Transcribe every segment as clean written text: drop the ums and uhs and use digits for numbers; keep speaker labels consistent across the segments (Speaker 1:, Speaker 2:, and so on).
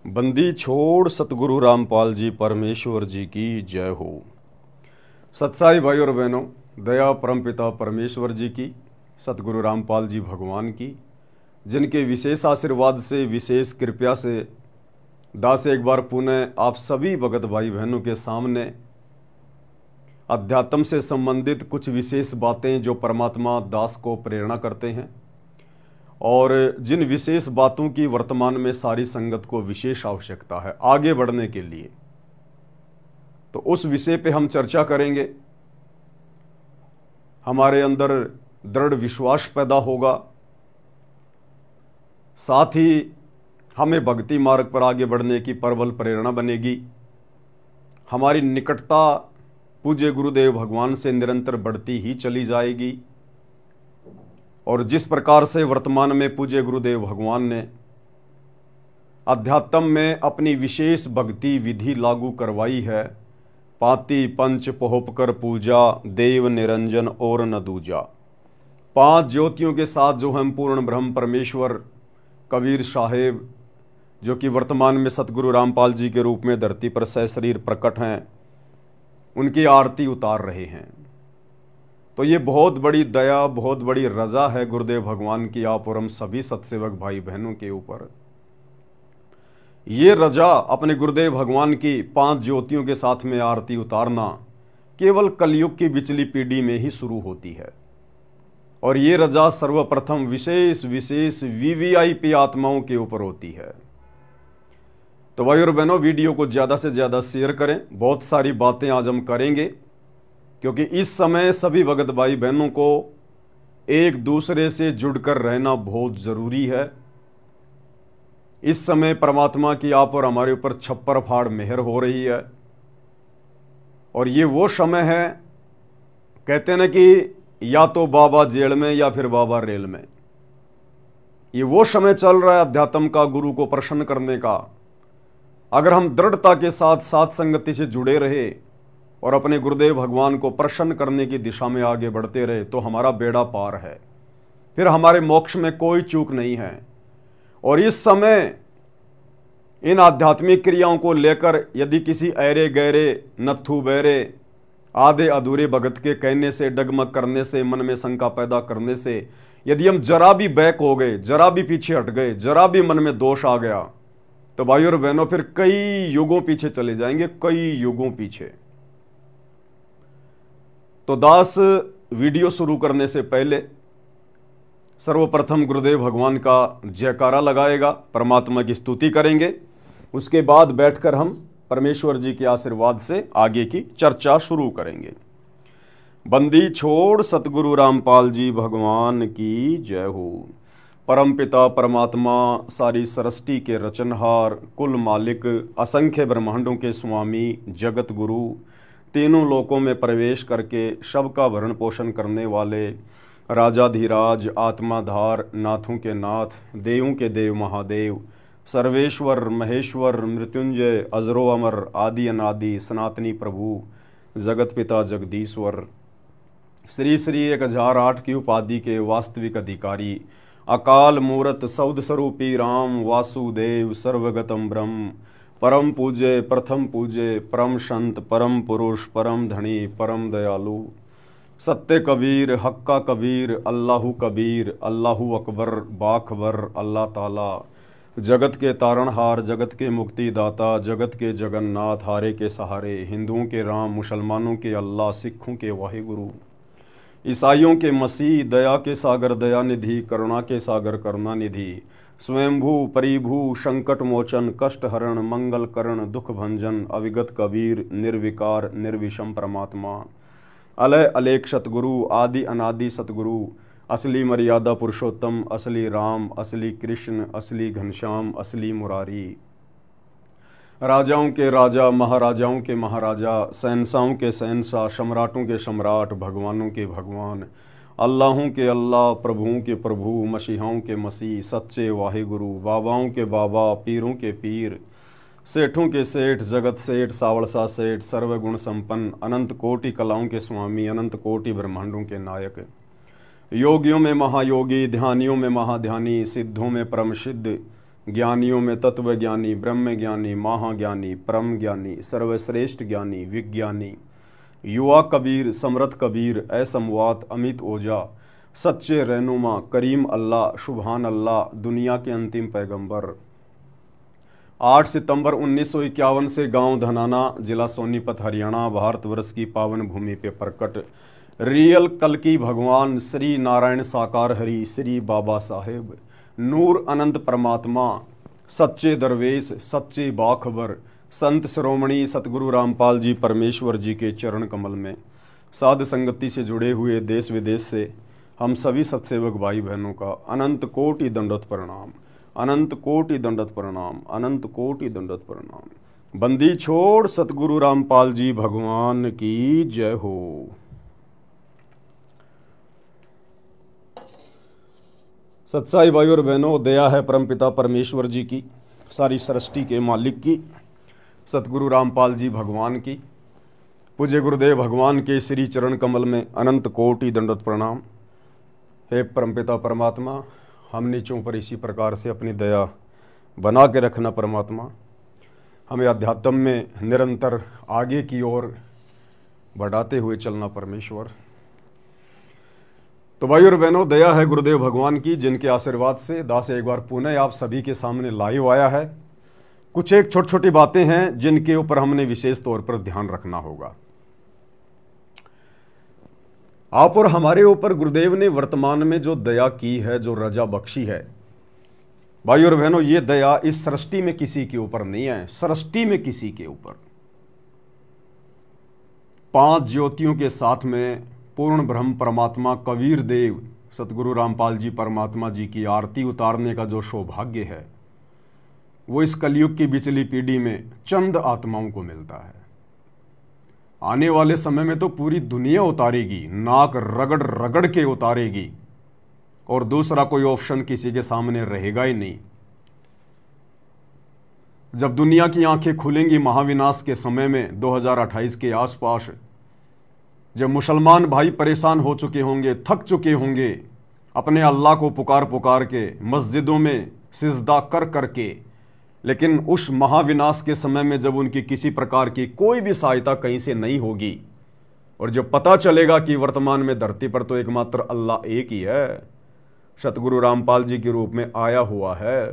Speaker 1: बंदी छोड़ सतगुरु रामपाल जी परमेश्वर जी की जय हो। सत्साई भाई और बहनों, दया परमपिता परमेश्वर जी की, सतगुरु रामपाल जी भगवान की, जिनके विशेष आशीर्वाद से, विशेष कृपया से दास एक बार पुनः आप सभी भगत भाई बहनों के सामने अध्यात्म से संबंधित कुछ विशेष बातें जो परमात्मा दास को प्रेरणा करते हैं और जिन विशेष बातों की वर्तमान में सारी संगत को विशेष आवश्यकता है आगे बढ़ने के लिए, तो उस विषय पे हम चर्चा करेंगे। हमारे अंदर दृढ़ विश्वास पैदा होगा, साथ ही हमें भक्ति मार्ग पर आगे बढ़ने की प्रबल प्रेरणा बनेगी। हमारी निकटता पूज्य गुरुदेव भगवान से निरंतर बढ़ती ही चली जाएगी और जिस प्रकार से वर्तमान में पूज्य गुरुदेव भगवान ने अध्यात्म में अपनी विशेष भक्ति विधि लागू करवाई है, पाती पंच पोहपकर पूजा देव निरंजन और न दूजा, 5 ज्योतियों के साथ जो हम पूर्ण ब्रह्म परमेश्वर कबीर साहेब जो कि वर्तमान में सतगुरु रामपाल जी के रूप में धरती पर सशरीर प्रकट हैं, उनकी आरती उतार रहे हैं। तो ये बहुत बड़ी दया, बहुत बड़ी रजा है गुरुदेव भगवान की आप और हम सभी सत्सेवक भाई बहनों के ऊपर। ये रजा अपने गुरुदेव भगवान की 5 ज्योतियों के साथ में आरती उतारना केवल कलयुग की बिचली पीढ़ी में ही शुरू होती है और ये रजा सर्वप्रथम विशेष विशेष वीवीआईपी आत्माओं के ऊपर होती है। तो भाई और बहनों, वीडियो को ज़्यादा से ज़्यादा शेयर करें। बहुत सारी बातें आज हम करेंगे क्योंकि इस समय सभी भगत भाई बहनों को एक दूसरे से जुड़कर रहना बहुत ज़रूरी है। इस समय परमात्मा की आप और हमारे ऊपर छप्पर फाड़ मेहर हो रही है और ये वो समय है, कहते हैं ना कि या तो बाबा जेल में या फिर बाबा रेल में। ये वो समय चल रहा है अध्यात्म का, गुरु को प्रसन्न करने का। अगर हम दृढ़ता के साथ साथ संगति से जुड़े रहे और अपने गुरुदेव भगवान को प्रसन्न करने की दिशा में आगे बढ़ते रहे तो हमारा बेड़ा पार है, फिर हमारे मोक्ष में कोई चूक नहीं है। और इस समय इन आध्यात्मिक क्रियाओं को लेकर यदि किसी ऐरे गहरे नत्थु बहरे आधे अधूरे भगत के कहने से, डगमग करने से, मन में शंका पैदा करने से यदि हम जरा भी बैक हो गए, जरा भी पीछे हट गए, जरा भी मन में दोष आ गया, तो भाई और बहनों फिर कई युगों पीछे चले जाएंगे, कई युगों पीछे। तो दास वीडियो शुरू करने से पहले सर्वप्रथम गुरुदेव भगवान का जयकारा लगाएगा, परमात्मा की स्तुति करेंगे, उसके बाद बैठकर हम परमेश्वर जी के आशीर्वाद से आगे की चर्चा शुरू करेंगे। बंदी छोड़ सतगुरु रामपाल जी भगवान की जय हो। परमपिता परमात्मा सारी सृष्टि के रचनहार, कुल मालिक, असंख्य ब्रह्मांडों के स्वामी, जगत गुरु, तीनों लोकों में प्रवेश करके सबका भरण पोषण करने वाले, राजाधिराज, आत्माधार, नाथों के नाथ, देवों के देव महादेव, सर्वेश्वर महेश्वर, मृत्युंजय, अजरो अमर, आदि अनादि, सनातनी प्रभु, जगत पिता जगदीश्वर, श्री श्री 1008 की उपाधि के वास्तविक अधिकारी, अकाल मूरत सौद स्वरूपी राम वासुदेव, सर्वगतम ब्रह्म, परम पूज्य, प्रथम पूज्य, परम संत, परम पुरुष, परम धनी, परम दयालु, सत्य कबीर, हक्का कबीर, अल्लाहु कबीर, अल्लाहु अकबर, बाखबर, अल्लाह ताला, जगत के तारणहार, जगत के मुक्तिदाता, जगत के जगन्नाथ, हारे के सहारे, हिंदुओं के राम, मुसलमानों के अल्लाह, सिखों के वाहिगुरु, ईसाइयों के मसीह, दया के सागर दया निधि, करुणा के सागर करुणा निधि, स्वयंभू परिभू, संकट मोचन, कष्ट हरण, मंगल करण, दुख भंजन, अविगत कबीर, निर्विकार निर्विषम परमात्मा, अलय अलेख सतगुरु, आदि अनादि सतगुरु, असली मर्यादा पुरुषोत्तम, असली राम, असली कृष्ण, असली घनश्याम, असली मुरारी, राजाओं के राजा, महाराजाओं के महाराजा, शहंशाहों के शहंशाह, सम्राटों के सम्राट, भगवानों के भगवान, अल्लाहों के अल्लाह, प्रभुओं के प्रभु, मसीहाओं के मसीह, सच्चे वाहिगुरु, बाबाओं के बाबा, पीरों के पीर, सेठों के सेठ, जगत सेठ, सावड़सा सेठ, सर्वगुण संपन्न, अनंत कोटि कलाओं के स्वामी, अनंत कोटि ब्रह्मांडों के नायक, योगियों में महायोगी, ध्यानियों में महाध्यानी, सिद्धों में परम सिद्ध, ज्ञानियों में तत्व ज्ञानी, ब्रह्म ज्ञानी, महाज्ञानी, परम ज्ञानी, सर्वश्रेष्ठ ज्ञानी, विज्ञानी, युवा कबीर, समर्थ कबीर, असमवात, अमित ओझा, सच्चे रहनुमा, करीम अल्लाह, सुभान अल्लाह, दुनिया के अंतिम पैगंबर। 8 सितंबर 1951 से गांव धनाना, जिला सोनीपत, हरियाणा, भारतवर्ष की पावन भूमि पे प्रकट रियल कल्कि भगवान श्री नारायण साकार हरि श्री बाबा साहेब नूर अनंत परमात्मा, सच्चे दरवेश, सच्चे बाखबर, संत श्रोमणी सतगुरु रामपाल जी परमेश्वर जी के चरण कमल में साध संगति से जुड़े हुए देश विदेश से हम सभी सत्सेवक भाई बहनों का अनंत कोटि दंडवत प्रणाम, अनंत कोटि दंडवत प्रणाम, अनंत कोटि दंडवत प्रणाम। बंदी छोड़ सतगुरु रामपाल जी भगवान की जय हो। सच्चाई भाई और बहनों, दया है परमपिता परमेश्वर जी की, सारी सृष्टि के मालिक की, सतगुरु रामपाल जी भगवान की, पूज्य गुरुदेव भगवान के श्री चरण कमल में अनंत कोटि दंडवत प्रणाम। हे परमपिता परमात्मा, हम नीचों पर इसी प्रकार से अपनी दया बना के रखना परमात्मा, हमें अध्यात्म में निरंतर आगे की ओर बढ़ाते हुए चलना परमेश्वर। तो भाई और बहनों, दया है गुरुदेव भगवान की, जिनके आशीर्वाद से दास एक बार पुनः आप सभी के सामने लाइव आया है। कुछ एक छोटी छोटी बातें हैं जिनके ऊपर हमने विशेष तौर पर ध्यान रखना होगा। आप और हमारे ऊपर गुरुदेव ने वर्तमान में जो दया की है, जो रजा बख्शी है, भाई और बहनों, ये दया इस सृष्टि में किसी के ऊपर नहीं है, सृष्टि में किसी के ऊपर। 5 ज्योतियों के साथ में पूर्ण ब्रह्म परमात्मा कबीर देव सतगुरु रामपाल जी परमात्मा जी की आरती उतारने का जो सौभाग्य है, वो इस कलयुग की बिचली पीढ़ी में चंद आत्माओं को मिलता है। आने वाले समय में तो पूरी दुनिया उतारेगी, नाक रगड़ रगड़ के उतारेगी, और दूसरा कोई ऑप्शन किसी के सामने रहेगा ही नहीं। जब दुनिया की आंखें खुलेंगी महाविनाश के समय में 2028 के आसपास, जब मुसलमान भाई परेशान हो चुके होंगे, थक चुके होंगे, अपने अल्लाह को पुकार पुकार के मस्जिदों में सिजदा कर करके, लेकिन उस महाविनाश के समय में जब उनकी किसी प्रकार की कोई भी सहायता कहीं से नहीं होगी, और जब पता चलेगा कि वर्तमान में धरती पर तो एकमात्र अल्लाह एक ही है, सतगुरु रामपाल जी के रूप में आया हुआ है,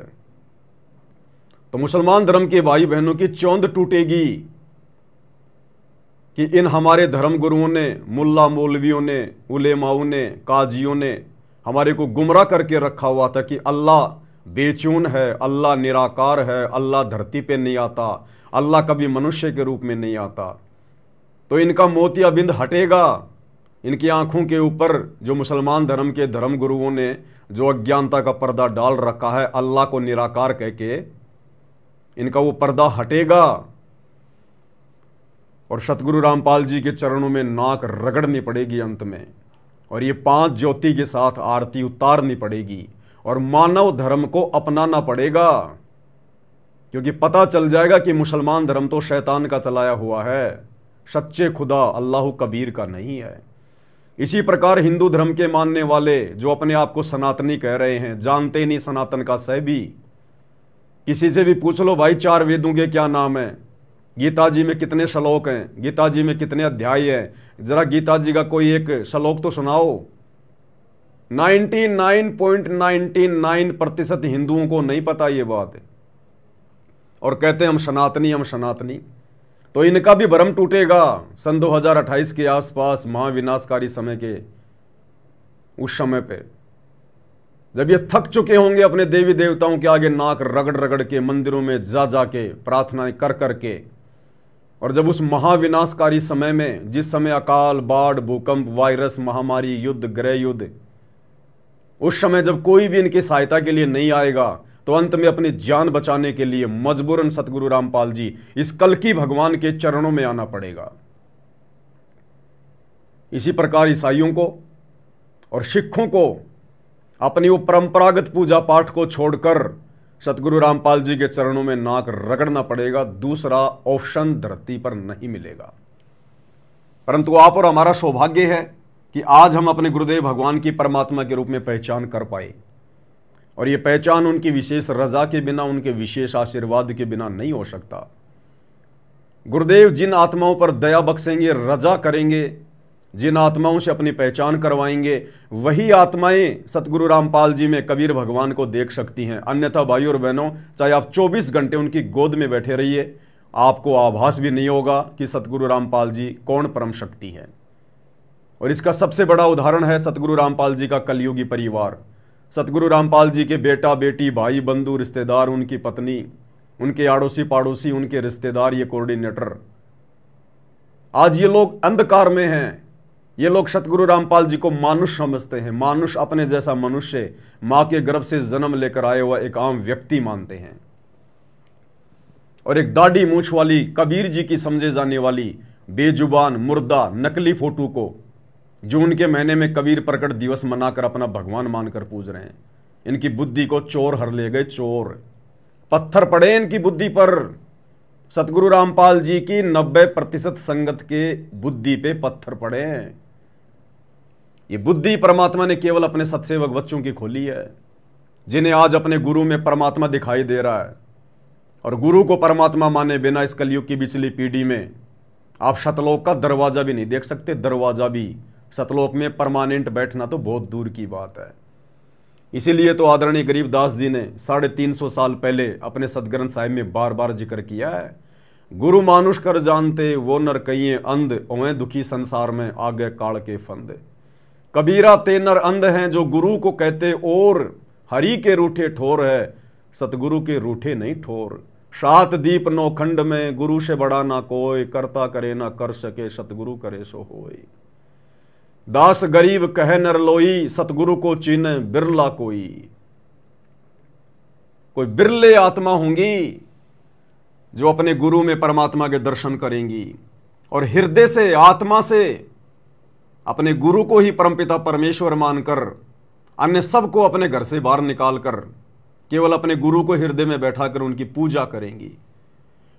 Speaker 1: तो मुसलमान धर्म के भाई बहनों की चौंध टूटेगी कि इन हमारे धर्म गुरुओं ने, मुल्ला मौलवियों ने, उलेमाओं ने, काजियों ने हमारे को गुमराह करके रखा हुआ था कि अल्लाह बेचून है, अल्लाह निराकार है, अल्लाह धरती पे नहीं आता, अल्लाह कभी मनुष्य के रूप में नहीं आता। तो इनका मोतियाबिंद हटेगा। इनकी आंखों के ऊपर जो मुसलमान धर्म के धर्म गुरुओं ने जो अज्ञानता का पर्दा डाल रखा है, अल्लाह को निराकार कह के, इनका वो पर्दा हटेगा और सतगुरु रामपाल जी के चरणों में नाक रगड़नी पड़ेगी अंत में, और ये 5 ज्योति के साथ आरती उतारनी पड़ेगी और मानव धर्म को अपनाना पड़ेगा, क्योंकि पता चल जाएगा कि मुसलमान धर्म तो शैतान का चलाया हुआ है, सच्चे खुदा अल्लाह कबीर का नहीं है। इसी प्रकार हिंदू धर्म के मानने वाले जो अपने आप को सनातनी कह रहे हैं, जानते नहीं सनातन का सह भी। किसी से भी पूछ लो भाई 4 वेदों के क्या नाम है, गीता जी में कितने श्लोक हैं, गीता जी में कितने अध्याय हैं, जरा गीता जी का कोई एक श्लोक तो सुनाओ। 99.99% हिंदुओं को नहीं पता ये बात है, और कहते हैं हम सनातनी, हम सनातनी। तो इनका भी भ्रम टूटेगा सन 2028 के आसपास, महाविनाशकारी समय के उस समय पे, जब ये थक चुके होंगे अपने देवी देवताओं के आगे नाक रगड़ रगड़ के, मंदिरों में जा जाके प्रार्थनाएं कर करके, और जब उस महाविनाशकारी समय में, जिस समय अकाल, बाढ़, भूकंप, वायरस, महामारी, युद्ध, गृह युद्ध, उस समय जब कोई भी इनकी सहायता के लिए नहीं आएगा, तो अंत में अपनी जान बचाने के लिए मजबूरन सतगुरु रामपाल जी इस कल्कि भगवान के चरणों में आना पड़ेगा। इसी प्रकार ईसाइयों को और सिखों को अपनी वो परंपरागत पूजा पाठ को छोड़कर सतगुरु रामपाल जी के चरणों में नाक रगड़ना पड़ेगा। दूसरा ऑप्शन धरती पर नहीं मिलेगा। परंतु आप और हमारा सौभाग्य है कि आज हम अपने गुरुदेव भगवान की परमात्मा के रूप में पहचान कर पाए, और ये पहचान उनकी विशेष रजा के बिना, उनके विशेष आशीर्वाद के बिना नहीं हो सकता। गुरुदेव जिन आत्माओं पर दया बख्शेंगे, रजा करेंगे, जिन आत्माओं से अपनी पहचान करवाएंगे, वही आत्माएं सतगुरु रामपाल जी में कबीर भगवान को देख सकती हैं। अन्यथा भाई और बहनों, चाहे आप 24 घंटे उनकी गोद में बैठे रहिए, आपको आभास भी नहीं होगा कि सतगुरु रामपाल जी कौन परम शक्ति है। और इसका सबसे बड़ा उदाहरण है सतगुरु रामपाल जी का कलयुगी परिवार। सतगुरु रामपाल जी के बेटा बेटी, भाई बंधु, रिश्तेदार, उनकी पत्नी, उनके आड़ोसी पाड़ोसी, उनके रिश्तेदार, ये कोऑर्डिनेटर, आज ये लोग अंधकार में हैं। ये लोग सतगुरु रामपाल जी को मानुष समझते हैं। मानुष अपने जैसा मनुष्य, मां के गर्भ से जन्म लेकर आए हुआ एक आम व्यक्ति मानते हैं। और एक दाढ़ी मूछ वाली कबीर जी की समझे जाने वाली बेजुबान मुर्दा नकली फोटो को, जो उनके महीने में कबीर प्रकट दिवस मनाकर अपना भगवान मानकर पूज रहे हैं, इनकी बुद्धि को चोर हर ले गए। चोर, पत्थर पड़े इनकी बुद्धि पर। सतगुरु रामपाल जी की 90% संगत के बुद्धि पे पत्थर पड़े हैं। ये बुद्धि परमात्मा ने केवल अपने सत्सेवक बच्चों की खोली है, जिन्हें आज अपने गुरु में परमात्मा दिखाई दे रहा है। और गुरु को परमात्मा माने बिना इस कलयुग की पिछली पीढ़ी में आप सतलोक का दरवाजा भी नहीं देख सकते। दरवाजा भी, सतलोक में परमानेंट बैठना तो बहुत दूर की बात है। इसीलिए तो आदरणीय गरीबदास जी ने 350 साल पहले अपने सदग्रंथ साहिब में बार बार जिक्र किया है, गुरु मानुष कर जानते वो नर कहिए अंध, ओए दुखी संसार में आगे काल के फंद। कबीरा ते नर अंध हैं जो गुरु को कहते, और हरि के रूठे ठोर है, सतगुरु के रूठे नहीं ठोर। 7 दीप 9 खंड में गुरु से बड़ा ना कोई, करता करे ना कर सके, सतगुरु करे सो होय। दास गरीब कहे नर लोई, सतगुरु को चीने बिरला कोई। कोई बिरले आत्मा होंगी जो अपने गुरु में परमात्मा के दर्शन करेंगी और हृदय से, आत्मा से अपने गुरु को ही परमपिता परमेश्वर मानकर अन्य सबको अपने घर से बाहर निकालकर केवल अपने गुरु को हृदय में बैठाकर उनकी पूजा करेंगी।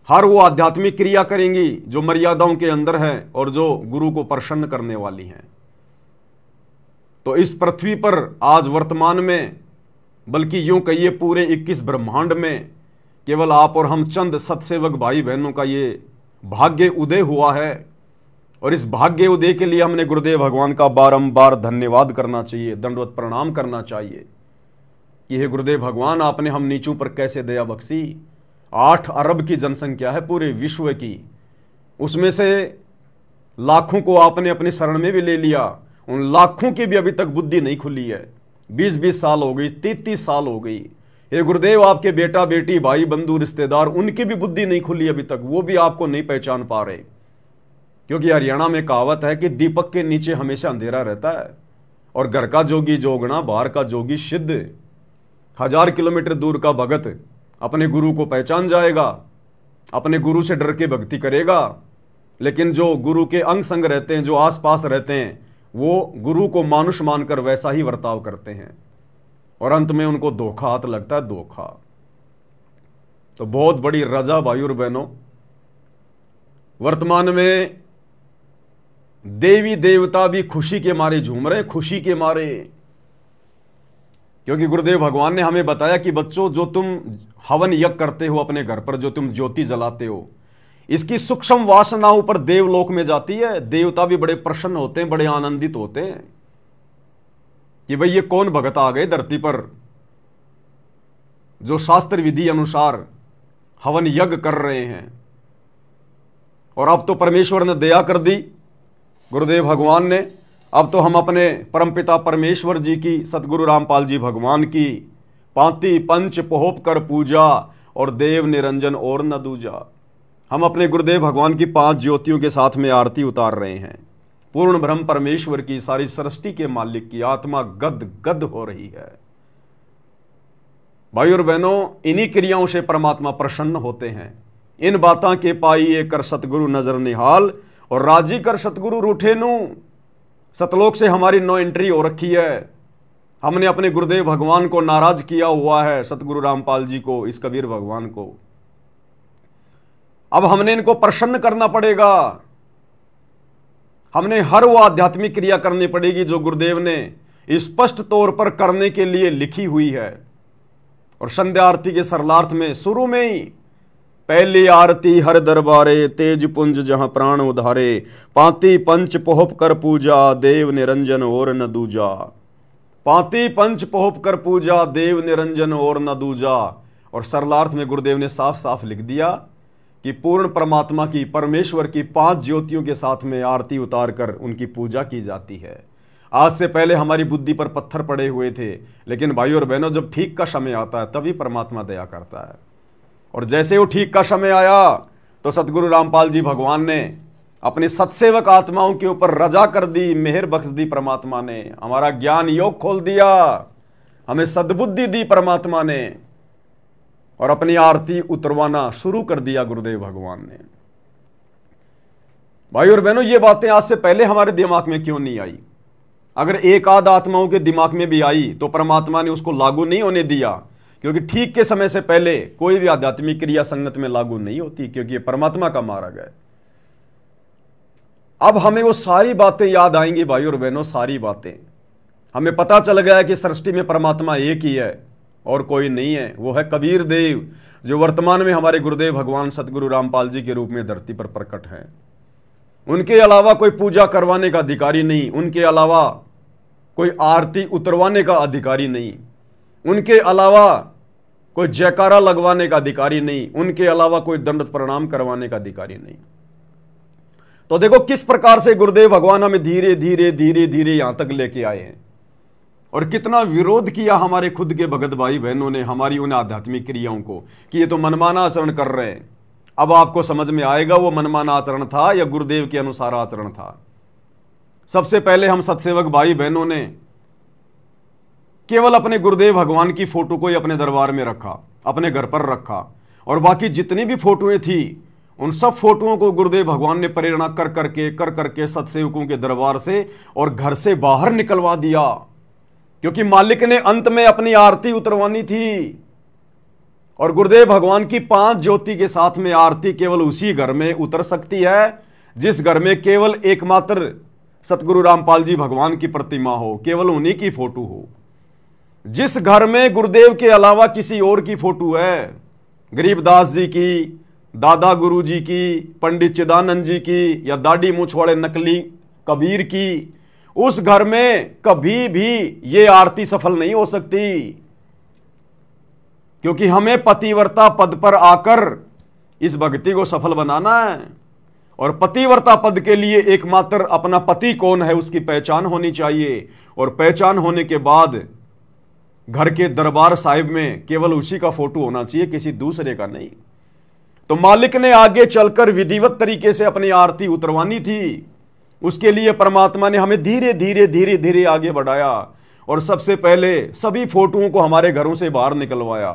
Speaker 1: हर वो आध्यात्मिक क्रिया करेंगी जो मर्यादाओं के अंदर है और जो गुरु को प्रसन्न करने वाली हैं। तो इस पृथ्वी पर आज वर्तमान में, बल्कि यूं कहिए पूरे 21 ब्रह्मांड में, केवल आप और हम चंद सत्सेवक भाई बहनों का ये भाग्य उदय हुआ है। और इस भाग्य उदय के लिए हमने गुरुदेव भगवान का बारंबार धन्यवाद करना चाहिए, दंडवत प्रणाम करना चाहिए कि हे गुरुदेव भगवान, आपने हम नीचों पर कैसे दया बख्शी। 8 अरब की जनसंख्या है पूरे विश्व की, उसमें से लाखों को आपने अपनी शरण में भी ले लिया। उन लाखों की भी अभी तक बुद्धि नहीं खुली है। 20-20 साल हो गई, 33 साल हो गई। हे गुरुदेव, आपके बेटा बेटी, भाई बंधु, रिश्तेदार, उनकी भी बुद्धि नहीं खुली अभी तक, वो भी आपको नहीं पहचान पा रहे। क्योंकि हरियाणा में कहावत है कि दीपक के नीचे हमेशा अंधेरा रहता है और घर का जोगी जोगना, बाहर का जोगी सिद्ध। 1000 किलोमीटर दूर का भगत अपने गुरु को पहचान जाएगा, अपने गुरु से डर के भक्ति करेगा, लेकिन जो गुरु के अंग संग रहते हैं, जो आसपास रहते हैं, वो गुरु को मानुष मानकर वैसा ही वर्ताव करते हैं और अंत में उनको धोखा हाथ लगता है, धोखा। तो बहुत बड़ी रजा भाई और बहनों, वर्तमान में देवी देवता भी खुशी के मारे झूम रहे, खुशी के मारे। क्योंकि गुरुदेव भगवान ने हमें बताया कि बच्चों, जो तुम हवन यज्ञ करते हो अपने घर पर, जो तुम ज्योति जलाते हो, इसकी सूक्ष्म वासनाओं पर देवलोक में जाती है। देवता भी बड़े प्रसन्न होते हैं, बड़े आनंदित होते हैं कि भाई ये कौन भगत आ गए धरती पर जो शास्त्र विधि अनुसार हवन यज्ञ कर रहे हैं। और अब तो परमेश्वर ने दया कर दी, गुरुदेव भगवान ने। अब तो हम अपने परमपिता परमेश्वर जी की, सतगुरु रामपाल जी भगवान की पांति पंच पोहप कर पूजा और देव निरंजन और न दूजा। हम अपने गुरुदेव भगवान की 5 ज्योतियों के साथ में आरती उतार रहे हैं। पूर्ण ब्रह्म परमेश्वर की, सारी सृष्टि के मालिक की आत्मा गद गद हो रही है। भाई और बहनों, इन्हीं क्रियाओं से परमात्मा प्रसन्न होते हैं। इन बातां के पाइए कर सतगुरु नजर निहाल और राजी कर सतगुरु रूठे नू। सतलोक से हमारी नो एंट्री हो रखी है। हमने अपने गुरुदेव भगवान को नाराज किया हुआ है, सतगुरु रामपाल जी को, इस कबीर भगवान को। अब हमने इनको प्रसन्न करना पड़ेगा। हमने हर वो आध्यात्मिक क्रिया करनी पड़ेगी जो गुरुदेव ने स्पष्ट तौर पर करने के लिए लिखी हुई है। और संध्या आरती के सरलार्थ में शुरू में ही पहली आरती हर दरबारे, तेज पुंज जहां प्राण उधारे, पांति पंच पोहप कर पूजा, देव निरंजन और न दूजा। पांति पंच पोहप कर पूजा, देव निरंजन और न दूजा। और सरलार्थ में गुरुदेव ने साफ साफ लिख दिया कि पूर्ण परमात्मा की, परमेश्वर की 5 ज्योतियों के साथ में आरती उतार कर उनकी पूजा की जाती है। आज से पहले हमारी बुद्धि पर पत्थर पड़े हुए थे, लेकिन भाइयों और बहनों, जब ठीक का समय आता है तभी परमात्मा दया करता है। और जैसे वो ठीक का समय आया तो सतगुरु रामपाल जी भगवान ने अपनी सत्सेवक आत्माओं के ऊपर रजा कर दी, मेहर बख्श दी परमात्मा ने, हमारा ज्ञान योग खोल दिया, हमें सद्बुद्धि दी परमात्मा ने, और अपनी आरती उतरवाना शुरू कर दिया गुरुदेव भगवान ने। भाई और बहनों, ये बातें आज से पहले हमारे दिमाग में क्यों नहीं आई? अगर एक आध आत्माओं के दिमाग में भी आई तो परमात्मा ने उसको लागू नहीं होने दिया, क्योंकि ठीक के समय से पहले कोई भी आध्यात्मिक क्रिया संगत में लागू नहीं होती, क्योंकि ये परमात्मा का मार्ग है। अब हमें वो सारी बातें याद आएंगी भाई और बहनों, सारी बातें। हमें पता चल गया कि सृष्टि में परमात्मा एक ही है और कोई नहीं है, वो है कबीर देव, जो वर्तमान में हमारे गुरुदेव भगवान सतगुरु रामपाल जी के रूप में धरती पर प्रकट हैं। उनके अलावा कोई पूजा करवाने का अधिकारी नहीं, उनके अलावा कोई आरती उतरवाने का अधिकारी नहीं, उनके अलावा कोई जयकारा लगवाने का अधिकारी नहीं, उनके अलावा कोई दंड प्रणाम करवाने का अधिकारी नहीं। तो देखो किस प्रकार से गुरुदेव भगवान हमें धीरे धीरे धीरे धीरे यहां तक लेके आए हैं, और कितना विरोध किया हमारे खुद के भगत भाई बहनों ने हमारी उन आध्यात्मिक क्रियाओं को कि ये तो मनमाना आचरण कर रहे हैं। अब आपको समझ में आएगा वो मनमाना आचरण था या गुरुदेव के अनुसार आचरण था। सबसे पहले हम सत्सेवक भाई बहनों ने केवल अपने गुरुदेव भगवान की फोटो को ही अपने दरबार में रखा, अपने घर पर रखा, और बाकी जितनी भी फोटोएं थी उन सब फोटोओं को गुरुदेव भगवान ने प्रेरणा कर करके सत्सेवकों के दरबार से और घर से बाहर निकलवा दिया, क्योंकि मालिक ने अंत में अपनी आरती उतरवानी थी। और गुरुदेव भगवान की 5 ज्योति के साथ में आरती केवल उसी घर में उतर सकती है जिस घर में केवल एकमात्र सतगुरु रामपाल जी भगवान की प्रतिमा हो, केवल उन्हीं की फोटो हो। जिस घर में गुरुदेव के अलावा किसी और की फोटो है, गरीबदास जी की, दादा गुरु जी की, पंडित चिदानंद जी की, या दाढ़ी मूछ वाले नकली कबीर की, उस घर में कभी भी ये आरती सफल नहीं हो सकती, क्योंकि हमें पतिव्रता पद पर आकर इस भक्ति को सफल बनाना है। और पतिव्रता पद के लिए एकमात्र अपना पति कौन है उसकी पहचान होनी चाहिए, और पहचान होने के बाद घर के दरबार साहिब में केवल उसी का फोटो होना चाहिए, किसी दूसरे का नहीं। तो मालिक ने आगे चलकर विधिवत तरीके से अपनी आरती उतरवानी थी, उसके लिए परमात्मा ने हमें धीरे धीरे धीरे धीरे आगे बढ़ाया, और सबसे पहले सभी फोटोओं को हमारे घरों से बाहर निकलवाया।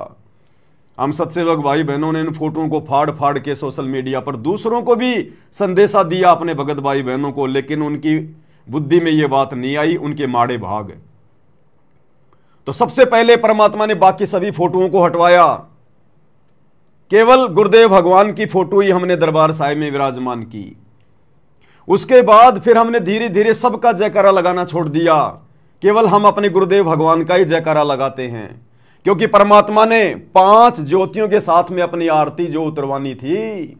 Speaker 1: हम सत्सेवक भाई बहनों ने इन फोटोओं को फाड़ फाड़ के सोशल मीडिया पर दूसरों को भी संदेशा दिया, अपने भगत भाई बहनों को, लेकिन उनकी बुद्धि में यह बात नहीं आई, उनके माड़े भाग। तो सबसे पहले परमात्मा ने बाकी सभी फोटोओं को हटवाया, केवल गुरुदेव भगवान की फोटो ही हमने दरबार साहिब में विराजमान की। उसके बाद फिर हमने धीरे धीरे सबका जयकारा लगाना छोड़ दिया, केवल हम अपने गुरुदेव भगवान का ही जयकारा लगाते हैं, क्योंकि परमात्मा ने 5 ज्योतियों के साथ में अपनी आरती जो उतरवानी थी।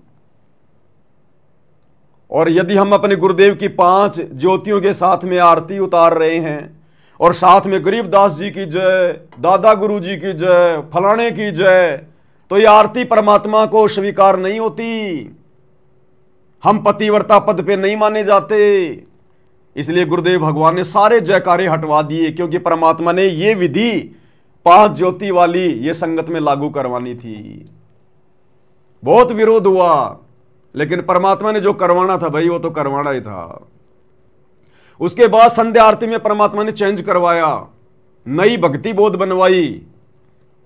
Speaker 1: और यदि हम अपने गुरुदेव की 5 ज्योतियों के साथ में आरती उतार रहे हैं और साथ में गरीबदास जी की जय, दादा गुरु जी की जय, फलाने की जय, तो यह आरती परमात्मा को स्वीकार नहीं होती। हम पतिव्रता पद पे नहीं माने जाते, इसलिए गुरुदेव भगवान ने सारे जयकारे हटवा दिए, क्योंकि परमात्मा ने यह विधि 5 ज्योति वाली ये संगत में लागू करवानी थी। बहुत विरोध हुआ, लेकिन परमात्मा ने जो करवाना था भाई वो तो करवाना ही था। उसके बाद संध्या आरती में परमात्मा ने चेंज करवाया, नई भक्ति बोध बनवाई,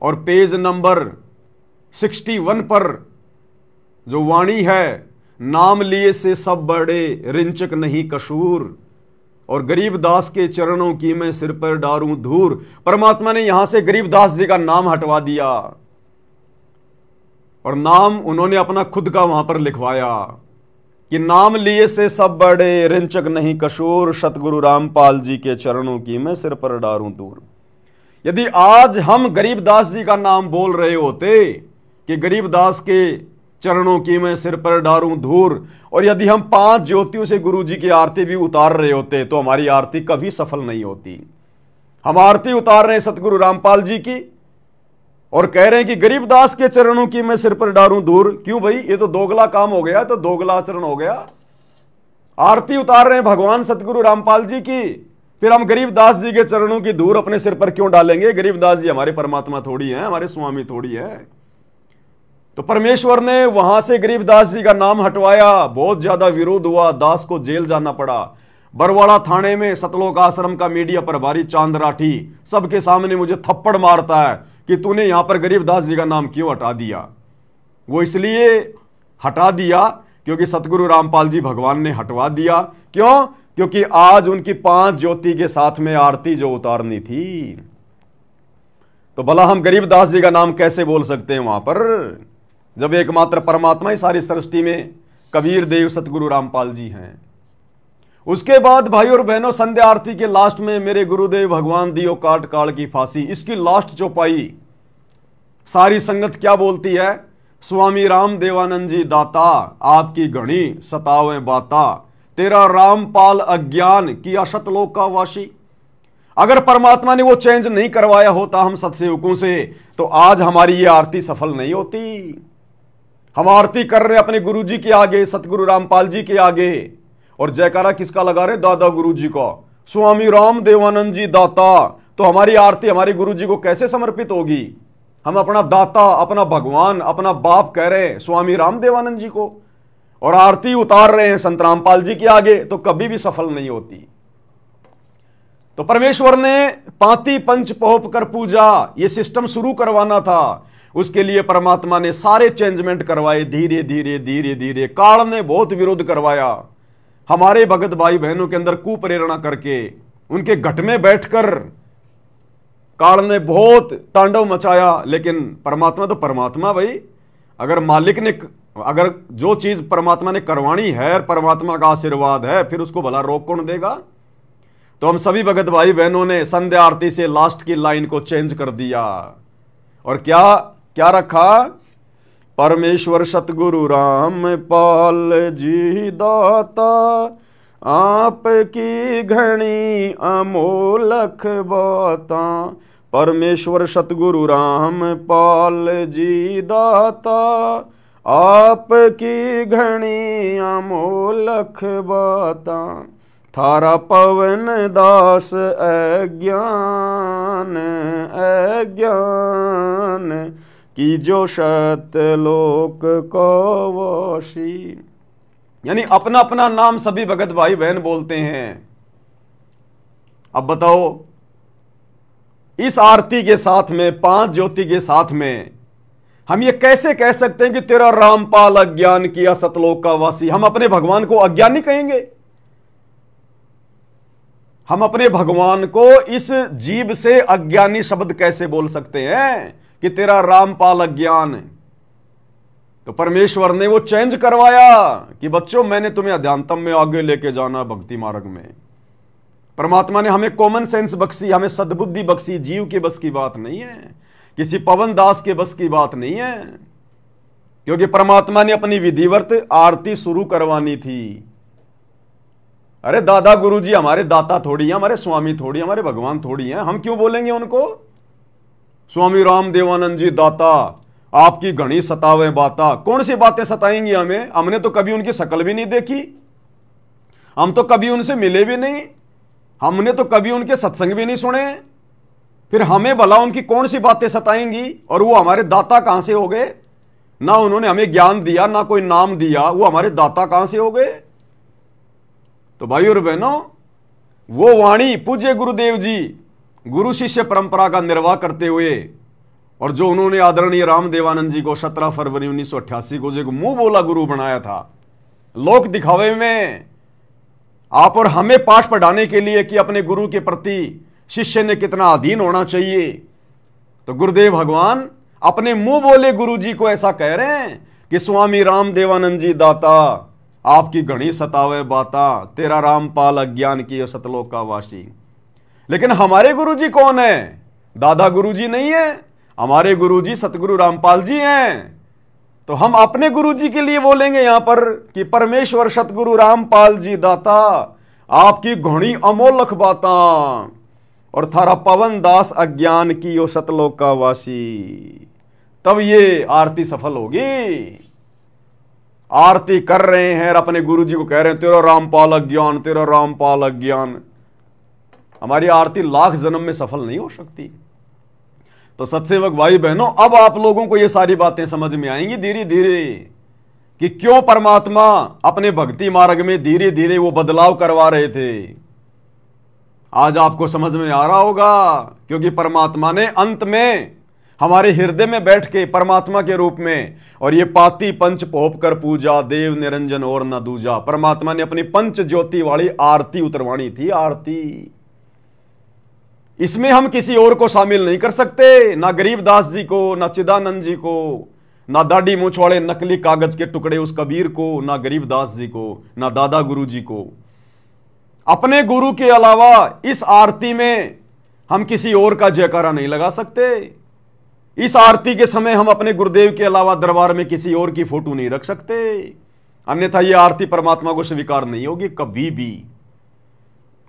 Speaker 1: और पेज नंबर 61 पर जो वाणी है, नाम लिए से सब बड़े, रिंचक नहीं कसूर, और गरीबदास के चरणों की मैं सिर पर डारूं धूर। परमात्मा ने यहां से गरीबदास जी का नाम हटवा दिया, और नाम उन्होंने अपना खुद का वहां पर लिखवाया कि नाम लिए से सब बड़े, रिंचक नहीं कसूर, सतगुरु रामपाल जी के चरणों की मैं सिर पर डारूं दूर। यदि आज हम गरीबदास जी का नाम बोल रहे होते कि गरीबदास के चरणों की मैं सिर पर डारूं धूर, और यदि हम 5 ज्योतियों से गुरु जी की आरती भी उतार रहे होते तो हमारी आरती कभी सफल नहीं होती। हम आरती उतार रहे हैं सतगुरु रामपाल जी की और कह रहे हैं कि गरीबदास के चरणों की मैं सिर पर डारूं धूर। क्यों भाई, ये तो दोगला काम हो गया, तो दोगला आचरण हो गया। आरती उतार रहे हैं भगवान सतगुरु रामपाल जी की, फिर हम गरीबदास जी के चरणों की धूर अपने सिर पर क्यों डालेंगे? गरीबदास जी हमारे परमात्मा थोड़ी हैं, हमारे स्वामी थोड़ी है। तो परमेश्वर ने वहां से गरीबदास जी का नाम हटवाया, बहुत ज्यादा विरोध हुआ, दास को जेल जाना पड़ा। बरवाड़ा थाने में सतलोक आश्रम का मीडिया प्रभारी चांद राठी सबके सामने मुझे थप्पड़ मारता है कि तूने यहां पर गरीबदास जी का नाम क्यों हटा दिया। वो इसलिए हटा दिया क्योंकि सतगुरु रामपाल जी भगवान ने हटवा दिया। क्यों? क्योंकि आज उनकी 5 ज्योति के साथ में आरती जो उतारनी थी, तो भला हम गरीबदास जी का नाम कैसे बोल सकते हैं वहां पर, जब एकमात्र परमात्मा ही सारी सृष्टि में कबीर देव सतगुरु रामपाल जी हैं। उसके बाद भाई और बहनों, संध्या आरती के लास्ट में मेरे गुरुदेव भगवान दियो काट काल की फांसी, इसकी लास्ट चौपाई सारी संगत क्या बोलती है? स्वामी राम देवानंद जी दाता आपकी घणी सतावे बाता, तेरा रामपाल अज्ञान किया शतलोक का वासी। अगर परमात्मा ने वो चेंज नहीं करवाया होता हम सत्सेवकों से, तो आज हमारी ये आरती सफल नहीं होती। हम आरती कर रहे अपने गुरु जी के आगे, सतगुरु रामपाल जी के आगे, और जयकारा किसका लगा रहे? दादा गुरु जी का, स्वामी राम देवानंद जी दाता। तो हमारी आरती हमारे गुरु जी को कैसे समर्पित होगी? हम अपना दाता, अपना भगवान, अपना बाप कह रहे हैं स्वामी राम देवानंद जी को, और आरती उतार रहे हैं संत रामपाल जी के आगे, तो कभी भी सफल नहीं होती। तो परमेश्वर ने पांति पंच पोप कर पूजा, ये सिस्टम शुरू करवाना था। उसके लिए परमात्मा ने सारे चेंजमेंट करवाए, धीरे धीरे धीरे धीरे। काल ने बहुत विरोध करवाया, हमारे भगत भाई बहनों के अंदर कुप्रेरणा करके, उनके घट में बैठकर काल ने बहुत तांडव मचाया। लेकिन परमात्मा तो परमात्मा भाई, अगर मालिक ने, अगर जो चीज परमात्मा ने करवानी है, परमात्मा का आशीर्वाद है, फिर उसको भला रोक कौन देगा? तो हम सभी भगत भाई बहनों ने संध्या आरती से लास्ट की लाइन को चेंज कर दिया, और क्या क्या रखा? परमेश्वर सतगुरु रामपाल जी दाता आपकी घनी अमोलख बाता। परमेश्वर सतगुरु रामपाल जी दाता आपकी घनी अमोलख बाता। थारा पवन दास अज्ञान अज्ञान की जो सतलोक को वासी। यानी अपना अपना नाम सभी भगत भाई बहन बोलते हैं। अब बताओ, इस आरती के साथ में, 5 ज्योति के साथ में, हम ये कैसे कह सकते हैं कि तेरा रामपाल अज्ञान किया सतलोक का वासी? हम अपने भगवान को अज्ञानी कहेंगे? हम अपने भगवान को इस जीव से अज्ञानी शब्द कैसे बोल सकते हैं कि तेरा रामपाल अज्ञान? तो परमेश्वर ने वो चेंज करवाया कि बच्चों, मैंने तुम्हें अध्यात्म में आगे लेके जाना, भक्ति मार्ग में। परमात्मा ने हमें कॉमन सेंस बख्शी, हमें सद्बुद्धि बख्शी। जीव के बस की बात नहीं है, किसी पवन दास के बस की बात नहीं है, क्योंकि परमात्मा ने अपनी विधिवत आरती शुरू करवानी थी। अरे दादा गुरु जी हमारे दाता थोड़ी हैं, हमारे स्वामी थोड़ी, हमारे भगवान थोड़ी हैं। हम क्यों बोलेंगे उनको? स्वामी राम देवानंद जी दाता आपकी घनी सतावे बाता। कौन सी बातें सताएंगी हमें? हमने तो कभी उनकी शक्ल भी नहीं देखी, हम तो कभी उनसे मिले भी नहीं, हमने तो कभी उनके सत्संग भी नहीं सुने, फिर हमें भला उनकी कौन सी बातें सताएंगी? और वो हमारे दाता कहां से हो गए? ना उन्होंने हमें ज्ञान दिया, ना कोई नाम दिया, वो हमारे दाता कहां से हो गए? तो भाई और बहनों, वो वाणी पूज्य गुरुदेव जी गुरु शिष्य परंपरा का निर्वाह करते हुए, और जो उन्होंने आदरणीय राम देवानंद जी को 17 फरवरी 1988 को जो मुंह बोला गुरु बनाया था, लोक दिखावे में आप और हमें पाठ पढ़ाने के लिए कि अपने गुरु के प्रति शिष्य ने कितना अधीन होना चाहिए, तो गुरुदेव भगवान अपने मुंह बोले गुरु जी को ऐसा कह रहे हैं कि स्वामी राम देवानंद जी दाता आपकी घनी सतावे बाता, तेरा रामपाल अज्ञान की सतलोक का वासी। लेकिन हमारे गुरु जी कौन है? दादा गुरुजी नहीं है, हमारे गुरुजी सतगुरु रामपाल जी हैं। तो हम अपने गुरुजी के लिए बोलेंगे यहां पर कि परमेश्वर सतगुरु रामपाल जी दाता, आपकी घोड़ी अमोलक बाता और थारा पवन दास अज्ञान की ओ सतलोक का वासी। तब ये आरती सफल होगी। आरती कर रहे हैं और अपने गुरुजी को कह रहे हैं तेरा रामपाल अज्ञान, तेरा रामपाल अज्ञान। हमारी आरती लाख जन्म में सफल नहीं हो सकती। तो सत्सेवक भाई बहनों, अब आप लोगों को ये सारी बातें समझ में आएंगी धीरे धीरे कि क्यों परमात्मा अपने भक्ति मार्ग में धीरे धीरे वो बदलाव करवा रहे थे। आज आपको समझ में आ रहा होगा, क्योंकि परमात्मा ने अंत में हमारे हृदय में बैठ के परमात्मा के रूप में, और ये पाती पंच पोप कर पूजा देव निरंजन और न दूजा, परमात्मा ने अपनी पंच ज्योति वाली आरती उतरवानी थी। आरती इसमें हम किसी और को शामिल नहीं कर सकते, ना गरीबदास जी को, ना चिदानंद जी को, ना दाढ़ी मूछ वाले नकली कागज के टुकड़े उस कबीर को, ना गरीबदास जी को, ना दादा गुरु जी को। अपने गुरु के अलावा इस आरती में हम किसी और का जयकारा नहीं लगा सकते। इस आरती के समय हम अपने गुरुदेव के अलावा दरबार में किसी और की फोटो नहीं रख सकते, अन्यथा यह आरती परमात्मा को स्वीकार नहीं होगी कभी भी।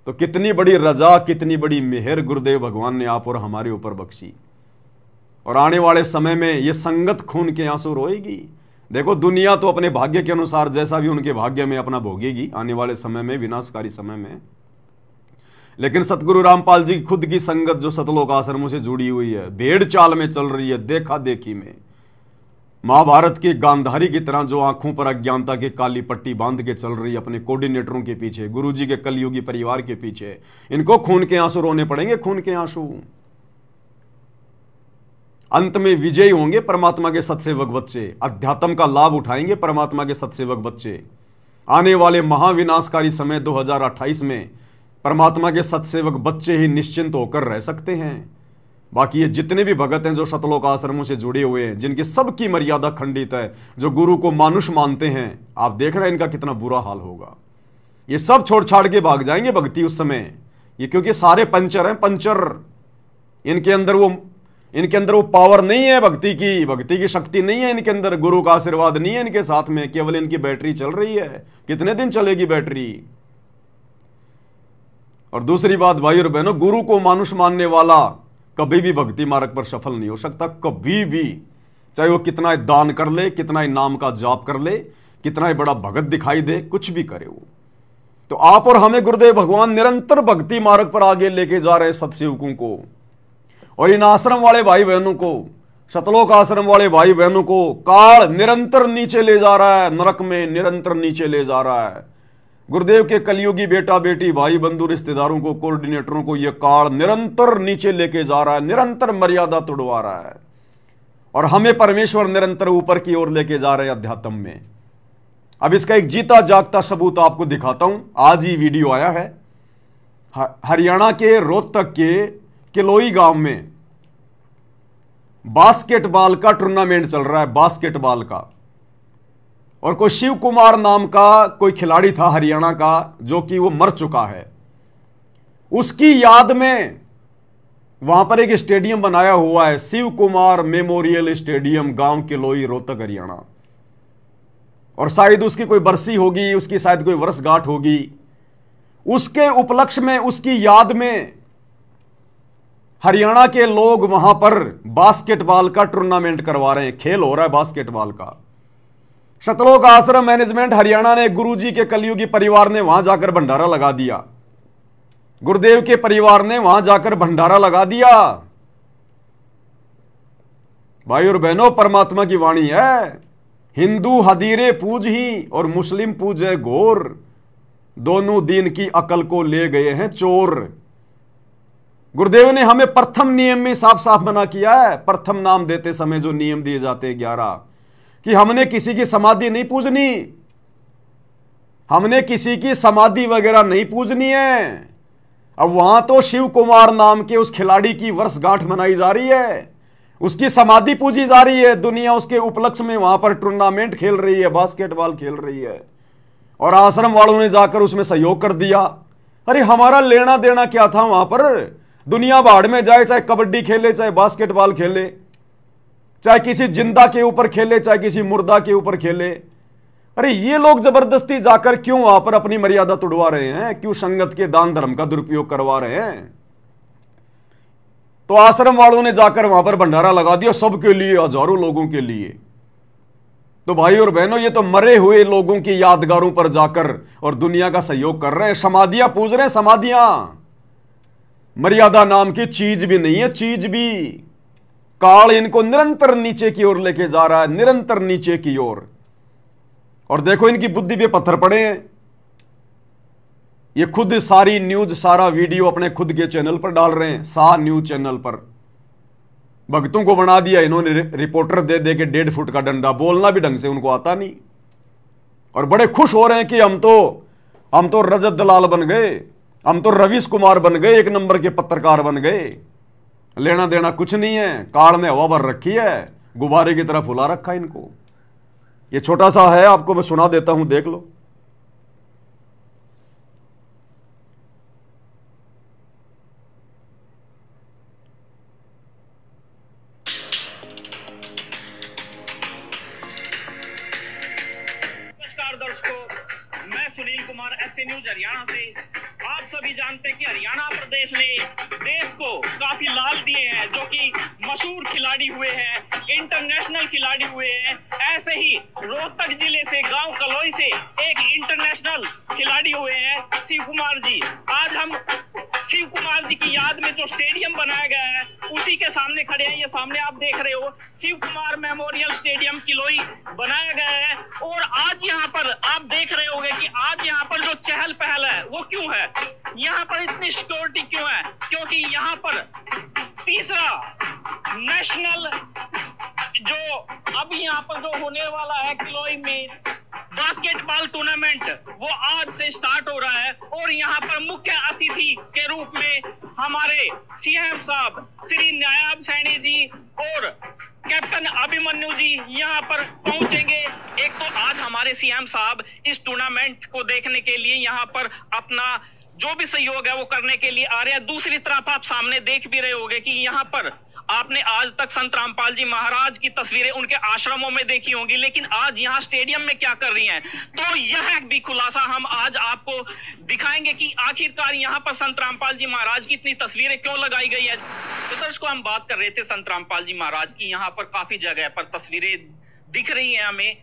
Speaker 1: तो कितनी बड़ी रजा, कितनी बड़ी मेहर गुरुदेव भगवान ने आप और हमारे ऊपर बख्शी। और आने वाले समय में यह संगत खून के आंसू रोएगी। देखो, दुनिया तो अपने भाग्य के अनुसार जैसा भी उनके भाग्य में अपना भोगेगी आने वाले समय में, विनाशकारी समय में। लेकिन सतगुरु रामपाल जी खुद की संगत जो सतलोक आश्रमों से जुड़ी हुई है, भेड़ चाल में चल रही है, देखा देखी में, महाभारत की गांधारी की तरह जो आंखों पर अज्ञानता की काली पट्टी बांध के चल रही है अपने कोऑर्डिनेटरों के पीछे, गुरुजी के कलयुगी परिवार के पीछे, इनको खून के आंसू रोने पड़ेंगे, खून के आंसू। अंत में विजयी होंगे परमात्मा के सत्सेवक बच्चे, अध्यात्म का लाभ उठाएंगे परमात्मा के सत्सेवक बच्चे। आने वाले महाविनाशकारी समय 2028 में परमात्मा के सत्सेवक बच्चे ही निश्चिंत होकर रह सकते हैं। बाकी ये जितने भी भगत हैं जो सतलोक आश्रमों से जुड़े हुए हैं, जिनकी सबकी मर्यादा खंडित है, जो गुरु को मानुष मानते हैं, आप देख रहे हैं इनका कितना बुरा हाल होगा। ये सब छोड़ छाड़ के भाग जाएंगे भक्ति उस समय, ये क्योंकि सारे पंचर हैं, पंचर। इनके अंदर वो पावर नहीं है भक्ति की शक्ति नहीं है इनके अंदर, गुरु का आशीर्वाद नहीं है इनके साथ में, केवल इनकी बैटरी चल रही है। कितने दिन चलेगी बैटरी? और दूसरी बात भाई और बहनों, गुरु को मानुष मानने वाला कभी भी भक्ति मार्ग पर सफल नहीं हो सकता, कभी भी। चाहे वो कितना ही दान कर ले, कितना ही नाम का जाप कर ले, कितना ही बड़ा भगत दिखाई दे, कुछ भी करे वो। तो आप और हमें गुरुदेव भगवान निरंतर भक्ति मार्ग पर आगे लेके जा रहे हैं सत्सेवकों को, और इन आश्रम वाले भाई बहनों को, सतलोक आश्रम वाले भाई बहनों को काल निरंतर नीचे ले जा रहा है, नरक में निरंतर नीचे ले जा रहा है। गुरुदेव के कलयुगी बेटा बेटी, भाई बंधु, रिश्तेदारों को, कोऑर्डिनेटरों को यह काल निरंतर नीचे लेके जा रहा है, निरंतर मर्यादा तोड़वा रहा है। और हमें परमेश्वर निरंतर ऊपर की ओर लेके जा रहे हैं अध्यात्म में। अब इसका एक जीता जागता सबूत आपको दिखाता हूं। आज ही वीडियो आया है, हरियाणा के रोहतक के किलोई गांव में बास्केटबॉल का टूर्नामेंट चल रहा है, बास्केटबॉल का। और कोई शिव कुमार नाम का कोई खिलाड़ी था हरियाणा का, जो कि वो मर चुका है। उसकी याद में वहां पर एक स्टेडियम बनाया हुआ है, शिव कुमार मेमोरियल स्टेडियम, गांव किलोई, रोहतक, हरियाणा। और शायद उसकी कोई बरसी होगी, उसकी शायद कोई वर्षगांठ होगी। उसके उपलक्ष्य में, उसकी याद में हरियाणा के लोग वहां पर बास्केटबॉल का टूर्नामेंट करवा रहे हैं, खेल हो रहा है बास्केटबॉल का। सतलोक आश्रम मैनेजमेंट हरियाणा ने, गुरुजी के कलयुगी परिवार ने वहां जाकर भंडारा लगा दिया, गुरुदेव के परिवार ने वहां जाकर भंडारा लगा दिया। भाई और बहनों, परमात्मा की वाणी है, हिंदू हदीरे पूज ही और मुस्लिम पूजे घोर, दोनों दीन की अकल को ले गए हैं चोर। गुरुदेव ने हमें प्रथम नियम में साफ साफ मना किया है, प्रथम नाम देते समय जो नियम दिए जाते हैं 11, कि हमने किसी की समाधि नहीं पूजनी, हमने किसी की समाधि वगैरह नहीं पूजनी है। अब वहां तो शिव कुमार नाम के उस खिलाड़ी की वर्षगांठ मनाई जा रही है, उसकी समाधि पूजी जा रही है, दुनिया उसके उपलक्ष्य में वहां पर टूर्नामेंट खेल रही है, बास्केटबॉल खेल रही है, और आश्रम वालों ने जाकर उसमें सहयोग कर दिया। अरे हमारा लेना देना क्या था वहां पर? दुनिया भाड़ में जाए, चाहे कबड्डी खेले, चाहे बास्केटबॉल खेले, चाहे किसी जिंदा के ऊपर खेले, चाहे किसी मुर्दा के ऊपर खेले। अरे ये लोग जबरदस्ती जाकर क्यों वहां पर अपनी मर्यादा तोड़वा रहे हैं? क्यों संगत के दान धर्म का दुरुपयोग करवा रहे हैं? तो आश्रम वालों ने जाकर वहां पर भंडारा लगा दिया सबके लिए, हजारों लोगों के लिए। तो भाई और बहनों, ये तो मरे हुए लोगों की यादगारों पर जाकर और दुनिया का सहयोग कर रहे हैं, समाधियां पूज रहे हैं, समाधियां। मर्यादा नाम की चीज भी नहीं है, चीज भी। काल इनको निरंतर नीचे की ओर लेके जा रहा है, निरंतर नीचे की ओर। और देखो इनकी बुद्धि पे पत्थर पड़े हैं। ये खुद सारी न्यूज, सारा वीडियो अपने खुद के चैनल पर डाल रहे हैं, शाह न्यूज चैनल पर। भक्तों को बना दिया इन्होंने रिपोर्टर दे दे के 1.5 फुट का डंडा, बोलना भी ढंग से उनको आता नहीं। और बड़े खुश हो रहे हैं कि हम तो रजत दलाल बन गए, हम तो रवीश कुमार बन गए, 1 नंबर के पत्रकार बन गए। लेना देना कुछ नहीं है, काल ने हवा भर रखी है, गुब्बारे की तरह फुला रखा है इनको। ये छोटा सा है, आपको मैं सुना देता हूं, देख लो।
Speaker 2: नमस्कार दर्शकों, मैं सुनील कुमार, एसए न्यूज हरियाणा से। आप सभी जानते हैं कि हरियाणा प्रदेश ने देश को काफी लाभ दिए हैं, जो कि मशहूर खिलाड़ी हुए हैं, इंटरनेशनल खिलाड़ी हुए हैं। ऐसे ही रोहतक जिले से, गांव कलोई से एक इंटरनेशनल खिलाड़ी हुए हैं, शिव कुमार जी। आज हम शिव कुमार जी की याद में जो स्टेडियम बनाया गया है उसी के सामने खड़े हैं। ये सामने आप देख रहे हो, शिव कुमार मेमोरियल स्टेडियम किलोई बनाया गया है। और आज यहाँ पर आप देख रहे होंगे कि आज यहाँ पर जो चहल पहल है वो क्यों है, यहाँ पर इतनी सिक्योरिटी क्यों है? क्योंकि यहाँ पर तीसरा नेशनल जो अभी यहाँ पर जो होने वाला है किलोई में बास्केटबॉल टूर्नामेंट, वो आज से स्टार्ट हो रहा है। और यहाँ पर मुख्य अतिथि के रूप में हमारे सीएम साहब श्री नायब सैनी जी और कैप्टन अभिमन्यु जी यहाँ पर पहुंचेंगे। एक तो आज हमारे सीएम साहब इस टूर्नामेंट को देखने के लिए यहाँ पर अपना जो भी सहयोग है वो करने के लिए आ रहे हैं। दूसरी तरफ आप सामने देख भी रहे होंगे कि यहाँ पर आपने आज तक संत रामपाल जी महाराज की तस्वीरें उनके आश्रमों में देखी होंगी, लेकिन आज यहाँ स्टेडियम में क्या कर रही हैं, तो यह भी खुलासा हम आज आपको दिखाएंगे कि आखिरकार यहाँ पर संत रामपाल जी महाराज की इतनी तस्वीरें क्यों लगाई गई है। तो दर्शकों, हम बात कर रहे थे संत रामपाल जी महाराज की, यहाँ पर काफी जगह पर तस्वीरें दिख रही है हमें।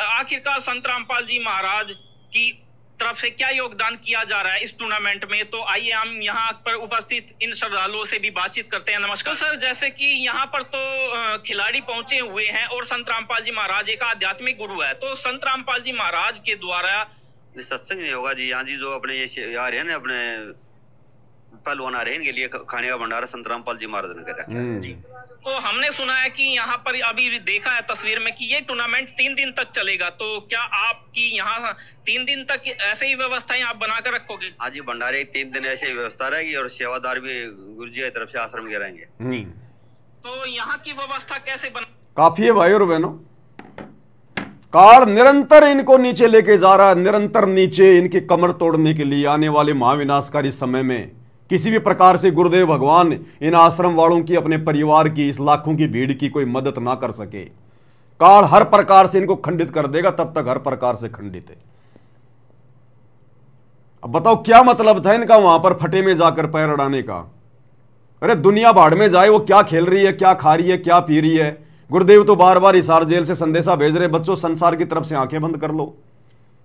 Speaker 2: आखिरकार संत रामपाल जी महाराज की तरफ से क्या योगदान किया जा रहा है इस टूर्नामेंट में, तो आइए हम यहाँ पर उपस्थित इन श्रद्धालुओं से भी बातचीत करते हैं। नमस्कार सर, जैसे कि यहाँ पर तो खिलाड़ी पहुंचे हुए हैं और संत रामपाल जी महाराज एक आध्यात्मिक गुरु है, तो संत रामपाल जी महाराज के द्वारा
Speaker 3: सत्संग नहीं होगा जी यहाँ जी, जो अपने ये आ रहे हैं ना, अपने पहलवान आ रहे हैं, इनके लिए खाने का भंडारा संत रामपाल जी महाराज ने करा जी।
Speaker 2: तो हमने सुना है कि यहाँ पर अभी देखा है तस्वीर में कि ये टूर्नामेंट 3 दिन तक चलेगा, तो क्या आपकी यहाँ 3 दिन तक ऐसे ही व्यवस्थाएं आप बनाकर रखोगे?
Speaker 3: हाँ जी, भंडारे 3 दिन ऐसे ही व्यवस्था रहेगी और सेवादार भी गुरु जी की तरफ से आश्रम के रहेंगे।
Speaker 2: तो यहाँ की व्यवस्था कैसे बना?
Speaker 1: काफी है भाई और बहनों, काल निरंतर इनको नीचे लेके जा रहा है, निरंतर नीचे। इनकी कमर तोड़ने के लिए आने वाले महाविनाशकारी समय में किसी भी प्रकार से गुरुदेव भगवान इन आश्रम वालों की, अपने परिवार की, इस लाखों की भीड़ की कोई मदद ना कर सके, काल हर प्रकार से इनको खंडित कर देगा। तब तक हर प्रकार से खंडित है। अब बताओ क्या मतलब था इनका वहां पर फटे में जाकर पैर अड़ाने का? अरे दुनिया भाड़ में जाए, वो क्या खेल रही है, क्या खा रही है, क्या पी रही है। गुरुदेव तो बार बार हिसार जेल से संदेशा भेज रहे, बच्चों संसार की तरफ से आंखें बंद कर लो,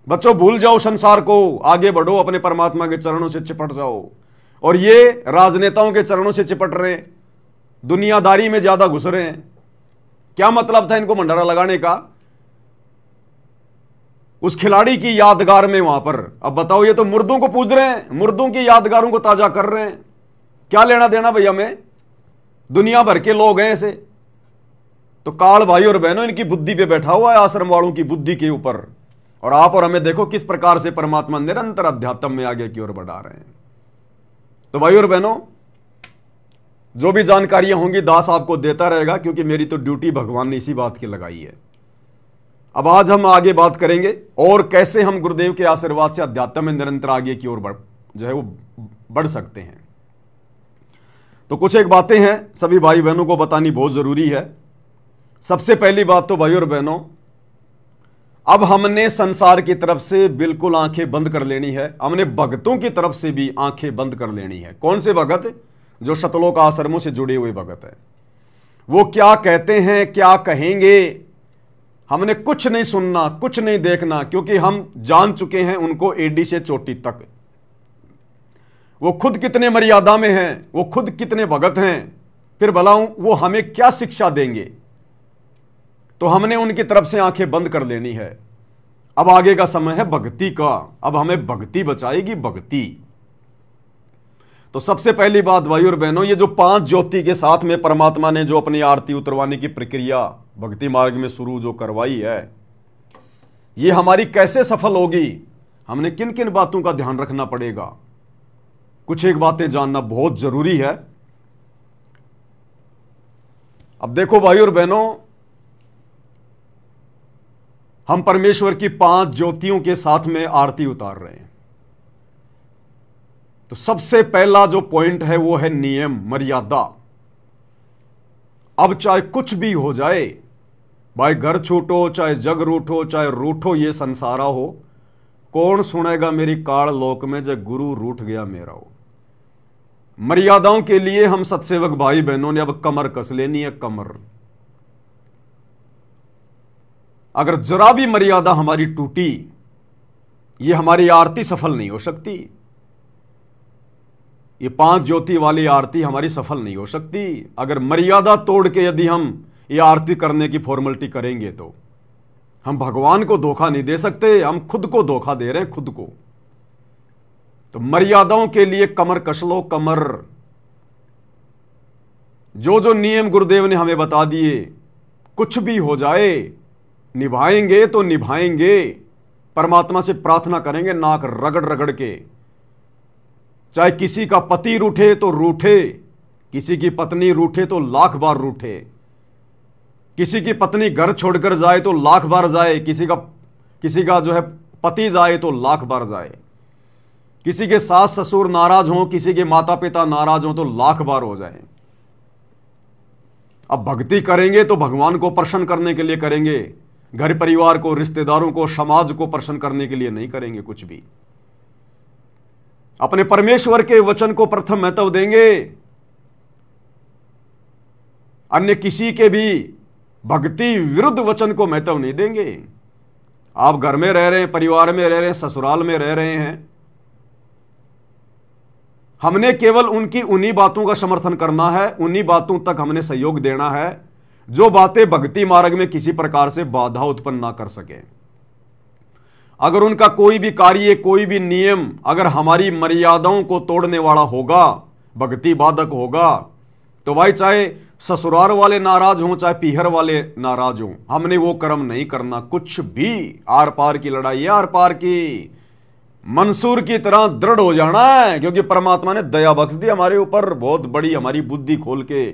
Speaker 1: बच्चों भूल जाओ संसार को, आगे बढ़ो, अपने परमात्मा के चरणों से चिपट जाओ। और ये राजनेताओं के चरणों से चिपट रहे, दुनियादारी में ज्यादा घुस रहे हैं। क्या मतलब था इनको भंडारा लगाने का उस खिलाड़ी की यादगार में वहां पर? अब बताओ, ये तो मुर्दों को पूज रहे हैं, मुर्दों की यादगारों को ताजा कर रहे हैं। क्या लेना देना भैया में? दुनिया भर के लोग हैं ऐसे। तो काल भाई और बहनों, इनकी बुद्धि पे बैठा हुआ है, आश्रम वालों की बुद्धि के ऊपर। और आप और हमें देखो किस प्रकार से परमात्मा निरंतर अध्यात्म में आगे की ओर बढ़ा रहे हैं। तो भाई और बहनों, जो भी जानकारियां होंगी दास आपको देता रहेगा, क्योंकि मेरी तो ड्यूटी भगवान ने इसी बात की लगाई है। अब आज हम आगे बात करेंगे और कैसे हम गुरुदेव के आशीर्वाद से अध्यात्म में निरंतर आगे की ओर जो है वो बढ़ सकते हैं। तो कुछ एक बातें हैं सभी भाई बहनों को बतानी बहुत जरूरी है। सबसे पहली बात तो भाई और बहनों, अब हमने संसार की तरफ से बिल्कुल आंखें बंद कर लेनी है, हमने भगतों की तरफ से भी आंखें बंद कर लेनी है। कौन से भगत? जो शतलोक आश्रमों से जुड़े हुए भगत है। वो क्या कहते हैं, क्या कहेंगे, हमने कुछ नहीं सुनना, कुछ नहीं देखना, क्योंकि हम जान चुके हैं उनको एडी से चोटी तक। वो खुद कितने मर्यादा में हैं, वो खुद कितने भगत हैं, फिर भलाऊं वो हमें क्या शिक्षा देंगे। तो हमने उनकी तरफ से आंखें बंद कर लेनी है। अब आगे का समय है भक्ति का। अब हमें भक्ति बचाएगी, भक्ति। तो सबसे पहली बात भाई और बहनों, ये जो 5 ज्योति के साथ में परमात्मा ने जो अपनी आरती उतरवाने की प्रक्रिया भक्ति मार्ग में शुरू जो करवाई है, ये हमारी कैसे सफल होगी, हमने किन किन बातों का ध्यान रखना पड़ेगा, कुछ एक बातें जानना बहुत जरूरी है। अब देखो भाई और बहनों, हम परमेश्वर की 5 ज्योतियों के साथ में आरती उतार रहे हैं। तो सबसे पहला जो पॉइंट है वो है नियम, मर्यादा। अब चाहे कुछ भी हो जाए, भाई घर छूटो, चाहे जग रूठो, चाहे रूठो ये संसारा हो, कौन सुनेगा मेरी काल लोक में जब गुरु रूठ गया मेरा हो। मर्यादाओं के लिए हम सत्सेवक भाई बहनों ने अब कमर कस लेनी है, कमर। अगर जरा भी मर्यादा हमारी टूटी, ये हमारी आरती सफल नहीं हो सकती। ये 5 ज्योति वाली आरती हमारी सफल नहीं हो सकती। अगर मर्यादा तोड़ के यदि हम ये आरती करने की फॉर्मेलिटी करेंगे तो हम भगवान को धोखा नहीं दे सकते, हम खुद को धोखा दे रहे हैं, खुद को। तो मर्यादाओं के लिए कमर कस लो, कमर। जो जो नियम गुरुदेव ने हमें बता दिए, कुछ भी हो जाए निभाएंगे तो निभाएंगे। परमात्मा से प्रार्थना करेंगे नाक रगड़ रगड़ के। चाहे किसी का पति रूठे तो रूठे, किसी की पत्नी रूठे तो लाख बार रूठे, किसी की पत्नी घर छोड़कर जाए तो लाख बार जाए, किसी का जो है पति जाए तो लाख बार जाए, किसी के सास ससुर नाराज हों, किसी के माता पिता नाराज हों तो लाख बार हो जाए। अब भक्ति करेंगे तो भगवान को प्रसन्न करने के लिए करेंगे, घर परिवार को, रिश्तेदारों को, समाज को प्रसन्न करने के लिए नहीं करेंगे कुछ भी। अपने परमेश्वर के वचन को प्रथम महत्व देंगे, अन्य किसी के भी भक्ति विरुद्ध वचन को महत्व नहीं देंगे। आप घर में रह रहे हैं, परिवार में रह रहे हैं, ससुराल में रह रहे हैं, हमने केवल उनकी उन्हीं बातों का समर्थन करना है, उन्हीं बातों तक हमने सहयोग देना है जो बातें भक्ति मार्ग में किसी प्रकार से बाधा उत्पन्न ना कर सके। अगर उनका कोई भी कार्य, कोई भी नियम अगर हमारी मर्यादाओं को तोड़ने वाला होगा, भक्ति बाधक होगा, तो भाई चाहे ससुराल वाले नाराज हों, चाहे पीहर वाले नाराज हों, हमने वो कर्म नहीं करना। कुछ भी आर पार की लड़ाई है, आर पार की मंसूर की तरह दृढ़ हो जाना है, क्योंकि परमात्मा ने दया बख्श दी हमारे ऊपर, बहुत बड़ी हमारी बुद्धि खोल के।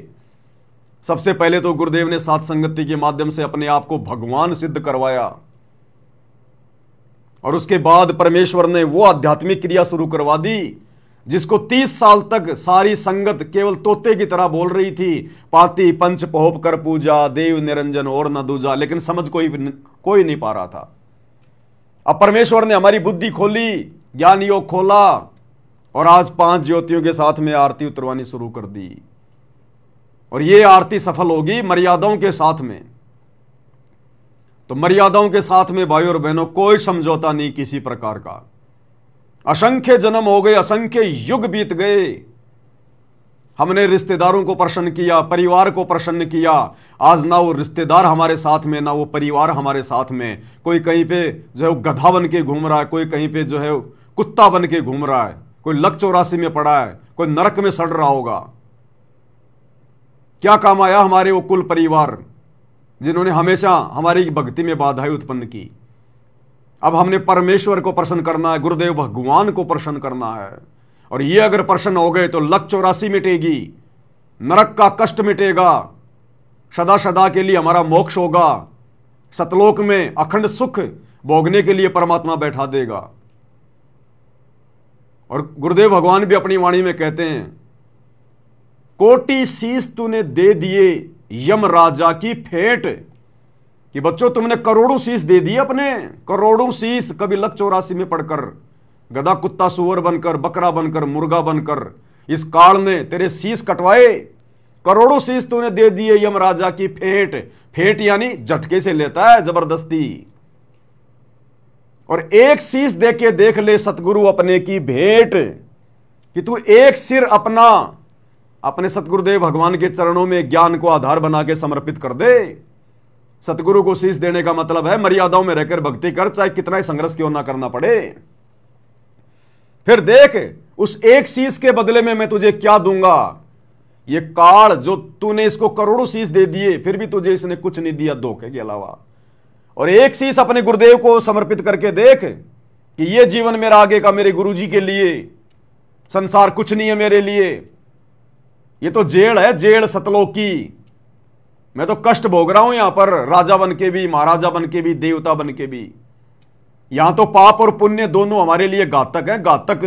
Speaker 1: सबसे पहले तो गुरुदेव ने सात संगति के माध्यम से अपने आप को भगवान सिद्ध करवाया, और उसके बाद परमेश्वर ने वो आध्यात्मिक क्रिया शुरू करवा दी जिसको 30 साल तक सारी संगत केवल तोते की तरह बोल रही थी, पाती पंच पोप कर पूजा, देव निरंजन और न दूजा, लेकिन समझ कोई नहीं पा रहा था। अब परमेश्वर ने हमारी बुद्धि खोली, ज्ञान योग खोला, और आज 5 ज्योतियों के साथ में आरती उतरवानी शुरू कर दी। और ये आरती सफल होगी मर्यादाओं के साथ में। तो मर्यादाओं के साथ में भाई और बहनों कोई समझौता नहीं किसी प्रकार का। असंख्य जन्म हो गए, असंख्य युग बीत गए, हमने रिश्तेदारों को प्रसन्न किया, परिवार को प्रसन्न किया। आज ना वो रिश्तेदार हमारे साथ में, ना वो परिवार हमारे साथ में। कोई कहीं पे जो है गधा बन के घूम रहा है, कोई कहीं पे जो है कुत्ता बन के घूम रहा है, कोई लक 84 में पड़ा है, कोई नरक में सड़ रहा होगा। क्या काम आया हमारे वो कुल परिवार जिन्होंने हमेशा हमारी भक्ति में बाधाएं उत्पन्न की। अब हमने परमेश्वर को प्रसन्न करना है, गुरुदेव भगवान को प्रसन्न करना है, और ये अगर प्रसन्न हो गए तो लक 84 मिटेगी, नरक का कष्ट मिटेगा, सदा सदा के लिए हमारा मोक्ष होगा, सतलोक में अखंड सुख भोगने के लिए परमात्मा बैठा देगा। और गुरुदेव भगवान भी अपनी वाणी में कहते हैं कोटि शीश तूने दे दिए यम राजा की फेंट, कि बच्चों तुमने करोड़ों शीश दे दिए, अपने करोड़ों शीश कभी लक 84 में पढ़कर, गधा कुत्ता सुअर बनकर, बकरा बनकर, मुर्गा बनकर इस काल ने तेरे शीश कटवाए। करोड़ों शीश तूने दे दिए यम राजा की फेंट, फेंट यानी झटके से लेता है, जबरदस्ती। और एक शीश दे के देख ले सतगुरु अपने की भेंट, कि तू एक सिर अपना अपने सतगुरुदेव भगवान के चरणों में ज्ञान को आधार बना के समर्पित कर दे। सतगुरु को शीश देने का मतलब है मर्यादाओं में रहकर भक्ति कर, चाहे कितना ही संघर्ष क्यों ना करना पड़े। फिर देख उस एक शीश के बदले में मैं तुझे क्या दूंगा। ये काल जो तूने इसको करोड़ों शीश दे दिए, फिर भी तुझे इसने कुछ नहीं दिया धोखे के अलावा। और एक शीश अपने गुरुदेव को समर्पित करके देख कि ये जीवन मेरा आगे का मेरे गुरुजी के लिए, संसार कुछ नहीं है मेरे लिए, ये तो जेल है, जेल सतलोक की। मैं तो कष्ट भोग रहा हूं यहां पर, राजा बन के भी, महाराजा बन के भी, देवता बन के भी। यहां तो पाप और पुण्य दोनों हमारे लिए घातक है, घातक।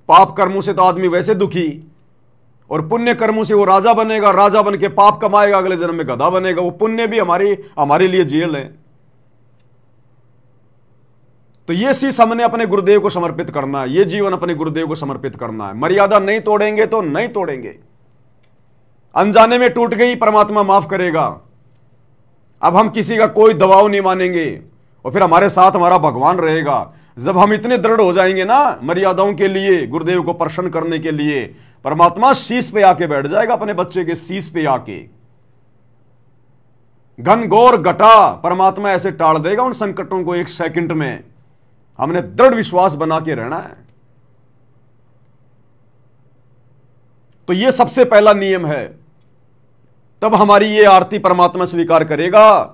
Speaker 1: पाप कर्मों से तो आदमी वैसे दुखी, और पुण्य कर्मों से वो राजा बनेगा, राजा बन के पाप कमाएगा, अगले जन्म में गधा बनेगा। वो पुण्य भी हमारे लिए जेल है। तो ये शीश हमने अपने गुरुदेव को समर्पित करना है, ये जीवन अपने गुरुदेव को समर्पित करना है। मर्यादा नहीं तोड़ेंगे तो नहीं तोड़ेंगे। अनजाने में टूट गई, परमात्मा माफ करेगा। अब हम किसी का कोई दबाव नहीं मानेंगे, और फिर हमारे साथ हमारा भगवान रहेगा। जब हम इतने दृढ़ हो जाएंगे ना मर्यादाओं के लिए, गुरुदेव को प्रसन्न करने के लिए, परमात्मा शीश पे आके बैठ जाएगा, अपने बच्चे के शीश पे आके। घनघोर घटा परमात्मा ऐसे टाल देगा उन संकटों को 1 सेकंड में। हमने दृढ़ विश्वास बना के रहना है। तो यह सबसे पहला नियम है, तब हमारी ये आरती परमात्मा स्वीकार करेगा,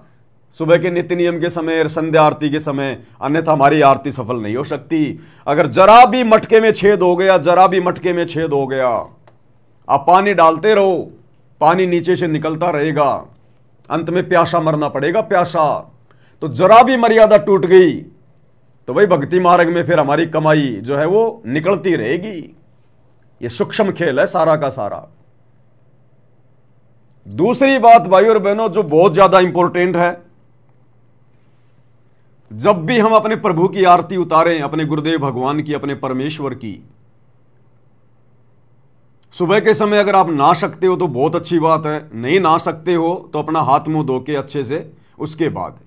Speaker 1: सुबह के नित्य नियम के समय, संध्या आरती के समय। अन्यथा हमारी आरती सफल नहीं हो सकती। अगर जरा भी मटके में छेद हो गया, जरा भी मटके में छेद हो गया, आप पानी डालते रहो, पानी नीचे से निकलता रहेगा, अंत में प्यासा मरना पड़ेगा, प्यासा। तो जरा भी मर्यादा टूट गई तो वही भक्ति मार्ग में फिर हमारी कमाई जो है वो निकलती रहेगी। ये सूक्ष्म खेल है सारा का सारा। दूसरी बात भाई और बहनों जो बहुत ज्यादा इंपॉर्टेंट है, जब भी हम अपने प्रभु की आरती उतारें, अपने गुरुदेव भगवान की, अपने परमेश्वर की, सुबह के समय अगर आप नहा सकते हो तो बहुत अच्छी बात है, नहीं नहा सकते हो तो अपना हाथ मुंह धो के अच्छे से उसके बाद।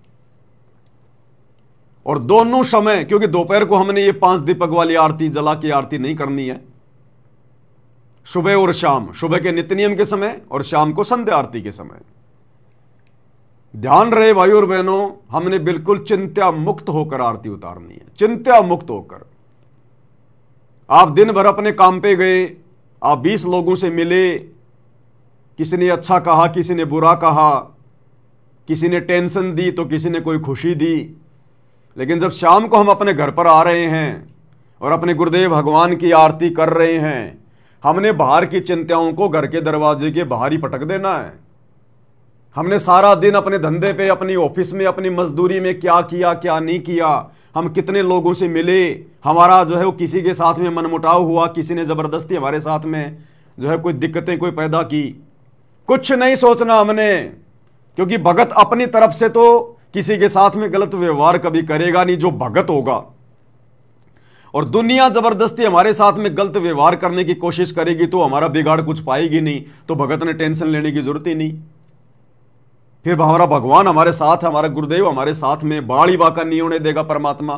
Speaker 1: और दोनों समय, क्योंकि दोपहर को हमने ये 5 दीपक वाली आरती जला के आरती नहीं करनी है, सुबह और शाम, सुबह के नित्य नियम के समय और शाम को संध्या आरती के समय। ध्यान रहे भाई और बहनों, हमने बिल्कुल चिंता मुक्त होकर आरती उतारनी है, चिंता मुक्त होकर। आप दिन भर अपने काम पे गए, आप 20 लोगों से मिले, किसी ने अच्छा कहा, किसी ने बुरा कहा, किसी ने टेंशन दी तो किसी ने कोई खुशी दी। लेकिन जब शाम को हम अपने घर पर आ रहे हैं और अपने गुरुदेव भगवान की आरती कर रहे हैं, हमने बाहर की चिंताओं को घर के दरवाजे के बाहर ही पटक देना है। हमने सारा दिन अपने धंधे पे, अपनी ऑफिस में, अपनी मजदूरी में क्या किया क्या नहीं किया, हम कितने लोगों से मिले, हमारा जो है वो किसी के साथ में मनमुटाव हुआ, किसी ने जबरदस्ती हमारे साथ में जो है कोई दिक्कतें कोई पैदा की, कुछ नहीं सोचना हमने। क्योंकि भगत अपनी तरफ से तो किसी के साथ में गलत व्यवहार कभी करेगा नहीं, जो भगत होगा। और दुनिया जबरदस्ती हमारे साथ में गलत व्यवहार करने की कोशिश करेगी तो हमारा बिगाड़ कुछ पाएगी नहीं, तो भगत ने टेंशन लेने की जरूरत ही नहीं। फिर हमारा भगवान हमारे साथ है, हमारा गुरुदेव हमारे साथ में, बाड़ी बाका नहीं होने देगा परमात्मा।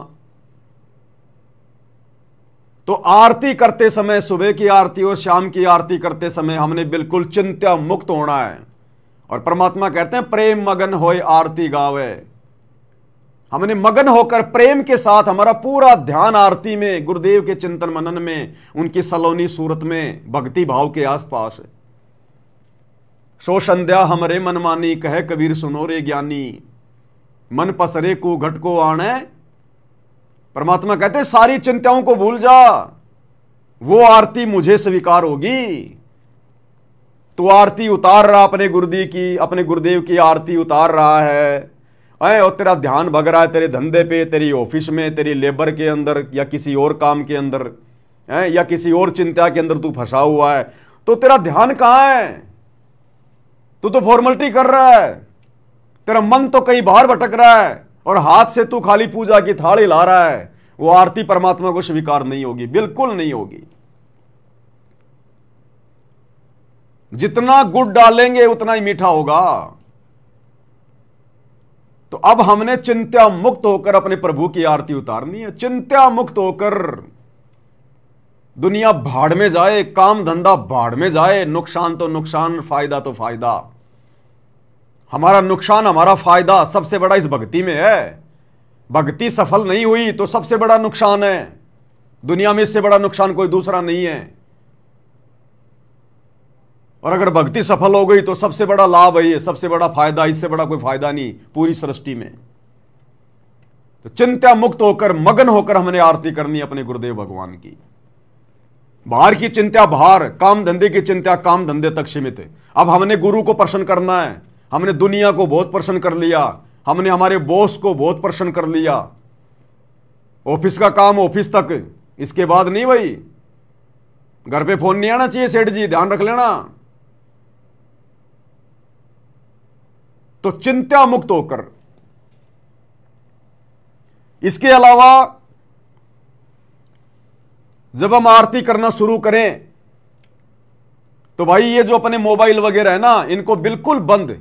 Speaker 1: तो आरती करते समय, सुबह की आरती और शाम की आरती करते समय हमने बिल्कुल चिंता मुक्त होना है। और परमात्मा कहते हैं प्रेम मगन होए आरती गावे। हमने मगन होकर प्रेम के साथ हमारा पूरा ध्यान आरती में, गुरुदेव के चिंतन मनन में, उनकी सलोनी सूरत में, भक्ति भाव के आसपास। सो संध्या हमरे मनमानी, कहे कबीर सुनो रे ज्ञानी, मन पसरे को घट को आने। परमात्मा कहते सारी चिंताओं को भूल जा, वो आरती मुझे स्वीकार होगी। तू आरती उतार रहा अपने गुरुदेव की, अपने गुरुदेव की आरती उतार रहा है, और तेरा ध्यान भग रहा है तेरे धंधे पे, तेरी ऑफिस में, तेरी लेबर के अंदर, या किसी और काम के अंदर, या किसी और चिंता के अंदर तू फंसा हुआ है। तो तेरा ध्यान कहां है? तू तो फॉर्मेलिटी कर रहा है, तेरा मन तो कहीं बाहर भटक रहा है, और हाथ से तू खाली पूजा की थाली ला रहा है। वो आरती परमात्मा को स्वीकार नहीं होगी, बिल्कुल नहीं होगी। जितना गुड़ डालेंगे उतना ही मीठा होगा। तो अब हमने चिंता मुक्त होकर अपने प्रभु की आरती उतारनी है। चिंता मुक्त होकर दुनिया भाड़ में जाए, काम धंधा भाड़ में जाए, नुकसान तो नुकसान, फायदा तो फायदा। हमारा नुकसान हमारा फायदा सबसे बड़ा इस भक्ति में है। भक्ति सफल नहीं हुई तो सबसे बड़ा नुकसान है। दुनिया में इससे बड़ा नुकसान कोई दूसरा नहीं है। और अगर भक्ति सफल हो गई तो सबसे बड़ा लाभ है, ये सबसे बड़ा फायदा, इससे बड़ा कोई फायदा नहीं पूरी सृष्टि में। तो चिंता मुक्त होकर, मगन होकर हमने आरती करनी अपने गुरुदेव भगवान की। बाहर की चिंता बाहर, काम धंधे की चिंता काम धंधे तक सीमित है। अब हमने गुरु को प्रसन्न करना है। हमने दुनिया को बहुत प्रसन्न कर लिया, हमने हमारे बॉस को बहुत प्रसन्न कर लिया, ऑफिस का काम ऑफिस तक, इसके बाद नहीं भाई। घर पे फोन नहीं आना चाहिए सेठ जी, ध्यान रख लेना। तो चिंता मुक्त होकर, इसके अलावा जब हम आरती करना शुरू करें तो भाई ये जो अपने मोबाइल वगैरह है ना, इनको बिल्कुल बंद,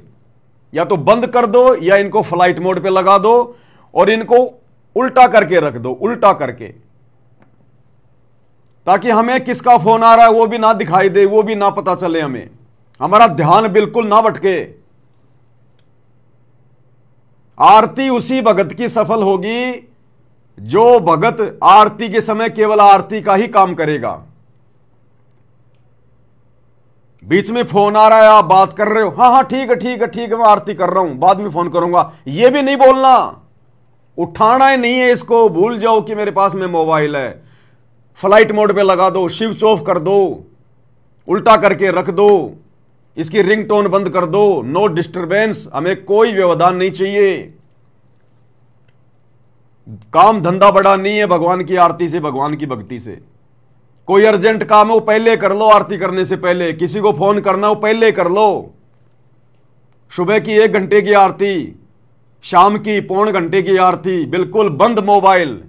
Speaker 1: या तो बंद कर दो या इनको फ्लाइट मोड पे लगा दो और इनको उल्टा करके रख दो, उल्टा करके, ताकि हमें किसका फोन आ रहा है वो भी ना दिखाई दे, वो भी ना पता चले हमें, हमारा ध्यान बिल्कुल ना भटके। आरती उसी भगत की सफल होगी जो भगत आरती के समय केवल आरती का ही काम करेगा। बीच में फोन आ रहा है, आप बात कर रहे हो, हाँ हाँ ठीक है ठीक है ठीक है, मैं आरती कर रहा हूं, बाद में फोन करूंगा, ये भी नहीं बोलना। उठाना ही नहीं है इसको, भूल जाओ कि मेरे पास में मोबाइल है, फ्लाइट मोड पे लगा दो, स्विच ऑफ कर दो, उल्टा करके रख दो, इसकी रिंगटोन बंद कर दो, नो डिस्टरबेंस, हमें कोई व्यवधान नहीं चाहिए। काम धंधा बड़ा नहीं है भगवान की आरती से, भगवान की भक्ति से। कोई अर्जेंट काम है वो पहले कर लो, आरती करने से पहले। किसी को फोन करना हो पहले कर लो। सुबह की 1 घंटे की आरती, शाम की 1.25 घंटे की आरती, बिल्कुल बंद मोबाइल।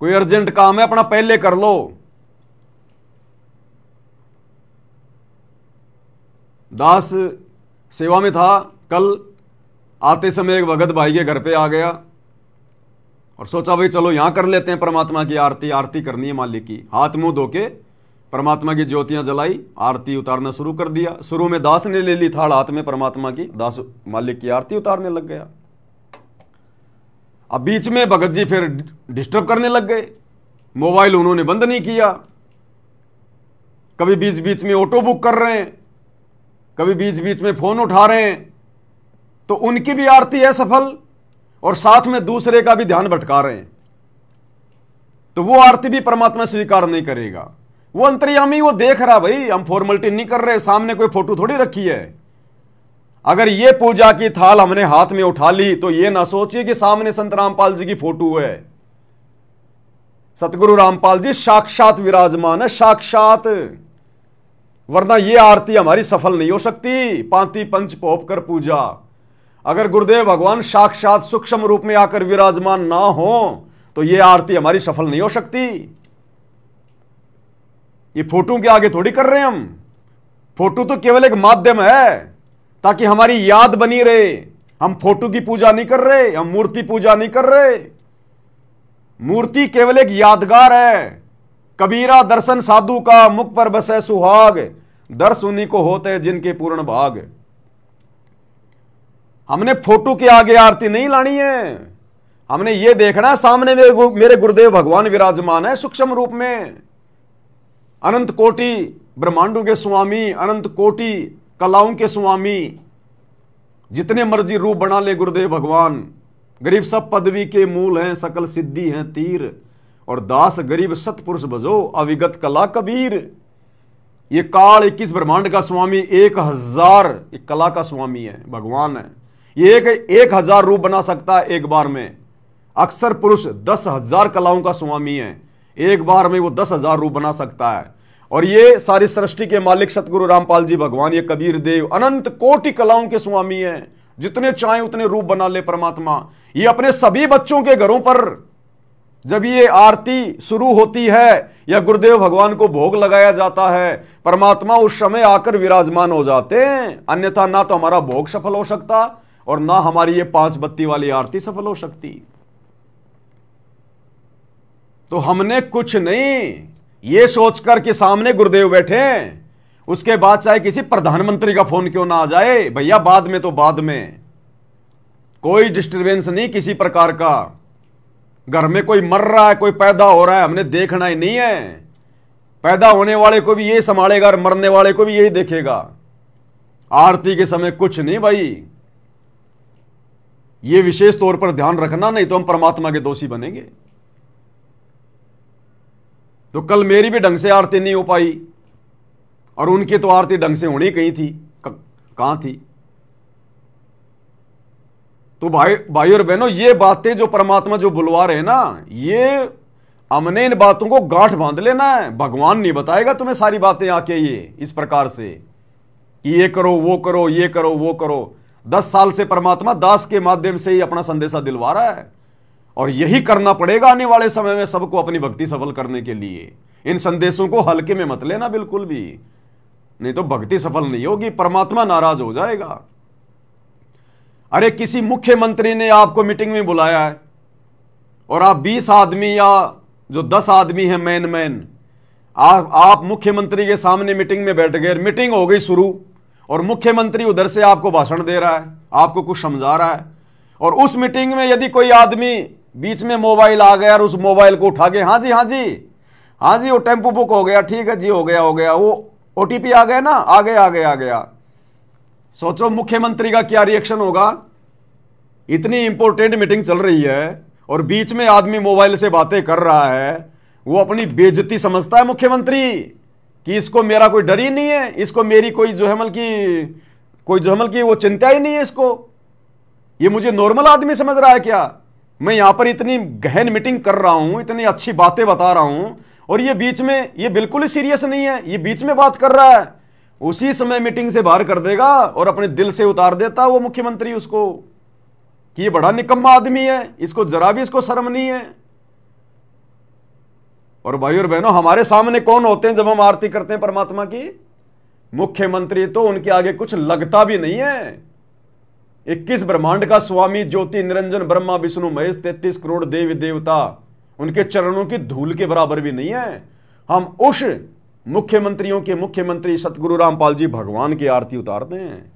Speaker 1: कोई अर्जेंट काम है अपना पहले कर लो। दास सेवा में था, कल आते समय एक भगत भाई के घर पे आ गया और सोचा भाई चलो यहां कर लेते हैं परमात्मा की आरती, आरती करनी है मालिक की। हाथ मुंह धोके परमात्मा की ज्योतियां जलाई, आरती उतारना शुरू कर दिया। शुरू में दास ने ले ली थाल हाथ में परमात्मा की, दास मालिक की आरती उतारने लग गया। अब बीच में भगत जी फिर डिस्टर्ब करने लग गए, मोबाइल उन्होंने बंद नहीं किया। कभी बीच बीच में ऑटो बुक कर रहे हैं, कभी बीच बीच में फोन उठा रहे हैं, तो उनकी भी आरती है सफल और साथ में दूसरे का भी ध्यान भटका रहे हैं। तो वो आरती भी परमात्मा स्वीकार नहीं करेगा। वो अंतर्यामी, वो देख रहा भाई, हम फॉर्मेलिटी नहीं कर रहे, सामने कोई फोटो थोड़ी रखी है। अगर ये पूजा की थाल हमने हाथ में उठा ली तो ये ना सोचिए कि सामने संत रामपाल जी की फोटो है। सतगुरु रामपाल जी साक्षात विराजमान है, साक्षात, वरना ये आरती हमारी सफल नहीं हो सकती। पांति पंच पोप कर पूजा, अगर गुरुदेव भगवान साक्षात सूक्ष्म रूप में आकर विराजमान ना हो तो ये आरती हमारी सफल नहीं हो सकती। ये फोटो के आगे थोड़ी कर रहे हैं हम। फोटो तो केवल एक माध्यम है ताकि हमारी याद बनी रहे। हम फोटो की पूजा नहीं कर रहे, हम मूर्ति पूजा नहीं कर रहे। मूर्ति केवल एक यादगार है। कबीरा दर्शन साधु का, मुख पर बसे सुहाग, दर्श उन्हीं को होते हैं जिनके पूर्ण भाग। हमने फोटो के आगे आरती नहीं लानी है। हमने ये देखना सामने मेरे गुरुदेव भगवान विराजमान है सूक्ष्म रूप में। अनंत कोटि ब्रह्मांडों के स्वामी, अनंत कोटि कलाओं के स्वामी, जितने मर्जी रूप बना ले गुरुदेव भगवान। गरीब सब पदवी के मूल हैं, सकल सिद्धि हैं तीर, और दास गरीब सतपुरुष भजो अविगत कला कबीर। ये काल 21 ब्रह्मांड का स्वामी 1000 कला का स्वामी है, भगवान है। ये 1000 रूप बना सकता है एक बार में। अक्षर पुरुष 10,000 कलाओं का स्वामी है, एक बार में वो 10,000 रूप बना सकता है। और ये सारी सृष्टि के मालिक सतगुरु रामपाल जी भगवान, ये कबीर देव अनंत कोटि कलाओं के स्वामी हैं, जितने चाहे उतने रूप बना ले परमात्मा। ये अपने सभी बच्चों के घरों पर जब ये आरती शुरू होती है या गुरुदेव भगवान को भोग लगाया जाता है, परमात्मा उस समय आकर विराजमान हो जाते हैं। अन्यथा ना तो हमारा भोग सफल हो सकता और ना हमारी ये 5 बत्ती वाली आरती सफल हो सकती। तो हमने कुछ नहीं ये सोचकर कि सामने गुरुदेव बैठे हैं, उसके बाद चाहे किसी प्रधानमंत्री का फोन क्यों ना आ जाए, भैया बाद में तो बाद में, कोई डिस्टरबेंस नहीं किसी प्रकार का। घर में कोई मर रहा है, कोई पैदा हो रहा है, हमने देखना ही नहीं है। पैदा होने वाले को भी यही संभालेगा और मरने वाले को भी यही देखेगा। आरती के समय कुछ नहीं भाई, ये विशेष तौर पर ध्यान रखना, नहीं तो हम परमात्मा के दोषी बनेंगे। तो कल मेरी भी ढंग से आरती नहीं हो पाई और उनकी तो आरती ढंग से होनी कहीं थी, कहां थी। तो भाई और बहनों, ये बातें जो परमात्मा जो बुलवा रहे हैं ना, ये हमने इन बातों को गांठ बांध लेना है। भगवान नहीं बताएगा तुम्हें सारी बातें आके ये इस प्रकार से कि ये करो वो करो, ये करो वो करो। 10 साल से परमात्मा दास के माध्यम से ही अपना संदेशा दिलवा रहा है और यही करना पड़ेगा आने वाले समय में सबको अपनी भक्ति सफल करने के लिए। इन संदेशों को हल्के में मत लेना बिल्कुल भी, नहीं तो भक्ति सफल नहीं होगी, परमात्मा नाराज हो जाएगा। अरे किसी मुख्यमंत्री ने आपको मीटिंग में बुलाया है और आप 20 आदमी या जो 10 आदमी हैं मैन आप मुख्यमंत्री के सामने मीटिंग में बैठ गए। मीटिंग हो गई शुरू और मुख्यमंत्री उधर से आपको भाषण दे रहा है, आपको कुछ समझा रहा है, और उस मीटिंग में यदि कोई आदमी बीच में मोबाइल आ गया और उस मोबाइल को उठा के हाँ जी वो टेम्पो बुक हो गया, ठीक है जी, हो गया, वो OTP आ गया ना, आ गया। सोचो मुख्यमंत्री का क्या रिएक्शन होगा। इतनी इंपॉर्टेंट मीटिंग चल रही है और बीच में आदमी मोबाइल से बातें कर रहा है, वो अपनी बेइज्जती समझता है मुख्यमंत्री कि इसको मेरा कोई डर ही नहीं है, इसको मेरी कोई जोहमल की वो चिंता ही नहीं है, इसको ये मुझे नॉर्मल आदमी समझ रहा है क्या। मैं यहां पर इतनी गहन मीटिंग कर रहा हूं, इतनी अच्छी बातें बता रहा हूं और ये बीच में, ये बिल्कुल ही सीरियस नहीं है, ये बीच में बात कर रहा है। उसी समय मीटिंग से बाहर कर देगा और अपने दिल से उतार देता वो मुख्यमंत्री उसको कि ये बड़ा निकम्मा आदमी है, इसको जरा भी इसको शर्म नहीं है। और भाई और बहनों, हमारे सामने कौन होते हैं जब हम आरती करते हैं परमात्मा की? मुख्यमंत्री। तो उनके आगे कुछ लगता भी नहीं है। 21 ब्रह्मांड का स्वामी ज्योति निरंजन ब्रह्मा विष्णु महेश 33 करोड़ देवी देवता उनके चरणों की धूल के बराबर भी नहीं है। हम उस मुख्यमंत्रियों के मुख्यमंत्री सतगुरु रामपाल जी भगवान की आरती उतारते हैं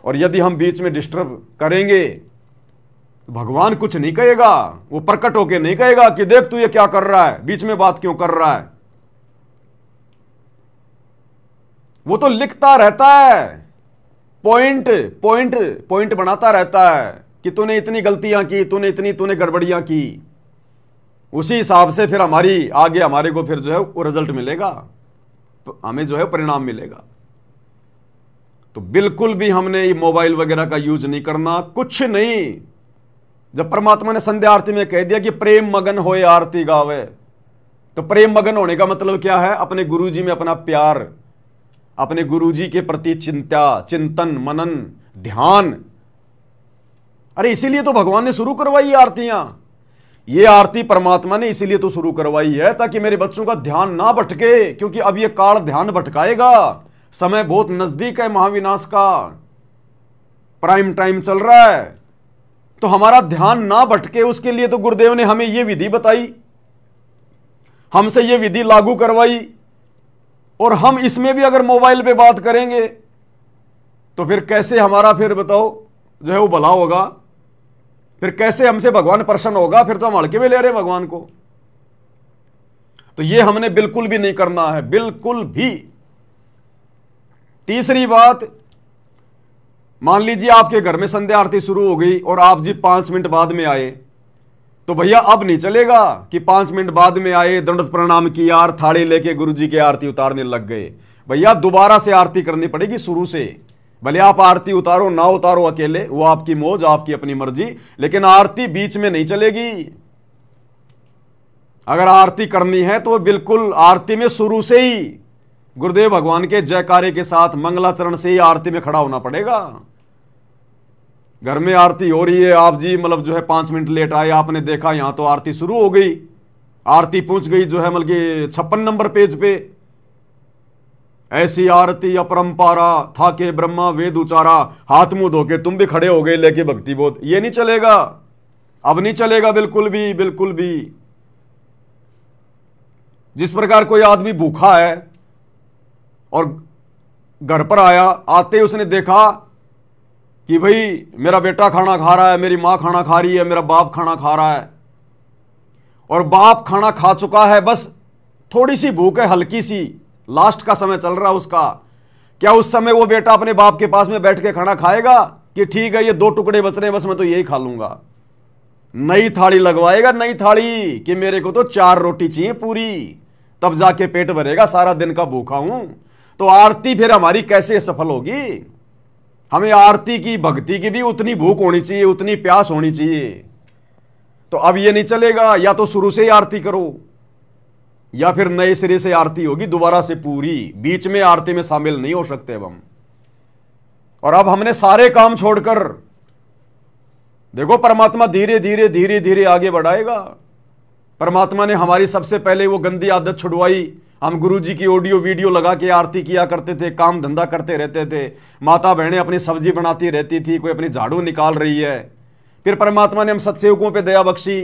Speaker 1: और यदि हम बीच में डिस्टर्ब करेंगे तो भगवान कुछ नहीं कहेगा, वो प्रकट होके नहीं कहेगा कि देख तू ये क्या कर रहा है, बीच में बात क्यों कर रहा है। वो तो लिखता रहता है, पॉइंट बनाता रहता है कि तूने इतनी गलतियां की, तूने गड़बड़ियां की। उसी हिसाब से फिर हमारे को फिर जो है वो रिजल्ट मिलेगा, तो हमें जो है परिणाम मिलेगा। तो बिल्कुल भी हमने ये मोबाइल वगैरह का यूज नहीं करना, कुछ नहीं। जब परमात्मा ने संध्या आरती में कह दिया कि प्रेम मगन होए आरती गावे, तो प्रेम मगन होने का मतलब क्या है? अपने गुरुजी में अपना प्यार, अपने गुरुजी के प्रति चिंतन मनन ध्यान। अरे इसीलिए तो भगवान ने शुरू करवाई आरतियां। ये आरती परमात्मा ने इसीलिए तो शुरू करवाई है ताकि मेरे बच्चों का ध्यान ना भटके, क्योंकि अब ये काल ध्यान भटकाएगा। समय बहुत नजदीक है महाविनाश का, प्राइम टाइम चल रहा है, तो हमारा ध्यान ना भटके उसके लिए तो गुरुदेव ने हमें ये विधि बताई, हमसे ये विधि लागू करवाई। और हम इसमें भी अगर मोबाइल पे बात करेंगे तो फिर कैसे हमारा, फिर बताओ जो है वो भला होगा? फिर कैसे हमसे भगवान प्रसन्न होगा? फिर तो हम हल्के में ले रहे भगवान को। तो ये हमने बिल्कुल भी नहीं करना है, बिल्कुल भी। तीसरी बात, मान लीजिए आपके घर में संध्या आरती शुरू हो गई और आप जी 5 मिनट बाद में आए, तो भैया अब नहीं चलेगा कि 5 मिनट बाद में आए, दंडवत प्रणाम किया और थाली लेके गुरुजी की आरती उतारने लग गए। भैया दोबारा से आरती करनी पड़ेगी शुरू से। भले आप आरती उतारो ना उतारो अकेले, वो आपकी मौज, आपकी अपनी मर्जी, लेकिन आरती बीच में नहीं चलेगी। अगर आरती करनी है तो बिल्कुल आरती में शुरू से ही गुरुदेव भगवान के जयकारे के साथ मंगलाचरण से ही आरती में खड़ा होना पड़ेगा। घर में आरती हो रही है, आप जी मतलब जो है 5 मिनट लेट आए, आपने देखा यहां तो आरती शुरू हो गई, आरती पहुंच गई जो है मतलब कि 56 नंबर पेज पे, ऐसी आरती अपरंपारा था के ब्रह्मा वेद उचारा, हाथ मुंह धोके तुम भी खड़े हो गए लेके भक्ति बोध। ये नहीं चलेगा, अब नहीं चलेगा बिल्कुल भी, बिल्कुल भी। जिस प्रकार कोई आदमी भूखा है और घर पर आया, आते ही उसने देखा कि भाई मेरा बेटा खाना खा रहा है, मेरी मां खाना खा रही है, मेरा बाप खाना खा रहा है, और बाप खाना खा चुका है, बस थोड़ी सी भूख है, हल्की सी, लास्ट का समय चल रहा है उसका। क्या उस समय वो बेटा अपने बाप के पास में बैठ के खाना खाएगा कि ठीक है ये 2 टुकड़े बच रहे हैं बस मैं तो यही खा लूंगा? नई थाली लगवाएगा, नई थाली, कि मेरे को तो 4 रोटी चाहिए पूरी, तब जाके पेट भरेगा, सारा दिन का भूखा हूं। तो आरती फिर हमारी कैसे सफल होगी? हमें आरती की, भक्ति की भी उतनी भूख होनी चाहिए, उतनी प्यास होनी चाहिए। तो अब ये नहीं चलेगा, या तो शुरू से ही आरती करो या फिर नए सिरे से आरती होगी दोबारा से पूरी, बीच में आरती में शामिल नहीं हो सकते अब हम। और अब हमने सारे काम छोड़कर, देखो परमात्मा धीरे धीरे धीरे धीरे आगे बढ़ाएगा। परमात्मा ने हमारी सबसे पहले वो गंदी आदत छुड़वाई। हम गुरुजी की ऑडियो वीडियो लगा के आरती किया करते थे, काम धंधा करते रहते थे, माता बहनें अपनी सब्जी बनाती रहती थी, कोई अपनी झाड़ू निकाल रही है। फिर परमात्मा ने हम सत्सेवकों पे दया बख्शी,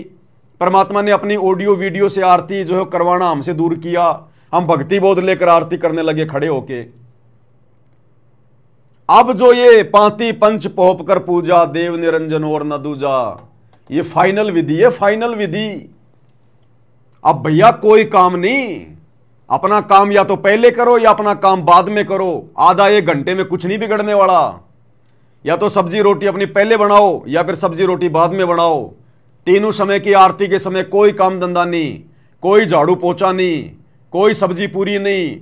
Speaker 1: परमात्मा ने अपनी ऑडियो वीडियो से आरती जो है करवाना हमसे दूर किया। हम भक्ति बोध लेकर आरती करने लगे खड़े होके। अब जो ये पांति पंच पोप कर पूजा, देव निरंजन और न दूजा, ये फाइनल विधि है, फाइनल विधि। अब भैया कोई काम नहीं, अपना काम या तो पहले करो या अपना काम बाद में करो। आधा 1 घंटे में कुछ नहीं बिगड़ने वाला। या तो सब्जी रोटी अपनी पहले बनाओ या फिर सब्जी रोटी बाद में बनाओ। तीनों समय की आरती के समय कोई काम धंधा नहीं, कोई झाड़ू पोछा नहीं, कोई सब्जी पूरी नहीं।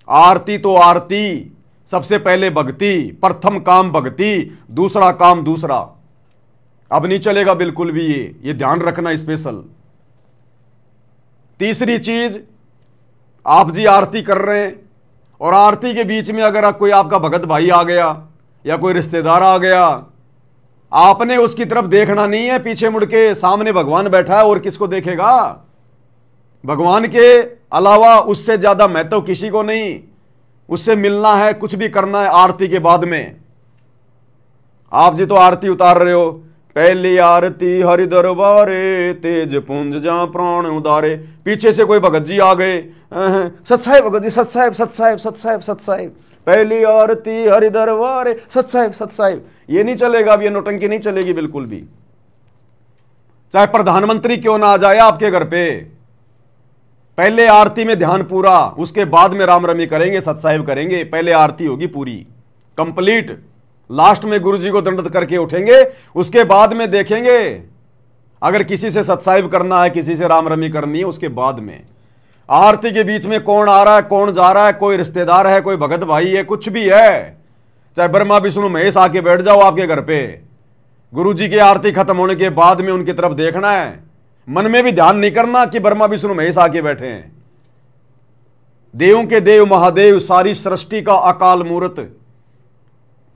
Speaker 1: आरती तो आरती, सबसे पहले भक्ति, प्रथम काम भक्ति, दूसरा काम दूसरा। अब नहीं चलेगा बिल्कुल भी, ये ध्यान रखना स्पेशल। तीसरी चीज, आप जी आरती कर रहे हैं और आरती के बीच में अगर कोई आपका भगत भाई आ गया या कोई रिश्तेदार आ गया, आपने उसकी तरफ देखना नहीं है, पीछे मुड़ के, सामने भगवान बैठा है और किसको देखेगा? भगवान के अलावा उससे ज्यादा महत्व किसी को नहीं। उससे मिलना है, कुछ भी करना है आरती के बाद में। आप जी तो आरती उतार रहे हो, पहली आरती हरि दरबारे, तेज पुंज जा प्राण उदारे। पीछे से कोई भगत जी आ गए, सतसाहिब भगत जी, सतसाहिब सतसाहिब सतसाहिब सतसाहिब, पहली आरती हरि दरबारे, सतसाहिब सतसाहिब। ये नहीं चलेगा, अब ये नौटंकी नहीं चलेगी बिल्कुल भी। चाहे प्रधानमंत्री क्यों ना आ जाए आपके घर पे, पहले आरती में ध्यान पूरा, उसके बाद में राम रमी करेंगे, सतसाहिब करेंगे। पहले आरती होगी पूरी कंप्लीट, लास्ट में गुरुजी को दंडवत करके उठेंगे, उसके बाद में देखेंगे अगर किसी से सतसाहिब करना है, किसी से राम रमी करनी है, उसके बाद में। आरती के बीच में कौन आ रहा है, कौन जा रहा है, कोई रिश्तेदार है, कोई भगत भाई है, कुछ भी है, चाहे ब्रह्मा विष्णु महेश आके बैठ जाओ आपके घर पे, गुरुजी की आरती खत्म होने के बाद में उनकी तरफ देखना है। मन में भी ध्यान नहीं करना कि ब्रह्मा विष्णु महेश आके बैठे हैं। देवों के देव महादेव, सारी सृष्टि का अकाल मूर्त,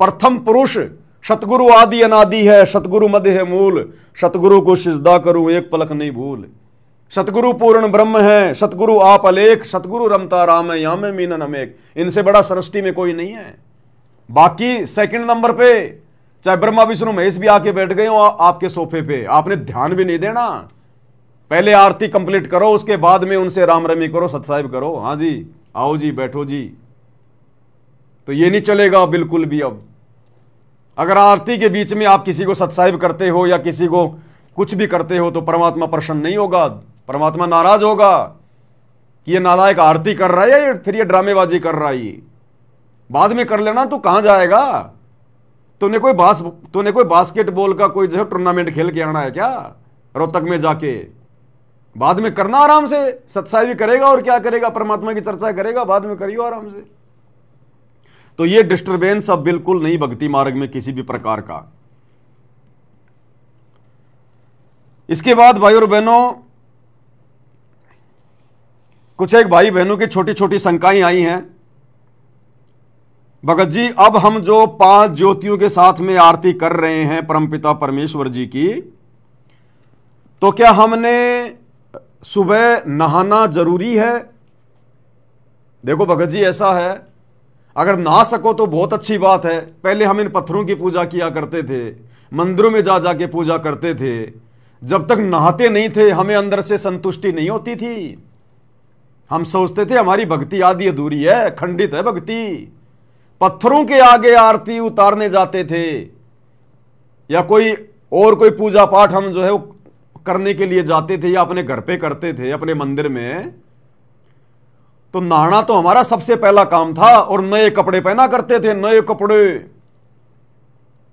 Speaker 1: प्रथम पुरुष, सतगुरु आदि अनादि है, सतगुरु मध्य है मूल, सतगुरु को सिजदा करूं एक पलक नहीं भूल। सतगुरु पूर्ण ब्रह्म है, सतगुरु आप अलेख, सतगुरु रमता राम है, यामे मीनन अमेक। इनसे बड़ा सृष्टि में कोई नहीं है। बाकी सेकंड नंबर पे चाहे ब्रह्मा विष्णु महेश भी आके बैठ गए हो आपके सोफे पे, आपने ध्यान भी नहीं देना। पहले आरती कंप्लीट करो, उसके बाद में उनसे राम रमी करो, सतसाहिब करो। हाँ जी, आओ जी, बैठो जी। तो ये नहीं चलेगा बिल्कुल भी। अब अगर आरती के बीच में आप किसी को सतसाहिब करते हो या किसी को कुछ भी करते हो तो परमात्मा प्रसन्न नहीं होगा, परमात्मा नाराज होगा कि ये नालायक आरती कर रहा है या फिर ये ड्रामेबाजी कर रहा है। बाद में कर लेना, तो कहां जाएगा? तूने कोई बास्केटबॉल का कोई जो है टूर्नामेंट खेल के आना है क्या रोहतक में जाके? बाद में करना आराम से, सत्साहिब करेगा और क्या करेगा, परमात्मा की चर्चा करेगा, बाद में करियो आराम से। तो ये डिस्टरबेंस अब बिल्कुल नहीं भक्ति मार्ग में किसी भी प्रकार का। इसके बाद भाई और बहनों, कुछ एक भाई बहनों की छोटी छोटी शंकाएं आई हैं। भगत जी, अब हम जो 5 ज्योतियों के साथ में आरती कर रहे हैं परमपिता परमेश्वर जी की, तो क्या हमने सुबह नहाना जरूरी है? देखो भगत जी, ऐसा है, अगर नहा सको तो बहुत अच्छी बात है। पहले हम इन पत्थरों की पूजा किया करते थे, मंदिरों में जा जाके पूजा करते थे। जब तक नहाते नहीं थे हमें अंदर से संतुष्टि नहीं होती थी। हम सोचते थे हमारी भक्ति आधी अधूरी है, खंडित है भक्ति। पत्थरों के आगे आरती उतारने जाते थे या कोई पूजा पाठ हम जो है वो करने के लिए जाते थे या अपने घर पे करते थे, अपने मंदिर में, तो नहाना तो हमारा सबसे पहला काम था। और नए कपड़े पहना करते थे, नए कपड़े,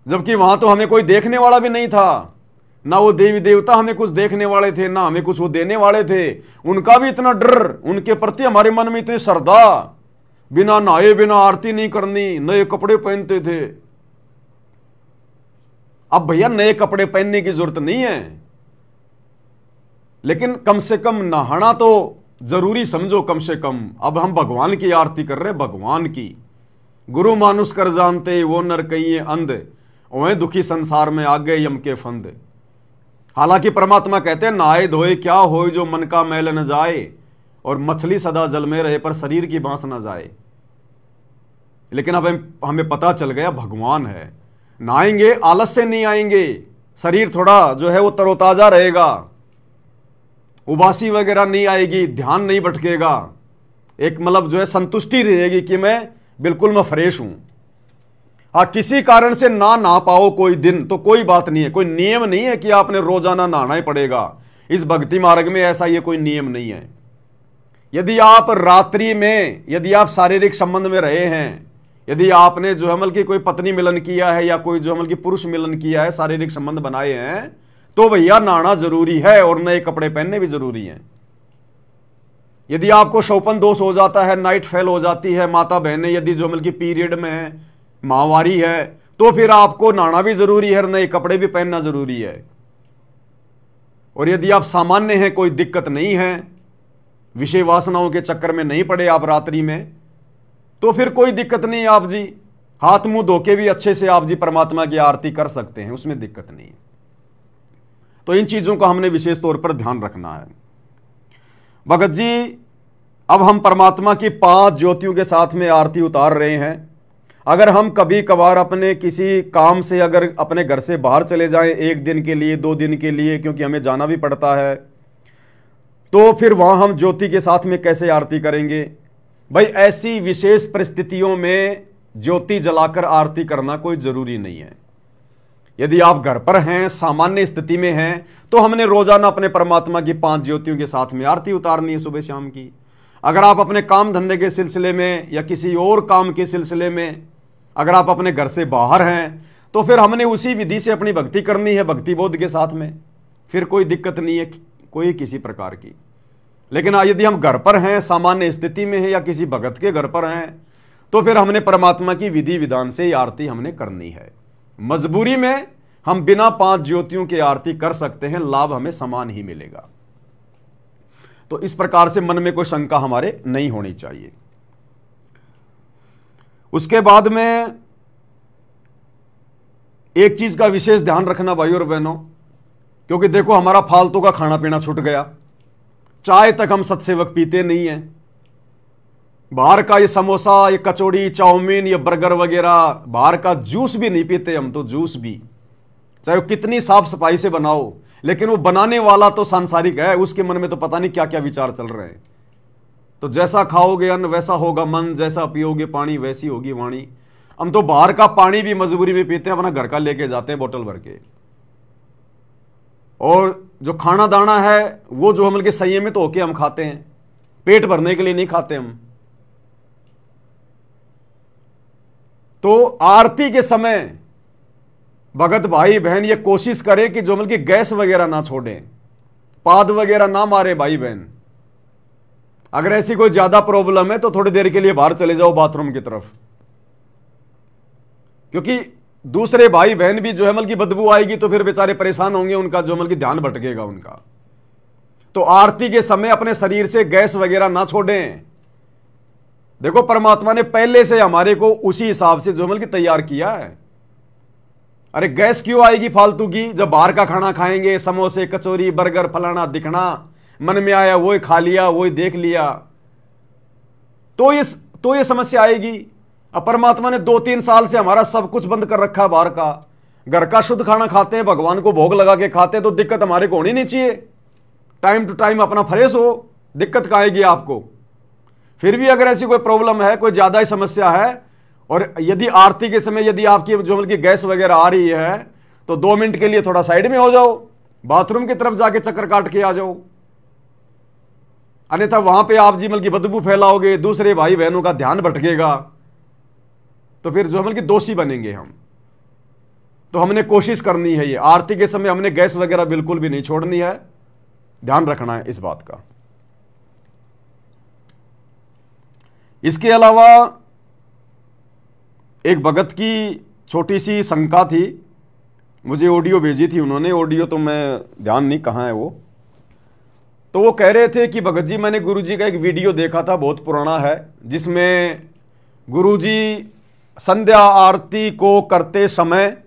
Speaker 1: जबकि वहां तो हमें कोई देखने वाला भी नहीं था। ना वो देवी देवता हमें कुछ देखने वाले थे, ना हमें कुछ वो देने वाले थे। उनका भी इतना डर, उनके प्रति हमारे मन में इतनी श्रद्धा, बिना नहाए बिना आरती नहीं करनी, नए कपड़े पहनते थे। अब भैया नए कपड़े पहनने की जरूरत नहीं है, लेकिन कम से कम नहाना तो जरूरी समझो। कम से कम अब हम भगवान की आरती कर रहे हैं, भगवान की। गुरु मानुष कर जानते वो नर कहिए अंध, वह दुखी संसार में आ गए यम के फंद। हालांकि परमात्मा कहते हैं नहाए धोए क्या होए जो मन का मैल न जाए, और मछली सदा जल में रहे पर शरीर की बांस न जाए। लेकिन अब हमें पता चल गया भगवान है, नहाएंगे आलस से नहीं आएंगे, शरीर थोड़ा जो है वो तरोताजा रहेगा, उबासी वगैरह नहीं आएगी, ध्यान नहीं भटकेगा, एक मतलब जो है संतुष्टि रहेगी कि मैं फ्रेश हूं। किसी कारण से ना पाओ कोई दिन तो कोई बात नहीं है, कोई नियम नहीं है कि आपने रोजाना नहाना ही पड़ेगा। इस भक्ति मार्ग में ऐसा ये कोई नियम नहीं है। यदि आप रात्रि में, यदि आप शारीरिक संबंध में रहे हैं, यदि आपने जो है की कोई पत्नी मिलन किया है या कोई जो है की पुरुष मिलन किया है, शारीरिक संबंध बनाए हैं, तो भैया नहाना जरूरी है और नए कपड़े पहनने भी जरूरी हैं। यदि आपको शोपन दोष हो जाता है, नाइट फेल हो जाती है, माता बहनें यदि जो की पीरियड में है, माहवारी है, तो फिर आपको नहाना भी जरूरी है, नए कपड़े भी पहनना जरूरी है। और यदि आप सामान्य हैं, कोई दिक्कत नहीं है, विषय वासनाओं के चक्कर में नहीं पड़े आप रात्रि में, तो फिर कोई दिक्कत नहीं, आप जी हाथ मुंह धो के भी अच्छे से आप जी परमात्मा की आरती कर सकते हैं, उसमें दिक्कत नहीं। तो इन चीजों का हमने विशेष तौर पर ध्यान रखना है। भगत जी, अब हम परमात्मा की 5 ज्योतियों के साथ में आरती उतार रहे हैं। अगर हम कभी कभार अपने किसी काम से अगर अपने घर से बाहर चले जाएं 1 दिन के लिए, 2 दिन के लिए, क्योंकि हमें जाना भी पड़ता है, तो फिर वहां हम ज्योति के साथ में कैसे आरती करेंगे? भाई ऐसी विशेष परिस्थितियों में ज्योति जलाकर आरती करना कोई जरूरी नहीं है। यदि आप घर पर हैं, सामान्य स्थिति में हैं, तो हमने रोजाना अपने परमात्मा की 5 ज्योतियों के साथ में आरती उतारनी है सुबह शाम की। अगर आप अपने काम धंधे के सिलसिले में या किसी और काम के सिलसिले में अगर आप अपने घर से बाहर हैं, तो फिर हमने उसी विधि से अपनी भक्ति करनी है, भक्ति बोध के साथ में। फिर कोई दिक्कत नहीं है कोई किसी प्रकार की। लेकिन यदि हम घर पर हैं, सामान्य स्थिति में हैं या किसी भगत के घर पर हैं, तो फिर हमने परमात्मा की विधि विधान से आरती हमने करनी है। मजबूरी में हम बिना 5 ज्योतियों की आरती कर सकते हैं, लाभ हमें समान ही मिलेगा। तो इस प्रकार से मन में कोई शंका हमारे नहीं होनी चाहिए। उसके बाद में एक चीज का विशेष ध्यान रखना भाई और बहनों, क्योंकि देखो हमारा फालतू का खाना पीना छूट गया। चाय तक हम सत्सेवक पीते नहीं है, बाहर का ये समोसा, ये कचौड़ी, चाउमीन, ये बर्गर वगैरह, बाहर का जूस भी नहीं पीते हम तो। जूस भी चाहे वो कितनी साफ सफाई से बनाओ, लेकिन वो बनाने वाला तो सांसारिक है, उसके मन में तो पता नहीं क्या क्या विचार चल रहे हैं। तो जैसा खाओगे अन्न वैसा होगा मन, जैसा पियोगे पानी वैसी होगी वाणी। हम तो बाहर का पानी भी मजबूरी में पीते हैं, अपना घर का लेके जाते हैं बोतल भर के। और जो खाना दाना है वो जो हम संयमित तो होके हम खाते हैं, पेट भरने के लिए नहीं खाते हम। तो आरती के समय भगत भाई बहन ये कोशिश करें कि जो गैस वगैरह ना छोड़ें, पाद वगैरह ना मारे भाई बहन। अगर ऐसी कोई ज्यादा प्रॉब्लम है तो थोड़ी देर के लिए बाहर चले जाओ बाथरूम की तरफ, क्योंकि दूसरे भाई बहन भी जो है बदबू आएगी तो फिर बेचारे परेशान होंगे, उनका जो ध्यान भटकेगा उनका। तो आरती के समय अपने शरीर से गैस वगैरह ना छोड़ें। देखो परमात्मा ने पहले से हमारे को उसी हिसाब से जो मतलब तैयार किया है। अरे गैस क्यों आएगी फालतू की? जब बाहर का खाना खाएंगे, समोसे कचौरी बर्गर फलाना दिखना, मन में आया वही खा लिया, वही देख लिया, तो ये समस्या आएगी। अब परमात्मा ने 2-3 साल से हमारा सब कुछ बंद कर रखा है बाहर का, घर का शुद्ध खाना खाते हैं, भगवान को भोग लगा के खाते हैं, तो दिक्कत हमारे को होनी नहीं चाहिए। टाइम टू टाइम अपना फ्रेश हो, दिक्कत कहाँ आएगी आपको? फिर भी अगर ऐसी कोई प्रॉब्लम है, कोई ज्यादा ही समस्या है, और यदि आरती के समय यदि आपकी जो मतलब की गैस वगैरह आ रही है, तो 2 मिनट के लिए थोड़ा साइड में हो जाओ, बाथरूम की तरफ जाके चक्कर काट के आ जाओ। अन्यथा वहां पे आप जी मतलब की बदबू फैलाओगे, दूसरे भाई बहनों का ध्यान भटकेगा, तो फिर जो मतलब की दोषी बनेंगे हम। तो हमने कोशिश करनी है, ये आरती के समय हमने गैस वगैरह बिल्कुल भी नहीं छोड़नी है, ध्यान रखना है इस बात का। इसके अलावा एक भगत की छोटी सी शंका थी, मुझे ऑडियो भेजी थी उन्होंने, ऑडियो तो मैं ध्यान नहीं कहाँ है वो। तो वो कह रहे थे कि भगत जी मैंने गुरुजी का एक वीडियो देखा था, बहुत पुराना है, जिसमें गुरुजी संध्या आरती को करते समय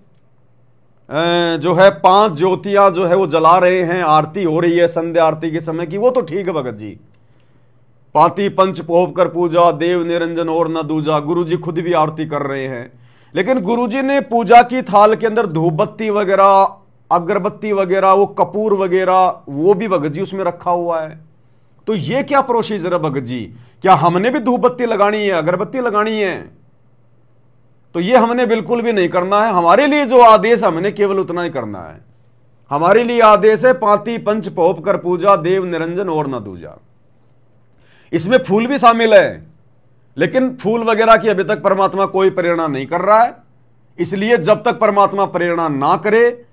Speaker 1: जो है 5 ज्योतियां जो है वो जला रहे हैं, आरती हो रही है संध्या आरती के समय की। वो तो ठीक है भगत जी, पाती पंच पोप कर पूजा, देव निरंजन और न दूजा, गुरुजी खुद भी आरती कर रहे हैं। लेकिन गुरुजी ने पूजा की थाल के अंदर धूप बत्ती वगैरह, अगरबत्ती वगैरह, वो कपूर वगैरह, वो भी भगत जी उसमें रखा हुआ है। तो ये क्या प्रोसीजर है भगत जी? क्या हमने भी धूप बत्ती लगानी है, अगरबत्ती लगानी है? तो ये हमने बिल्कुल भी नहीं करना है। हमारे लिए जो आदेश, हमने केवल उतना ही करना है। हमारे लिए आदेश है पाती पंच पोप कर पूजा, देव निरंजन और न दूजा। इसमें फूल भी शामिल है, लेकिन फूल वगैरह की अभी तक परमात्मा कोई प्रेरणा नहीं कर रहा है। इसलिए जब तक परमात्मा प्रेरणा ना करे,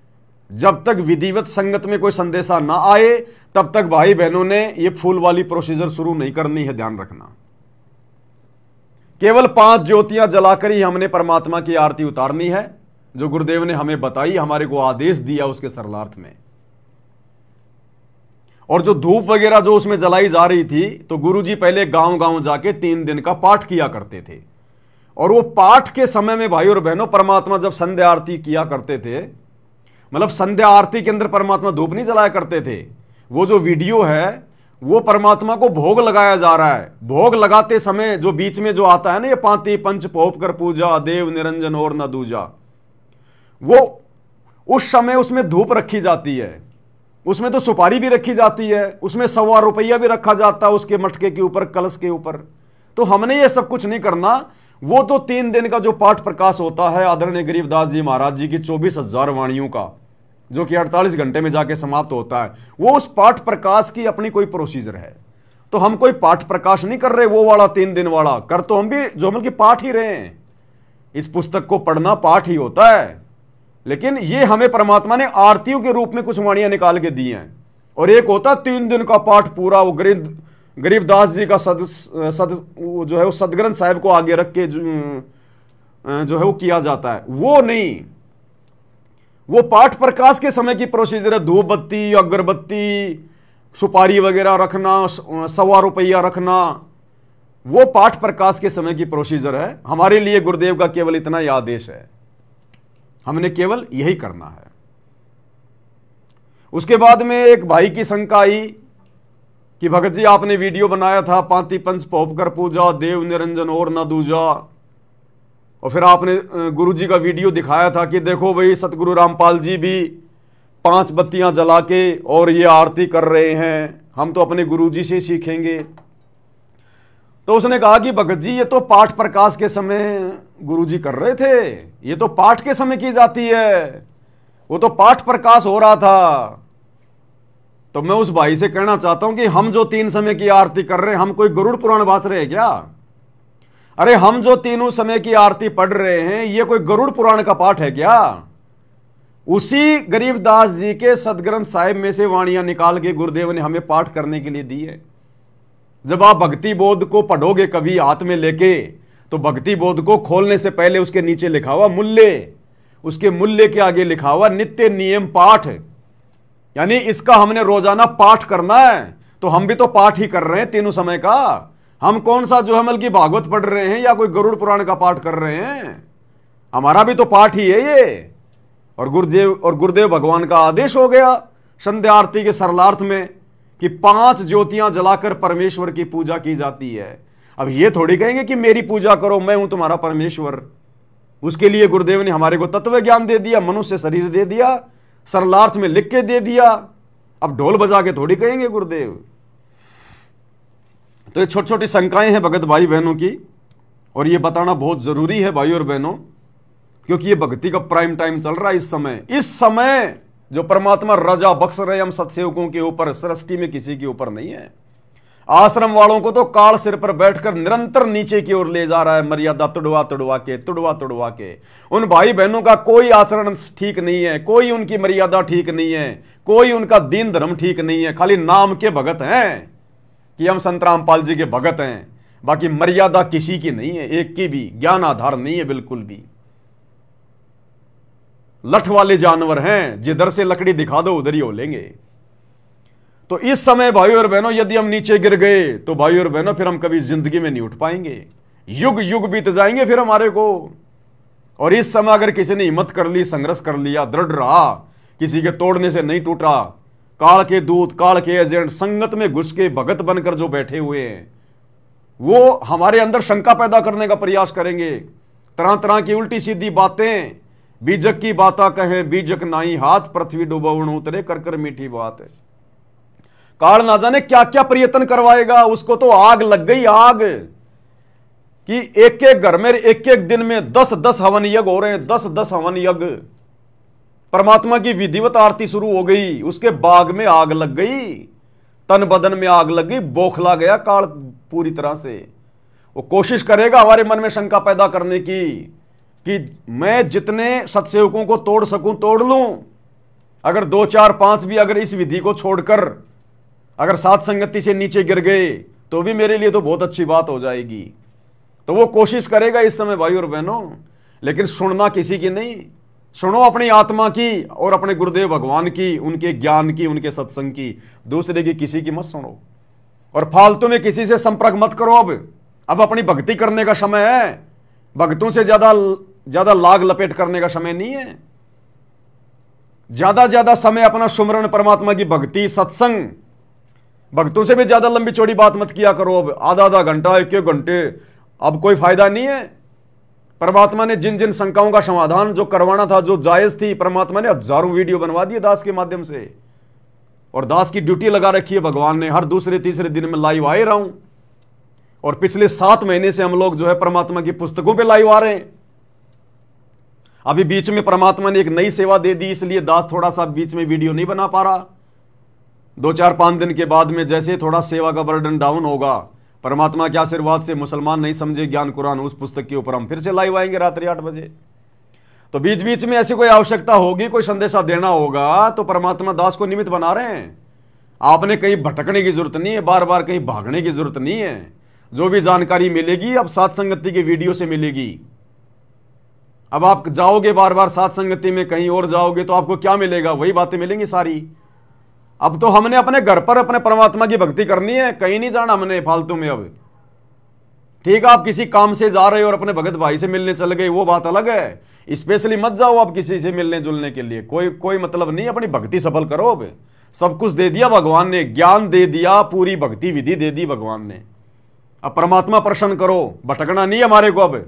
Speaker 1: जब तक विधिवत संगत में कोई संदेशा ना आए, तब तक भाई बहनों ने ये फूल वाली प्रोसीजर शुरू नहीं करनी है, ध्यान रखना। केवल 5 ज्योतियां जलाकर ही हमने परमात्मा की आरती उतारनी है, जो गुरुदेव ने हमें बताई, हमारे को आदेश दिया उसके सरलार्थ में। और जो धूप वगैरह जो उसमें जलाई जा रही थी, तो गुरुजी पहले गांव गांव जाके 3 दिन का पाठ किया करते थे। और वो पाठ के समय में भाई और बहनों, परमात्मा जब संध्या आरती किया करते थे, मतलब संध्या आरती के अंदर परमात्मा धूप नहीं जलाया करते थे। वो जो वीडियो है वो परमात्मा को भोग लगाया जा रहा है। भोग लगाते समय जो बीच में जो आता है ना, ये पाती पंच पोप कर पूजा, देव निरंजन और न दूजा, वो उस समय उसमें धूप रखी जाती है, उसमें तो सुपारी भी रखी जाती है, उसमें 1.25 रुपया भी रखा जाता है उसके मटके के ऊपर, कलश के ऊपर। तो हमने ये सब कुछ नहीं करना। वो तो 3 दिन का जो पाठ प्रकाश होता है आदरणीय गरीबदास जी महाराज जी की 24,000 वाणियों का, जो कि 48 घंटे में जाके समाप्त होता है, वो उस पाठ प्रकाश की अपनी कोई प्रोसीजर है। तो हम कोई पाठ प्रकाश नहीं कर रहे, वो वाला 3 दिन वाला कर, तो हम भी जो मतलब पाठ ही रहे हैं। इस पुस्तक को पढ़ना पाठ ही होता है, लेकिन ये हमें परमात्मा ने आरतियों के रूप में कुछ वाणियां निकाल के दी हैं। और एक होता 3 दिन का पाठ पूरा, वो गरीबदास जी का जो है वो सदग्रंथ साहिब को आगे रख के जो है वो किया जाता है, वो नहीं। वो पाठ प्रकाश के समय की प्रोसीजर है। धूप बत्ती, अगरबत्ती, सुपारी वगैरह रखना, 1.25 रुपया रखना, वो पाठ प्रकाश के समय की प्रोसीजर है। हमारे लिए गुरुदेव का केवल इतना ही आदेश है, हमने केवल यही करना है। उसके बाद में एक भाई की शंका आई कि भगत जी आपने वीडियो बनाया था, पाती पंच पोप कर पूजा, देव निरंजन और न दूजा, और फिर आपने गुरुजी का वीडियो दिखाया था कि देखो भाई सतगुरु रामपाल जी भी 5 बत्तियां जला के और ये आरती कर रहे हैं, हम तो अपने गुरुजी से सीखेंगे। तो उसने कहा कि भगत जी ये तो पाठ प्रकाश के समय गुरुजी कर रहे थे, ये तो पाठ के समय की जाती है, वो तो पाठ प्रकाश हो रहा था। तो मैं उस भाई से कहना चाहता हूं कि हम जो 3 समय की आरती कर रहे हैं, हम कोई गरुड़ पुराण बात रहे हैं क्या? अरे हम जो 3 समय की आरती पढ़ रहे हैं, ये कोई गरुड़ पुराण का पाठ है क्या? उसी गरीबदास जी के सदग्रंथ साहिब में से वाणियां निकाल के गुरुदेव ने हमें पाठ करने के लिए दी है। जब आप भक्ति बोध को पढ़ोगे कभी हाथ में लेके, तो भक्ति बोध को खोलने से पहले उसके नीचे लिखा हुआ मूल्य, उसके मूल्य के आगे लिखा हुआ नित्य नियम पाठ। यानी इसका हमने रोजाना पाठ करना है। तो हम भी तो पाठ ही कर रहे हैं तीनों समय का। हम कौन सा जो है मतलब की भागवत पढ़ रहे हैं या कोई गरुड़ पुराण का पाठ कर रहे हैं? हमारा भी तो पाठ ही है ये। और गुरुदेव भगवान का आदेश हो गया संध्या आरती के सरलार्थ में कि 5 ज्योतियां जलाकर परमेश्वर की पूजा की जाती है। अब ये थोड़ी कहेंगे कि मेरी पूजा करो, मैं हूं तुम्हारा परमेश्वर। उसके लिए गुरुदेव ने हमारे को तत्व ज्ञान दे दिया, मनुष्य शरीर दे दिया, सरलार्थ में लिख के दे दिया। अब ढोल बजा के थोड़ी कहेंगे गुरुदेव। तो ये छोटी छोटी शंकाएं हैं भगत भाई बहनों की, और ये बताना बहुत जरूरी है भाई और बहनों, क्योंकि ये भक्ति का प्राइम टाइम चल रहा है इस समय जो परमात्मा रजा बख्श रहे हम सत्सेवकों के ऊपर, सृष्टि में किसी के ऊपर नहीं है। आश्रम वालों को तो काल सिर पर बैठकर निरंतर नीचे की ओर ले जा रहा है, मर्यादा तुड़वा तुड़वा के। उन भाई बहनों का कोई आचरण ठीक नहीं है, कोई उनकी मर्यादा ठीक नहीं है, कोई उनका दीन धर्म ठीक नहीं है। खाली नाम के भगत हैं कि हम संत रामपाल जी के भगत हैं, बाकी मर्यादा किसी की नहीं है, एक की भी ज्ञान आधार नहीं है बिल्कुल भी। लठ वाले जानवर हैं, जिधर से लकड़ी दिखा दो उधर ही हो लेंगे। तो इस समय भाई और बहनों यदि हम नीचे गिर गए तो भाई और बहनों फिर हम कभी जिंदगी में नहीं उठ पाएंगे, युग युग बीत जाएंगे फिर हमारे को। और इस समय अगर किसी ने हिम्मत कर ली, संघर्ष कर लिया, दृढ़ रहा, किसी के तोड़ने से नहीं टूटा, काल के दूत, काल के एजेंट संगत में घुस के भगत बनकर जो बैठे हुए हैं, वो हमारे अंदर शंका पैदा करने का प्रयास करेंगे। तरह तरह की उल्टी सीधी बातें, बीजक की बाता कहे बीजक नाई हाथ, पृथ्वी डुबोण उतरे कर कर मीठी बात। काल ना जाने क्या क्या प्रयत्न करवाएगा। उसको तो आग लग गई, आग कि एक एक घर में एक एक दिन में 10-10 हवन यज्ञ हो रहे हैं, 10-10 हवन यज्ञ। परमात्मा की विधिवत आरती शुरू हो गई, उसके बाग में आग लग गई, तन बदन में आग लग गई, बौखला गया काल पूरी तरह से। वो कोशिश करेगा हमारे मन में शंका पैदा करने की कि मैं जितने सत्सेवकों को तोड़ सकूं तोड़ लूं, अगर 2, 4, 5 भी अगर इस विधि को छोड़कर अगर सात संगति से नीचे गिर गए तो भी मेरे लिए तो बहुत अच्छी बात हो जाएगी। तो वो कोशिश करेगा इस समय भाई और बहनों, लेकिन सुनना किसी की नहीं। सुनो अपनी आत्मा की और अपने गुरुदेव भगवान की, उनके ज्ञान की, उनके सत्संग की, दूसरे की किसी की मत सुनो। और फालतू में किसी से संपर्क मत करो। अब अपनी भक्ति करने का समय है, भक्तों से ज्यादा लाग लपेट करने का समय नहीं है। ज्यादा समय अपना सुमरण, परमात्मा की भक्ति, सत्संग, भक्तों से भी ज्यादा लंबी चौड़ी बात मत किया करो। अब आधा घंटा, 1 घंटे, अब कोई फायदा नहीं है। परमात्मा ने जिन जिन शंकाओं का समाधान जो करवाना था, जो जायज थी, परमात्मा ने हजारों वीडियो बनवा दिए दास के माध्यम से। और दास की ड्यूटी लगा रखी है भगवान ने, हर दूसरे तीसरे दिन में लाइव आए रहा हूं। और पिछले 7 महीने से हम लोग जो है परमात्मा की पुस्तकों पे लाइव आ रहे हैं। अभी बीच में परमात्मा ने एक नई सेवा दे दी, इसलिए दास थोड़ा सा बीच में वीडियो नहीं बना पा रहा। 2, 4, 5 दिन के बाद में जैसे थोड़ा सेवा का बर्डन डाउन होगा, परमात्मा के आशीर्वाद से, मुसलमान नहीं समझे ज्ञान कुरान, उस पुस्तक के ऊपर हम फिर से लाइव आएंगे रात्रि 8 बजे। तो बीच बीच में ऐसी कोई आवश्यकता होगी, कोई संदेशा देना होगा, तो परमात्मा दास को निमित्त बना रहे हैं। आपने कहीं भटकने की जरूरत नहीं है, बार बार कहीं भागने की जरूरत नहीं है। जो भी जानकारी मिलेगी अब सात संगति की वीडियो से मिलेगी। अब आप जाओगे बार बार सात संगति में, कहीं और जाओगे तो आपको क्या मिलेगा? वही बातें मिलेंगी सारी। अब तो हमने अपने घर पर अपने परमात्मा की भक्ति करनी है, कहीं नहीं जाना हमने फालतू में। अब ठीक है, आप किसी काम से जा रहे हो और अपने भगत भाई से मिलने चल गए, वो बात अलग है। स्पेशली मत जाओ आप किसी से मिलने जुलने के लिए, कोई मतलब नहीं। अपनी भक्ति सफल करो। अब सब कुछ दे दिया भगवान ने, ज्ञान दे दिया, पूरी भक्ति विधि दे दी भगवान ने। अब परमात्मा प्रसन्न करो, भटकना नहीं हमारे को। अब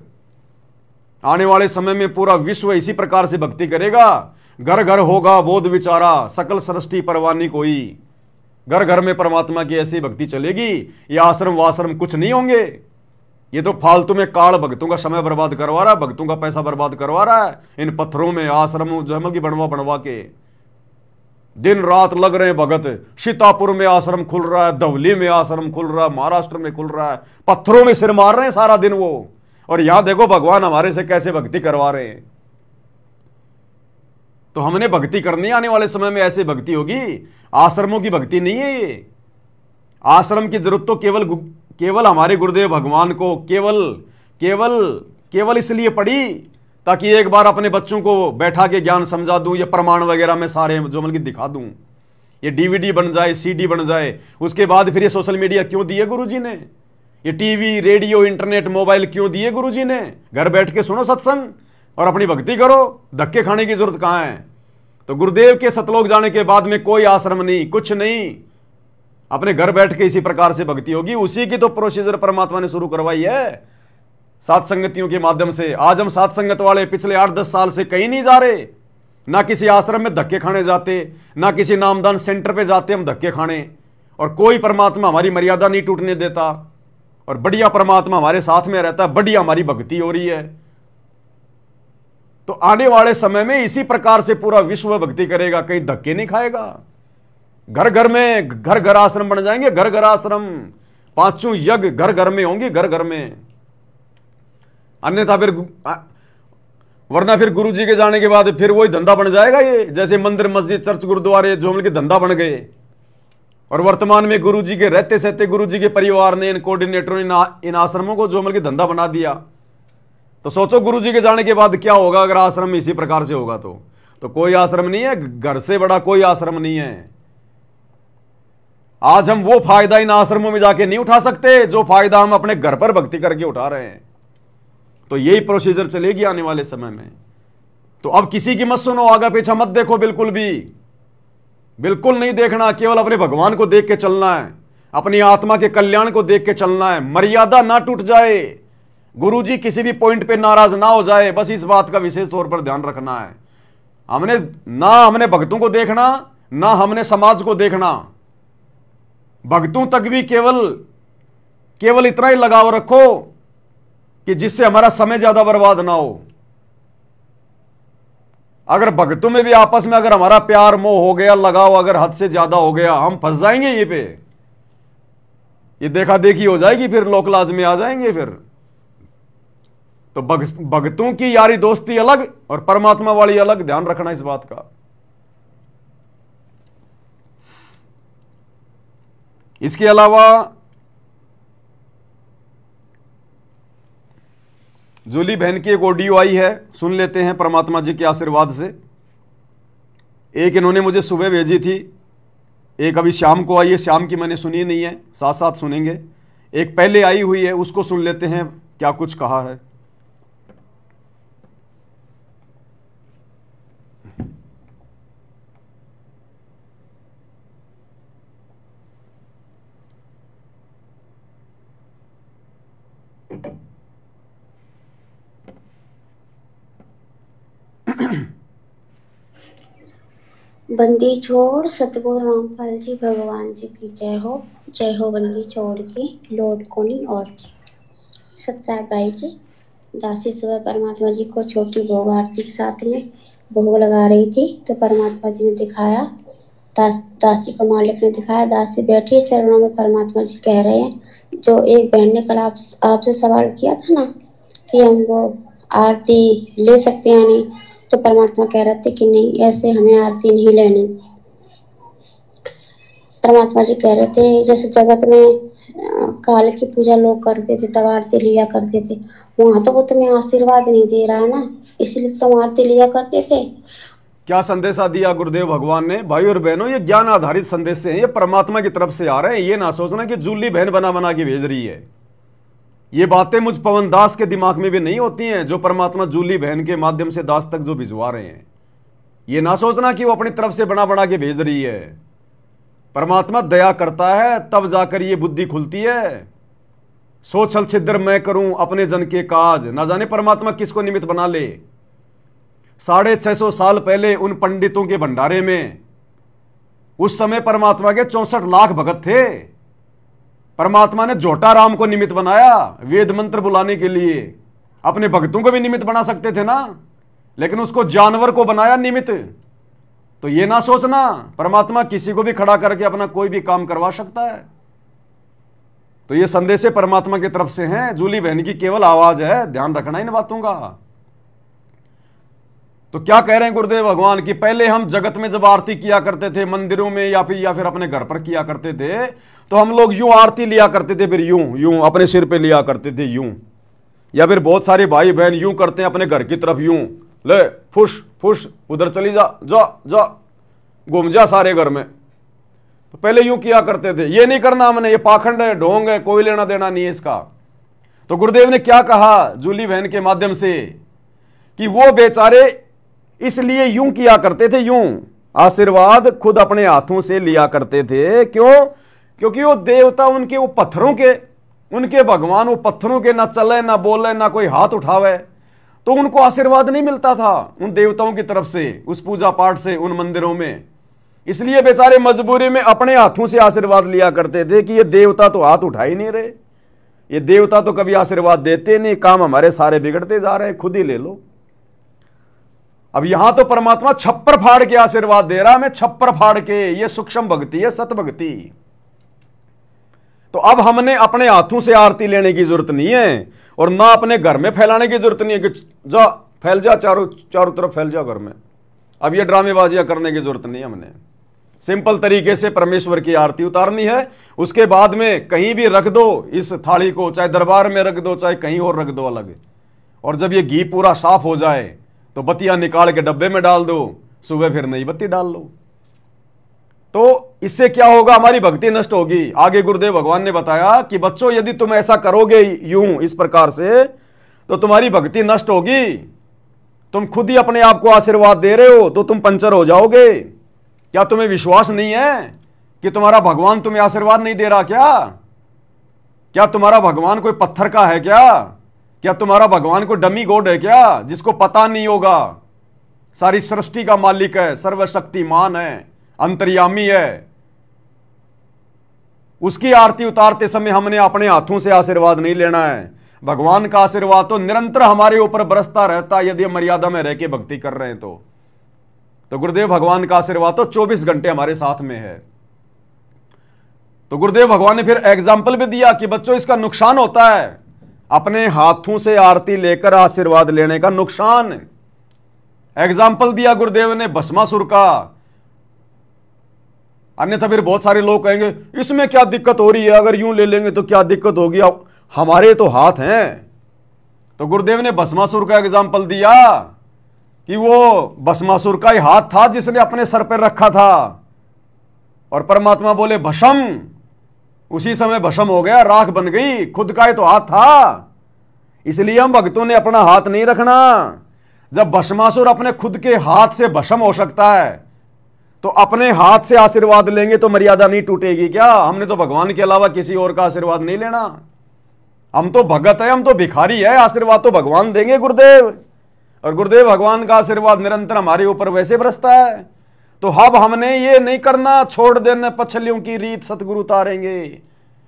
Speaker 1: आने वाले समय में पूरा विश्व इसी प्रकार से भक्ति करेगा। घर घर होगा बोध विचारा, सकल सृष्टि परवानी कोई। घर घर में परमात्मा की ऐसी भक्ति चलेगी। ये आश्रम वाश्रम कुछ नहीं होंगे। ये तो फालतू में काल भक्तों का समय बर्बाद करवा रहा है, भक्तों का पैसा बर्बाद करवा रहा है। इन पत्थरों में आश्रम जमल की बनवा के दिन रात लग रहे हैं भगत। सीतापुर में आश्रम खुल रहा है, धवली में आश्रम खुल रहा है, महाराष्ट्र में खुल रहा है, पत्थरों में सिर मार रहे हैं सारा दिन वो। और यहां देखो भगवान हमारे से कैसे भक्ति करवा रहे हैं। तो हमने भक्ति करनी, आने वाले समय में ऐसी भक्ति होगी। आश्रमों की भक्ति नहीं है ये। आश्रम की जरूरत तो केवल हमारे गुरुदेव भगवान को केवल इसलिए पड़ी ताकि एक बार अपने बच्चों को बैठा के ज्ञान समझा दूं, या प्रमाण वगैरह में सारे जो मतलब दिखा दूं। ये डीवीडी बन जाए, सीडी बन जाए, उसके बाद फिर ये सोशल मीडिया क्यों दिए गुरुजी ने? ये टीवी, रेडियो, इंटरनेट, मोबाइल क्यों दिए गुरुजी ने? घर बैठ के सुनो सत्संग और अपनी भक्ति करो, धक्के खाने की जरूरत कहां है? तो गुरुदेव के सतलोक जाने के बाद में कोई आश्रम नहीं, कुछ नहीं, अपने घर बैठ के इसी प्रकार से भक्ति होगी। उसी की तो प्रोसीजर परमात्मा ने शुरू करवाई है सात संगतियों के माध्यम से। आज हम सात संगत वाले पिछले 8-10 साल से कहीं नहीं जा रहे, ना किसी आश्रम में धक्के खाने जाते, ना किसी नामदान सेंटर पे जाते हम धक्के खाने, और कोई परमात्मा हमारी मर्यादा नहीं टूटने देता, और बढ़िया परमात्मा हमारे साथ में रहता है, बढ़िया हमारी भक्ति हो रही है। तो आने वाले समय में इसी प्रकार से पूरा विश्व भक्ति करेगा, कहीं धक्के नहीं खाएगा। घर घर में घर घर आश्रम बन जाएंगे, घर घर आश्रम, पांचों यज्ञ घर घर में होंगे, घर घर में। अन्यथा फिर वरना फिर गुरु जी के जाने के बाद फिर वही धंधा बन जाएगा, ये जैसे मंदिर, मस्जिद, चर्च, गुरुद्वारे जो मिलकर धंधा बन गए। और वर्तमान में गुरु जी के रहते सहते गुरु जी के परिवार ने, इन कोऑर्डिनेटरों ने इन आश्रमों को जो मिलकर धंधा बना दिया। तो सोचो गुरु जी के जाने के बाद क्या होगा अगर आश्रम इसी प्रकार से होगा। तो कोई आश्रम नहीं है, घर से बड़ा कोई आश्रम नहीं है। आज हम वो फायदा इन आश्रमों में जाके नहीं उठा सकते जो फायदा हम अपने घर पर भक्ति करके उठा रहे हैं। तो यही प्रोसीजर चलेगी आने वाले समय में। तो अब किसी की मत सुनो, आगे पीछा मत देखो, बिल्कुल भी, बिल्कुल नहीं देखना। केवल अपने भगवान को देख के चलना है, अपनी आत्मा के कल्याण को देख के चलना है। मर्यादा ना टूट जाए, गुरुजी किसी भी पॉइंट पे नाराज ना हो जाए, बस इस बात का विशेष तौर पर ध्यान रखना है। हमने भक्तों को देखना, ना हमने समाज को देखना। भक्तों तक भी केवल इतना ही लगाव रखो कि जिससे हमारा समय ज्यादा बर्बाद ना हो। अगर भक्तों में भी आपस में अगर हमारा प्यार मोह हो गया, लगाव अगर हद से ज्यादा हो गया, हम फंस जाएंगे। ये देखा देखी हो जाएगी, फिर लोकलाज में आ जाएंगे फिर। तो भक्तों की यारी दोस्ती अलग और परमात्मा वाली अलग, ध्यान रखना इस बात का। इसके अलावा जूली बहन की एक ऑडियो आई है, सुन लेते हैं परमात्मा जी के आशीर्वाद से। एक इन्होंने मुझे सुबह भेजी थी, एक अभी शाम को आई है। शाम की मैंने सुनी नहीं है, साथ साथ सुनेंगे। एक पहले आई हुई है, उसको सुन लेते हैं क्या कुछ कहा है।
Speaker 4: बंदी छोड़ सतगुरु रामपाल जी भगवान जी की जय हो बंदी छोड़ की लौट को नहीं और की। सत्या भाई जी, दासी सुबह परमात्मा जी को छोटी भोग आरती के साथ में भोग लगा रही थी, तो परमात्मा जी ने दिखाया, दासी को मालिक ने दिखाया, दासी बैठी चरणों में परमात्मा जी कह रहे हैं, जो एक बहन ने कल आपसे सवाल किया था ना कि हम वो आरती ले सकते हैं नहीं, तो परमात्मा कह रहे थे कि नहीं, ऐसे हमें आरती नहीं लेनी। परमात्मा जी कह रहे थे जैसे जगत में काल की पूजा लोग करते थे, तब आरती लिया करते थे, वहां तो वो तुम्हें आशीर्वाद नहीं दे रहा ना, इसलिए तुम आरती लिया करते थे।
Speaker 1: क्या संदेशा दिया गुरुदेव भगवान ने? भाई और बहनों, ये ज्ञान आधारित संदेश हैं, ये परमात्मा की तरफ से आ रहे हैं। ये ना सोचना कि जूली बहन बना बना के भेज रही है। ये बातें मुझ पवन दास के दिमाग में भी नहीं होती हैं, जो परमात्मा जूली बहन के माध्यम से दास तक जो भिजवा रहे हैं। ये ना सोचना कि वो अपनी तरफ से बना बना के भेज रही है। परमात्मा दया करता है तब जाकर ये बुद्धि खुलती है। सो छल छिद्र मैं करूं अपने जन के काज, ना जाने परमात्मा किसको निमित्त बना ले। 650 साल पहले उन पंडितों के भंडारे में उस समय परमात्मा के 64 लाख भगत थे। परमात्मा ने झोटा राम को निमित्त बनाया वेद मंत्र बुलाने के लिए। अपने भक्तों को भी निमित्त बना सकते थे ना, लेकिन उसको जानवर को बनाया निमित्त। तो ये ना सोचना परमात्मा किसी को भी खड़ा करके अपना कोई भी काम करवा सकता है। तो ये संदेश परमात्मा की तरफ से हैं, जूली बहन की केवल आवाज है, ध्यान रखना इन बातों का। तो क्या कह रहे हैं गुरुदेव भगवान की, पहले हम जगत में जब आरती किया करते थे मंदिरों में या फिर अपने घर पर किया करते थे, तो हम लोग यूं आरती लिया करते थे, फिर यूं अपने सिर पे लिया करते थे यूं, या फिर बहुत सारे भाई बहन यूं करते हैं अपने घर की तरफ, यूं ले फुश फुश उधर चली जा जा जा, घूम जा सारे घर में, तो पहले यूं किया करते थे, ये नहीं करना हमने, ये पाखंड है, ढोंग है, कोई लेना देना नहीं है इसका। तो गुरुदेव ने क्या कहा जूली बहन के माध्यम से कि वो बेचारे इसलिए यूं किया करते थे, यूं आशीर्वाद खुद अपने हाथों से लिया करते थे। क्यों? क्योंकि वो देवता उनके, वो पत्थरों के, उनके भगवान वो पत्थरों के, ना चले ना बोले ना कोई हाथ उठावे, तो उनको आशीर्वाद नहीं मिलता था उन देवताओं की तरफ से, उस पूजा पाठ से, उन मंदिरों में। इसलिए बेचारे मजबूरी में अपने हाथों से आशीर्वाद लिया करते थे कि ये देवता तो हाथ उठा ही नहीं रहे, ये देवता तो कभी आशीर्वाद देते नहीं, काम हमारे सारे बिगड़ते जा रहे हैं, खुद ही ले लो। अब यहां तो परमात्मा छप्पर फाड़ के आशीर्वाद दे रहा है, मैं छप्पर फाड़ के, ये सूक्ष्म भक्ति है, सत भक्ति। तो अब हमने अपने हाथों से आरती लेने की जरूरत नहीं है, और ना अपने घर में फैलाने की जरूरत नहीं है कि जा फैल जा, चारों तरफ फैल जा घर में। अब ये ड्रामेबाजियां करने की जरूरत नहीं है, हमने सिंपल तरीके से परमेश्वर की आरती उतारनी है। उसके बाद में कहीं भी रख दो इस थाली को, चाहे दरबार में रख दो, चाहे कहीं और रख दो अलग। और जब ये घी पूरा साफ हो जाए तो बत्तियां निकाल के डब्बे में डाल दो, सुबह फिर नई बत्ती डाल लो। तो इससे क्या होगा? हमारी भक्ति नष्ट होगी। आगे गुरुदेव भगवान ने बताया कि बच्चों, यदि तुम ऐसा करोगे यूं इस प्रकार से, तो तुम्हारी भक्ति नष्ट होगी। तुम खुद ही अपने आप को आशीर्वाद दे रहे हो तो तुम पंचर हो जाओगे। क्या तुम्हें विश्वास नहीं है कि तुम्हारा भगवान तुम्हें आशीर्वाद नहीं दे रहा? क्या तुम्हारा भगवान कोई पत्थर का है? क्या तुम्हारा भगवान कोई डमी गॉड है क्या, जिसको पता नहीं होगा? सारी सृष्टि का मालिक है, सर्वशक्तिमान है, अंतर्यामी है। उसकी आरती उतारते समय हमने अपने हाथों से आशीर्वाद नहीं लेना है। भगवान का आशीर्वाद तो निरंतर हमारे ऊपर बरसता रहता है, यदि हम मर्यादा में रह के भक्ति कर रहे हैं तो गुरुदेव भगवान का आशीर्वाद तो 24 घंटे हमारे साथ में है। तो गुरुदेव भगवान ने फिर एग्जाम्पल भी दिया कि बच्चों, इसका नुकसान होता है, अपने हाथों से आरती लेकर आशीर्वाद लेने का नुकसान। एग्जाम्पल दिया गुरुदेव ने भस्मासुर का। अन्यथा फिर बहुत सारे लोग कहेंगे इसमें क्या दिक्कत हो रही है, अगर यूं ले लेंगे तो क्या दिक्कत होगी, हमारे तो हाथ हैं। तो गुरुदेव ने भस्मासुर का एग्जाम्पल दिया कि वो भस्मासुर का ही हाथ था जिसने अपने सर पर रखा था, और परमात्मा बोले भस्म, उसी समय भस्म हो गया, राख बन गई, खुद का ही तो हाथ था। इसलिए हम भक्तों ने अपना हाथ नहीं रखना। जब भस्मासुर अपने खुद के हाथ से भस्म हो सकता है, तो अपने हाथ से आशीर्वाद लेंगे तो मर्यादा नहीं टूटेगी क्या? हमने तो भगवान के अलावा किसी और का आशीर्वाद नहीं लेना। हम तो भगत है, हम तो भिखारी है, आशीर्वाद तो भगवान देंगे गुरुदेव, और गुरुदेव भगवान का आशीर्वाद निरंतर हमारे ऊपर वैसे बरसता है। तो अब हमने ये नहीं करना, छोड़ देना पछलियों की रीत सतगुरु उतारेंगे।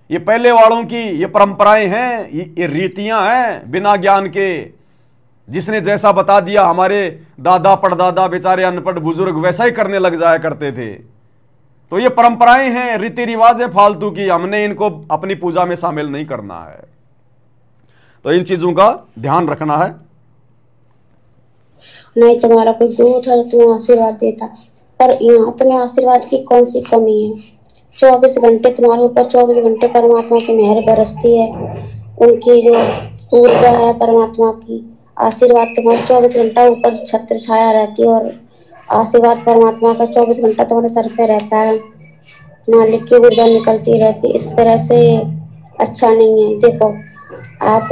Speaker 1: ये पहले वालों की ये परंपराएं हैं, ये रीतियां हैं बिना ज्ञान के। जिसने जैसा बता दिया, हमारे दादा परदादा बेचारे अनपढ़ बुजुर्ग वैसा ही करने लग जाया करते थे। तो ये परंपराएं हैं, रीति रिवाज है फालतू की, हमने इनको अपनी पूजा में शामिल नहीं करना है। तो इन चीजों का ध्यान रखना है।
Speaker 4: नहीं तुम्हारा कोई गुरु था तुम्हें आशीर्वाद देता, पर यहाँ तुम्हें आशीर्वाद की कौन सी कमी है? 24 घंटे तुम्हारे ऊपर, 24 घंटे परमात्मा की मेहर बरसती है, उनकी जो ऊर्जा है परमात्मा की, आशीर्वाद तुम्हारे 24 घंटा ऊपर छत्र छाया रहती है, और आशीर्वाद परमात्मा का 24 घंटा तुम्हारे सर पे रहता है, मालिक की ऊर्जा निकलती रहती। इस तरह से अच्छा नहीं है। देखो, आप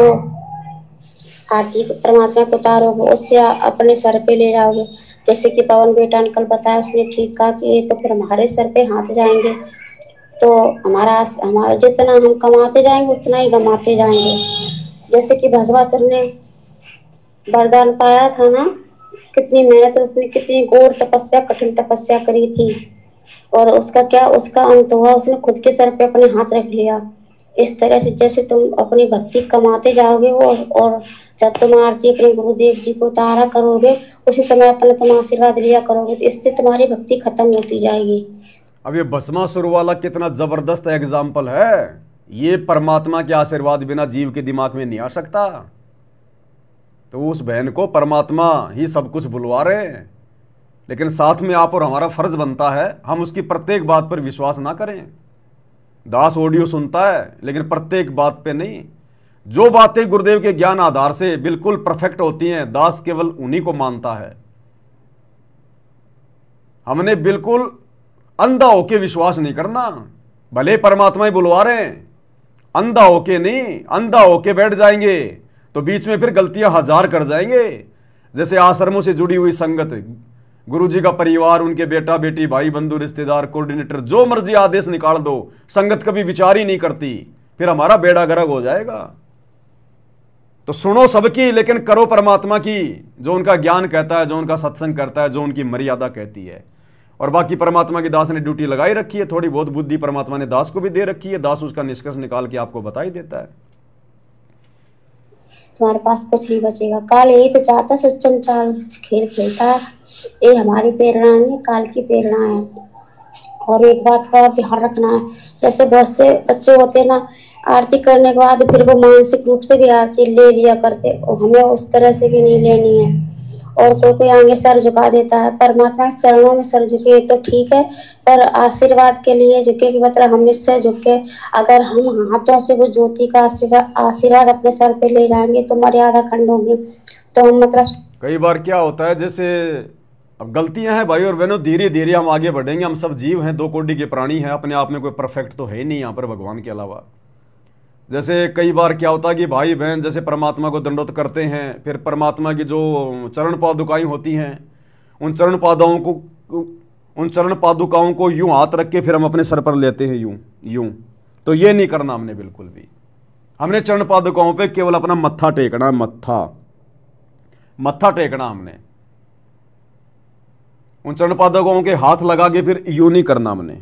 Speaker 4: आरती परमात्मा को उतारोगे, उससे अपने सर पे ले जाओगे। जैसे कि पवन बेटा अंकल बताया, उसने ठीक कहा कि ये तो फिर हमारे सर पे हाथ जाएंगे, तो हमारा जितना हम कमाते जाएंगे उतना ही गमाते जाएंगे। जैसे कि भस्मासुर ने वरदान पाया था ना, कितनी मेहनत, उसने कितनी घोर तपस्या, कठिन तपस्या करी थी, और उसका क्या, उसका अंत हुआ, उसने खुद के सर पे अपने हाथ रख लिया। इस तरह से जैसे तुम अपनी भक्ति कमाते जाओगे, और जब तुम आरती अपने गुरुदेव जी को उतारा करोगे, उसी समय अपना तुम आशीर्वाद लिया करोगे, तो इससे तुम्हारी भक्ति खत्म होती जाएगी।
Speaker 1: अब ये भस्मासुर वाला कितना जबरदस्त एग्जाम्पल है। ये परमात्मा के आशीर्वाद बिना जीव के दिमाग में नहीं आ सकता। तो उस बहन को परमात्मा ही सब कुछ बुलवा रहे हैं, लेकिन साथ में आप और हमारा फर्ज बनता है हम उसकी प्रत्येक बात पर विश्वास ना करें। दास ऑडियो सुनता है लेकिन प्रत्येक बात पे नहीं। जो बातें गुरुदेव के ज्ञान आधार से बिल्कुल परफेक्ट होती हैं, दास केवल उन्हीं को मानता है। हमने बिल्कुल अंधा होके विश्वास नहीं करना। भले परमात्मा ही बुलवा रहे हैं, अंधा होके नहीं, अंधा होके बैठ जाएंगे तो बीच में फिर गलतियां हजार कर जाएंगे। जैसे आश्रमों से जुड़ी हुई संगत, गुरुजी का परिवार, उनके बेटा बेटी, भाई बंधु, रिश्तेदार, कोऑर्डिनेटर, जो मर्जी आदेश निकाल दो, संगत कभी विचार ही नहीं करती, फिर हमारा बेड़ा गर्क हो जाएगा। तो सुनो सबकी, लेकिन करो परमात्मा की, जो उनका ज्ञान कहता है, जो उनका सत्संग करता है, जो उनकी मर्यादा कहती है। और बाकी परमात्मा की दास ने ड्यूटी लगाई रखी है, थोड़ी बहुत बुद्धि परमात्मा ने दास को भी दे रखी है, दास उसका निष्कर्ष निकाल के आपको बता ही देता है।
Speaker 4: तुम्हारे पास कुछ नहीं बचेगा। काल यही तो चाहता सच्चम चाल खेल खेलता है। ये हमारी प्रेरणा नहीं, काल की प्रेरणा है। और एक बात का और ध्यान रखना है, जैसे बहुत से बच्चे होते ना, आरती करने के बाद फिर वो मानसिक रूप से भी आरती ले लिया करते, और हमें उस तरह से भी नहीं लेनी है। और कोई आगे सर झुका देता है, परमात्मा के चरणों में सर झुके तो ठीक है, पर आशीर्वाद के लिए झुके कि मतलब हम इससे झुके। अगर हम हाथों से वो ज्योति का आशीर्वाद अपने सर पे ले जाएंगे तो मर्यादा खंड होगी। तो हम मतलब
Speaker 1: कई बार क्या होता है, जैसे अब गलतियां हैं भाई और बहनों, धीरे धीरे हम आगे बढ़ेंगे। हम सब जीव हैं, 2 कोटि के प्राणी हैं, अपने आप में कोई परफेक्ट तो है ही नहीं यहाँ पर भगवान के अलावा। जैसे कई बार क्या होता है कि भाई बहन जैसे परमात्मा को दंडोत करते हैं, फिर परमात्मा की जो चरण पादुकाएं होती हैं, उन चरण पादुकाओं को यूं हाथ रख के फिर हम अपने सर पर लेते हैं, यूं। तो ये नहीं करना हमने बिल्कुल भी। हमने चरण पादुकाओं पे केवल अपना मत्था टेकना, मत्था टेकना हमने। उन चरण पादुकाओं के हाथ लगा के फिर यूं नहीं करना हमने।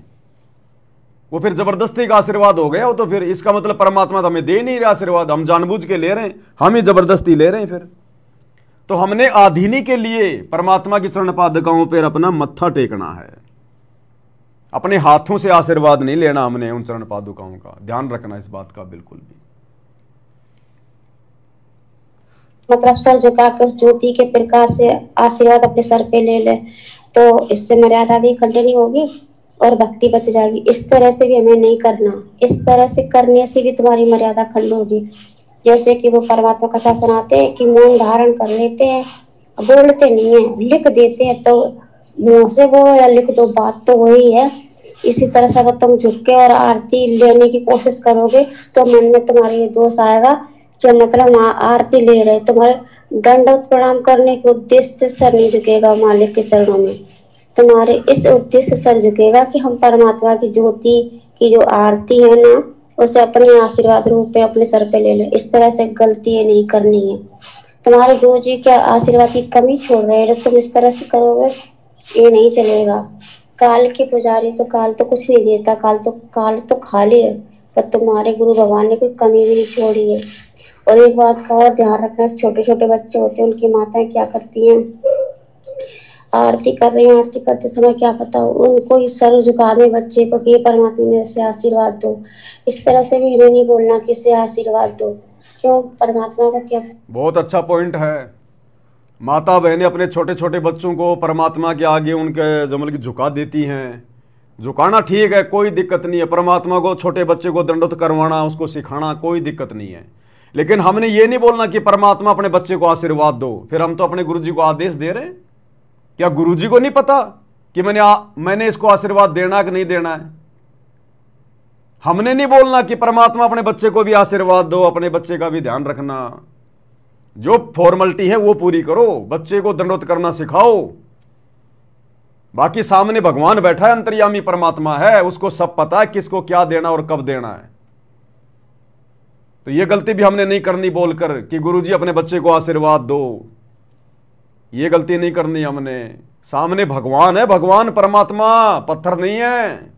Speaker 1: वो फिर जबरदस्ती का आशीर्वाद हो गया। वो तो फिर इसका मतलब परमात्मा तो हमें दे नहीं रहा आशीर्वाद, हम जानबूझ के ले रहे हैं, हम ही जबरदस्ती ले रहे हैं। फिर तो हमने आधीनी के लिए परमात्मा की चरण पादुकाओं पर अपना मत्था टेकना है, अपने हाथों से आशीर्वाद नहीं लेना हमने उन चरण पादुकाओं का। ध्यान रखना इस बात का बिल्कुल भी।
Speaker 4: मतलब सर झुकाकर ज्योति के प्रकाश से आशीर्वाद अपने सर पे ले ले तो इससे मर्यादा भी खंडन नहीं होगी और भक्ति बच जाएगी। इस तरह से भी हमें नहीं करना, इस तरह से करने से भी तुम्हारी मर्यादा खंड होगी। जैसे कि वो परमात्मा कथा सुनाते हैं कि मौन धारण कर लेते हैं, बोलते नहीं है, लिख देते हैं, तो मुंह से बोलो या लिख दो, बात तो वही है। इसी तरह से अगर तुम झुक के और आरती लेने की कोशिश करोगे तो मन में तुम्हारे ये दोष आएगा कि मतलब आरती ले रहे, तुम्हारे दंडवत प्रणाम करने के उद्देश्य से सर नहीं झुकेगा मालिक के चरणों में। तुम्हारे इस उद्देश्य से सर झुकेगा कि हम परमात्मा की ज्योति की जो आरती है ना, उसे अपने आशीर्वाद रूप में अपने सर पे ले ले। इस तरह से गलती नहीं करनी है। तुम्हारे गुरु जी के आशीर्वाद की कमी छोड़ रहे हैं, तुम इस तरह से करोगे ये नहीं चलेगा। काल के पुजारी तो काल तो कुछ नहीं देता, काल तो खाली है, पर तुम्हारे गुरु भगवान ने कोई कमी भी नहीं छोड़ी है। और एक बात का और ध्यान रखना, छोटे छोटे बच्चे होते हैं, उनकी माताएं क्या करती हैं, आरती कर रही हैं, आरती करते समय क्या पता उनको ही सर झुका दे बच्चे को कि ये परमात्मा ने इसे आशीर्वाद दो। इस तरह से भी हमें नहीं बोलना कि इसे आशीर्वाद दो। क्यों? परमात्मा का क्या।
Speaker 1: बहुत अच्छा पॉइंट है। माता बहनें अपने छोटे छोटे बच्चों को परमात्मा के आगे उनके जमल की झुका देती हैं। झुकाना ठीक है, कोई दिक्कत नहीं है। परमात्मा को छोटे बच्चे को दंडवत करवाना, उसको सिखाना, कोई दिक्कत नहीं है। लेकिन हमने ये नहीं बोलना कि परमात्मा अपने बच्चे को आशीर्वाद दो। फिर हम तो अपने गुरुजी को आदेश दे रहे हैं। क्या गुरुजी को नहीं पता कि मैंने इसको आशीर्वाद देना कि नहीं देना है? हमने नहीं बोलना कि परमात्मा अपने बच्चे को भी आशीर्वाद दो, अपने बच्चे का भी ध्यान रखना। जो फॉर्मेलिटी है वो पूरी करो, बच्चे को दंडवत करना सिखाओ। बाकी सामने भगवान बैठा है, अंतर्यामी परमात्मा है, उसको सब पता है किसको क्या देना और कब देना है। तो ये गलती भी हमने नहीं करनी बोलकर कि गुरुजी अपने बच्चे को आशीर्वाद दो। ये गलती नहीं करनी हमने। सामने भगवान है, भगवान परमात्मा पत्थर नहीं है,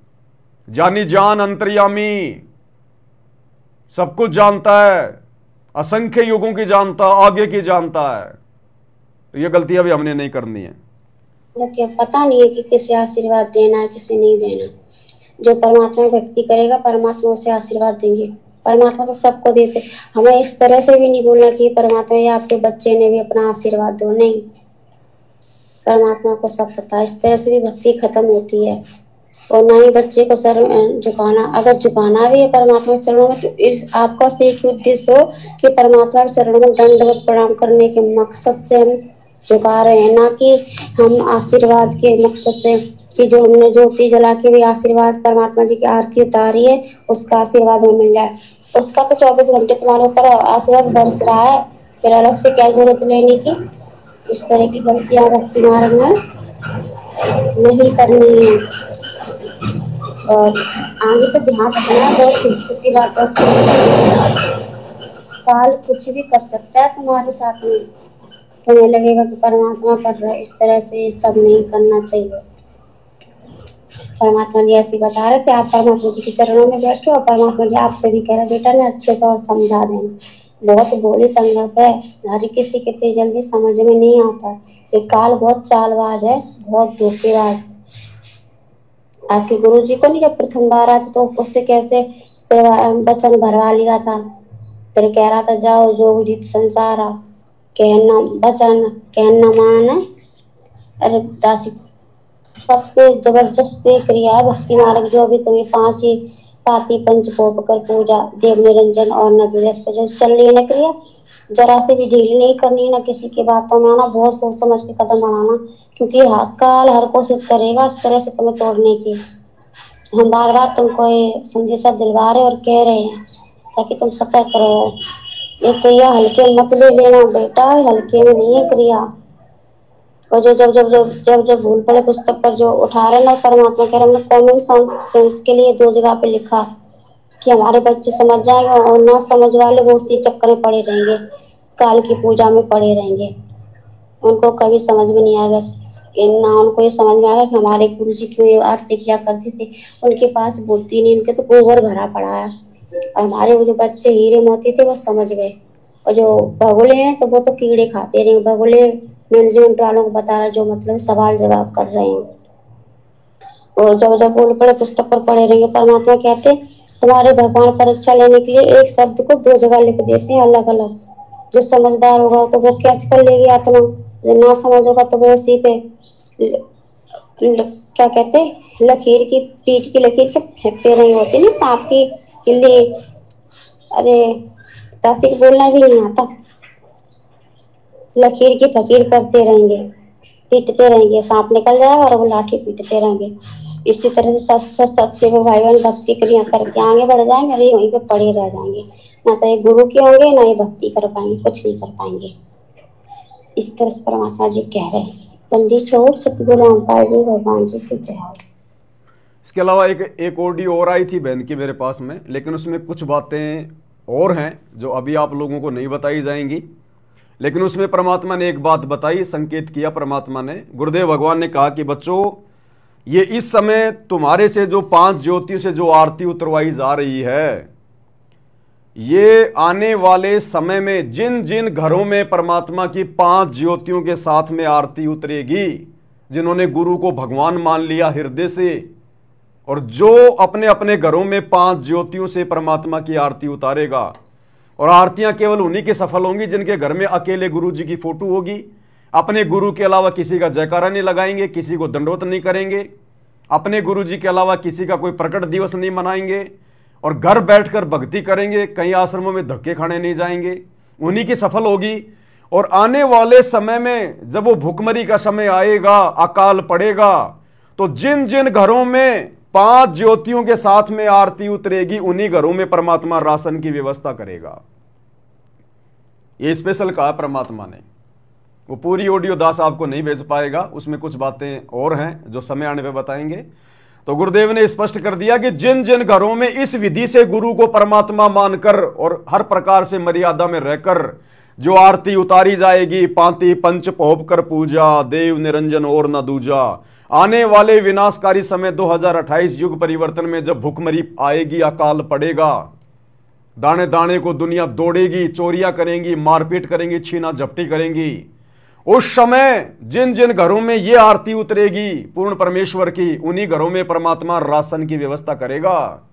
Speaker 1: जानी जान अंतर्यामी, सब कुछ जानता है, असंख्य युगों की जानता, आगे की जानता है। तो ये गलतियां भी हमने नहीं करनी है।
Speaker 4: क्या पता नहीं है कि किसे आशीर्वाद देना है, किसे नहीं देना। जो परमात्मा भक्ति करेगा परमात्मा उसे आशीर्वाद देंगे। परमात्मा तो सबको देते। हमें इस तरह से भी नहीं बोलना कि परमात्मा या आपके बच्चे ने भी अपना आशीर्वाद दो, नहीं। परमात्मा को सब पता है। इस तरह से भी भक्ति खत्म होती है। और ना ही बच्चे को सर झुकाना, अगर झुकाना भी है परमात्मा के चरणों में तो इस आपका से एक उद्देश्य हो कि परमात्मा के चरणों में दंडवत प्रणाम करने के मकसद से हम झुका रहे हैं, ना कि हम आशीर्वाद के मकसद से कि जो हमने ज्योति जला के भी आशीर्वाद परमात्मा जी की आरती उतारी है उसका आशीर्वाद हमें मिल जाए। उसका तो 24 घंटे तुम्हारे ऊपर आशीर्वाद बरस रहा है, फिर अलग से क्या जरूरत लेने की। इस तरह की गलतियां भक्ति मार्ग में नहीं करनी है और आगे से ध्यान रखना। बहुत छोटी छोटी बातों काल कुछ भी कर सकता है हमारे साथ में, तुम्हें लगेगा कि परमात्मा कर रहा है, इस तरह से ये सब नहीं करना चाहिए। परमात्मा जी ऐसे बता रहे थे, आप परमात्मा जी के चरणों में बैठो और परमात्मा जी आपसे भी कह रहे बेटा ने अच्छे से और समझा देना। बहुत बोली संघर्ष है, हर किसी के इतनी जल्दी समझ में नहीं आता। ये काल बहुत चालबाज है, बहुत धोखेबाज। आपके गुरु जी को नहीं जब प्रथम बार आया तो उससे कैसे वचन भरवा लिया था, फिर कह रहा था जाओ जोग जीत संसारा, कहना वचन कहना मान। अरे दासी सबसे जबरदस्त क्रिया है भक्ति मार्ग, जो अभी तुम्हें 5 ही पाती पंच पोप कर पूजा देव निरंजन और नदीरस पर जो चल रही है ना क्रिया, जरा से भी ढील नहीं करनी है ना किसी की बातों में आना, बहुत सोच समझ के कदम बढ़ाना, क्योंकि काल हर कोशिश करेगा इस तरह से तुम्हें तोड़ने की। हम बार बार तुमको ये संदेशा दिलवा रहे और कह रहे हैं ताकि तुम सतर्क रहो। ये क्रिया हल्के मत ले लेना बेटा, हल्के में नहीं है क्रिया। और जो जब जब जब जब जब भूल पड़े पुस्तक पर जो उठा रहे ना, परमात्मा कह रहे हमने कॉमन सेंस के लिए 2 जगह पे लिखा कि हमारे बच्चे समझ जाएंगे और ना समझ वाले वो उसी चक्कर में पड़े रहेंगे, काल की पूजा में पड़े रहेंगे। उनको कभी समझ में नहीं आएगा, ना उनको ये समझ में आएगा कि हमारे गुरु जी क्यों ये आरती किया करते थे। उनके पास बुद्धि नहीं, उनके तो गोबर भरा पड़ा है। और हमारे वो जो बच्चे हीरे मोती थे वो समझ गए, और जो भगोले हैं तो वो तो कीड़े खाते रहे। भगोले मैनेजमेंट वालों को बता रहा जो मतलब सवाल जवाब कर रहे हैं, और जब जब बोल पड़े पुस्तक पर पढ़े रहेंगे। परमात्मा कहते तुम्हारे भगवान परीक्षा लेने के लिए एक शब्द को 2 जगह लिख देते हैं अलग अलग। जो समझदार होगा तो वो कैच कर लेगी आत्मा, जो ना समझ होगा तो वो उसी पे क्या कहते लकीर की पीठ की लकीर के फेंकते रहे होते नहीं, सांप की किल्ली। अरे दासी को बोलना भी नहीं आता, लकीर की फकीर करते रहेंगे, पीटते रहेंगे, सांप निकल जाएगा और वो लाठी पीटते रहेंगे। इसी तरह से सत्य भाई बहन भक्ति क्रिया करके आगे बढ़ जाएंगे और ये वहीं पे पड़े रह जाएंगे। ना तो ये गुरु के होंगे ना ये भक्ति कर पाएंगे, कुछ नहीं कर पाएंगे। इस तरह से परमात्मा जी कह रहे हैं। बंदी छोड़ सतगुरु रामपाल जी भगवान जी की जय हो।
Speaker 1: इसके अलावा एक ऑडियो और आई थी बहन की मेरे पास में, लेकिन उसमें कुछ बातें और हैं जो अभी आप लोगों को नहीं बताई जाएंगी। लेकिन उसमें परमात्मा ने एक बात बताई, संकेत किया परमात्मा ने, गुरुदेव भगवान ने कहा कि बच्चों ये इस समय तुम्हारे से जो 5 ज्योतियों से जो आरती उतरवाई जा रही है, ये आने वाले समय में जिन जिन घरों में परमात्मा की 5 ज्योतियों के साथ में आरती उतरेगी, जिन्होंने गुरु को भगवान मान लिया हृदय से, और जो अपने अपने घरों में 5 ज्योतियों से परमात्मा की आरती उतारेगा, और आरतियां केवल उन्हीं की सफल होंगी जिनके घर में अकेले गुरु जी की फोटो होगी। अपने गुरु के अलावा किसी का जयकारा नहीं लगाएंगे, किसी को दंडवत नहीं करेंगे, अपने गुरु जी के अलावा किसी का कोई प्रकट दिवस नहीं मनाएंगे, और घर बैठकर भक्ति करेंगे, कई आश्रमों में धक्के खाने नहीं जाएंगे, उन्हीं की सफल होगी। और आने वाले समय में जब वो भुखमरी का समय आएगा, अकाल पड़ेगा, तो जिन जिन घरों में 5 ज्योतियों के साथ में आरती उतरेगी, उन्हीं घरों में परमात्मा राशन की व्यवस्था करेगा। ये स्पेशल कहा परमात्मा ने। वो पूरी ऑडियो दास आपको नहीं भेज पाएगा, उसमें कुछ बातें और हैं जो समय आने पे बताएंगे। तो गुरुदेव ने स्पष्ट कर दिया कि जिन जिन घरों में इस विधि से गुरु को परमात्मा मानकर और हर प्रकार से मर्यादा में रहकर जो आरती उतारी जाएगी, पांति पंच पोप कर पूजा देव निरंजन और न दूजा, आने वाले विनाशकारी समय 2028 युग परिवर्तन में जब भुखमरी आएगी, अकाल पड़ेगा, दाने दाने को दुनिया दौड़ेगी, चोरियां करेंगी, मारपीट करेंगी, छीना झपटी करेंगी, उस समय जिन जिन घरों में ये आरती उतरेगी पूर्ण परमेश्वर की, उन्हीं घरों में परमात्मा राशन की व्यवस्था करेगा।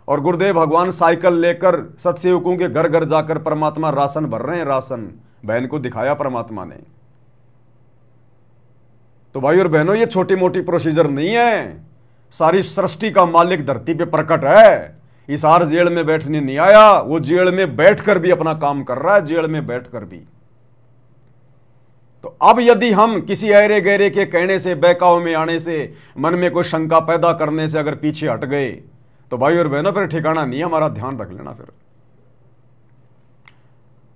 Speaker 1: और गुरुदेव भगवान साइकिल लेकर सत्सेवकों के घर घर जाकर परमात्मा राशन भर रहे हैं। राशन बहन को दिखाया परमात्मा ने। तो भाई और बहनों, ये छोटी मोटी प्रोसीजर नहीं है, सारी सृष्टि का मालिक धरती पे प्रकट है। इस हार जेल में बैठने नहीं आया, वो जेल में बैठकर भी अपना काम कर रहा है, जेल में बैठकर भी। तो अब यदि हम किसी ऐरे गहरे के कहने से, बहकाव में आने से, मन में कोई शंका पैदा करने से अगर पीछे हट गए तो भाई और बहनों फिर ठिकाना नहीं, हमारा ध्यान रख लेना। फिर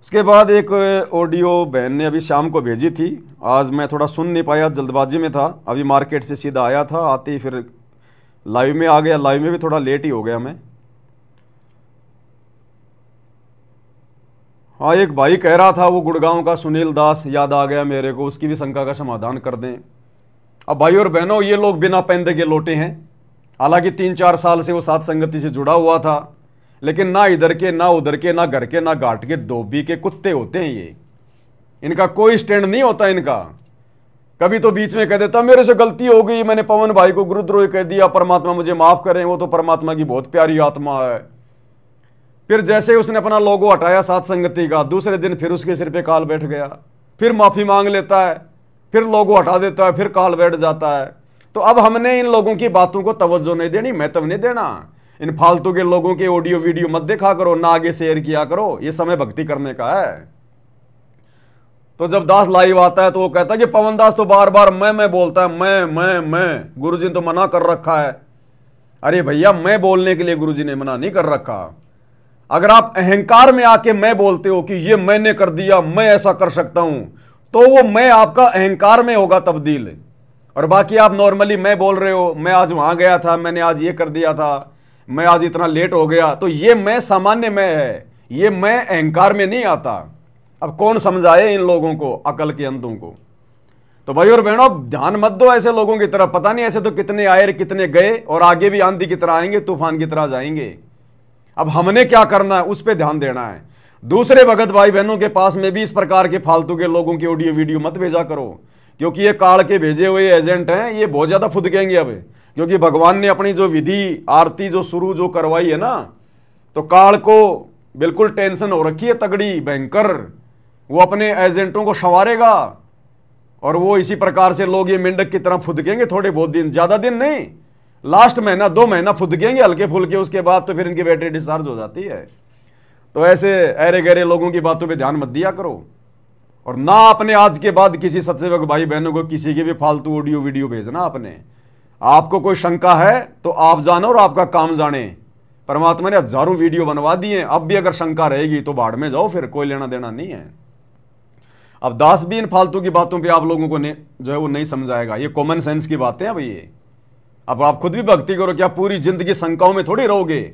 Speaker 1: उसके बाद एक ऑडियो बहन ने अभी शाम को भेजी थी, आज मैं थोड़ा सुन नहीं पाया, जल्दबाजी में था, अभी मार्केट से सीधा आया था, आते ही फिर लाइव में आ गया, लाइव में भी थोड़ा लेट ही हो गया मैं। हाँ, एक भाई कह रहा था वो गुड़गांव का सुनील दास, याद आ गया मेरे को, उसकी भी शंका का समाधान कर दें। अब भाई और बहनों, ये लोग बिना पैंदे के लौटे हैं, हालांकि 3-4 साल से वो साथ संगति से जुड़ा हुआ था, लेकिन ना इधर के, ना उधर के, ना घर के, ना घाट के, धोबी के कुत्ते होते हैं ये। इनका कोई स्टैंड नहीं होता इनका। कभी तो बीच में कह देता मेरे से गलती हो गई, मैंने पवन भाई को गुरुद्रोही कह दिया, परमात्मा मुझे माफ करें, वो तो परमात्मा की बहुत प्यारी आत्मा है। फिर जैसे उसने अपना लोगो हटाया साथ संगति का, दूसरे दिन फिर उसके सिर पे काल बैठ गया, फिर माफी मांग लेता है, फिर लोगो हटा देता है, फिर काल बैठ जाता है। तो अब हमने इन लोगों की बातों को तवज्जो नहीं देनी, महत्व नहीं देना। इन फालतू के लोगों के ऑडियो वीडियो मत देखा करो, ना आगे शेयर किया करो, ये समय भक्ति करने का है। तो जब दास लाइव आता है तो वो कहता है कि पवन दास तो बार बार मैं बोलता है, मैं गुरुजी ने तो मना कर रखा है। अरे भैया, मैं बोलने के लिए गुरुजी ने मना नहीं कर रखा। अगर आप अहंकार में आके मैं बोलते हो कि ये मैंने कर दिया, मैं ऐसा कर सकता हूं, तो वो मैं आपका अहंकार में होगा तब्दील। और बाकी आप नॉर्मली मैं बोल रहे हो, मैं आज वहां गया था, मैंने आज ये कर दिया था, मैं आज इतना लेट हो गया, तो ये मैं सामान्य मैं है, ये मैं अहंकार में नहीं आता। अब कौन समझाए इन लोगों को, अकल के अंधों को। तो भाई और बहनों, ध्यान मत दो ऐसे लोगों की तरफ। पता नहीं ऐसे तो कितने आए, कितने गए, और आगे भी आंधी की तरह आएंगे, तूफान की तरह जाएंगे। अब हमने क्या करना है, उस पर ध्यान देना है। दूसरे भगत भाई बहनों के पास में भी इस प्रकार के फालतू के लोगों की ऑडियो वीडियो मत भेजा करो, क्योंकि ये काल के भेजे हुए एजेंट हैं, ये बहुत ज्यादा फुदकेंगे अब। क्योंकि भगवान ने अपनी जो विधि आरती जो शुरू जो करवाई है ना, तो काल को बिल्कुल टेंशन हो रखी है तगड़ी भयंकर। वो अपने एजेंटों को संवारेगा, और वो इसी प्रकार से लोग ये मेंढक की तरह फुदकेंगे थोड़े बहुत दिन, ज्यादा दिन नहीं, लास्ट महीना 2 महीना फुदकेंगे हल्के फुल्के, उसके बाद तो फिर इनकी बैटरी डिस्चार्ज हो जाती है। तो ऐसे अरे गहरे लोगों की बातों पे ध्यान मत दिया करो, और ना अपने आज के बाद किसी सत्सेवक भाई बहनों को किसी की भी फालतू ऑडियो वीडियो भेजना। अपने आपको कोई शंका है तो आप जानो और आपका काम जाने। परमात्मा ने हजारों वीडियो बनवा दिए, अब भी अगर शंका रहेगी तो बाढ़ में जाओ, फिर कोई लेना देना नहीं है। अब दास भी इन फालतू की बातों पे आप लोगों को जो है वो नहीं समझाएगा, ये कॉमन सेंस की बातें हैं भाई ये। अब आप खुद भी भक्ति करो, क्या पूरी जिंदगी शंकाओं में थोड़ी रहोगे।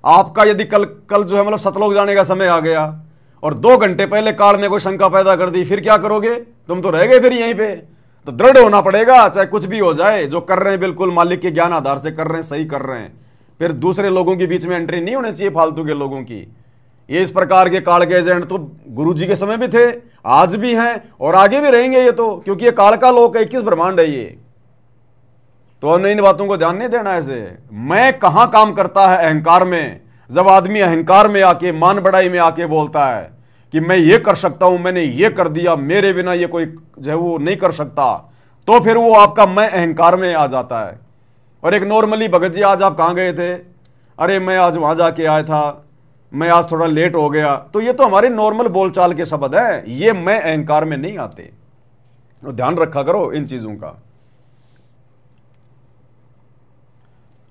Speaker 1: आपका यदि कल जो है मतलब सतलोक जाने का समय आ गया और 2 घंटे पहले काल ने कोई शंका पैदा कर दी, फिर क्या करोगे, तुम तो रह गए फिर यहीं पे। तो दृढ़ होना पड़ेगा, चाहे कुछ भी हो जाए, जो कर रहे हैं बिल्कुल मालिक के ज्ञान आधार से कर रहे हैं, सही कर रहे हैं। फिर दूसरे लोगों के बीच में एंट्री नहीं होनी चाहिए फालतू के लोगों की। ये इस प्रकार के काल के एजेंट तो गुरु जी के समय भी थे, आज भी हैं और आगे भी रहेंगे ये तो, क्योंकि ये काल का लोक है, 21 ब्रह्मांड है ये। तो हमने इन बातों को ध्यान नहीं देना। ऐसे मैं कहां काम करता है अहंकार में। जब आदमी अहंकार में आके, मान बढ़ाई में आके बोलता है कि मैं ये कर सकता हूं, मैंने ये कर दिया, मेरे बिना ये कोई जो है वो नहीं कर सकता, तो फिर वो आपका मैं अहंकार में आ जाता है। और एक नॉर्मली भगत जी आज आप कहां गए थे, अरे मैं आज वहां जाके आया था, मैं आज थोड़ा लेट हो गया, तो ये तो हमारे नॉर्मल बोलचाल के शब्द है, ये मैं अहंकार में नहीं आते। तो ध्यान रखा करो इन चीजों का।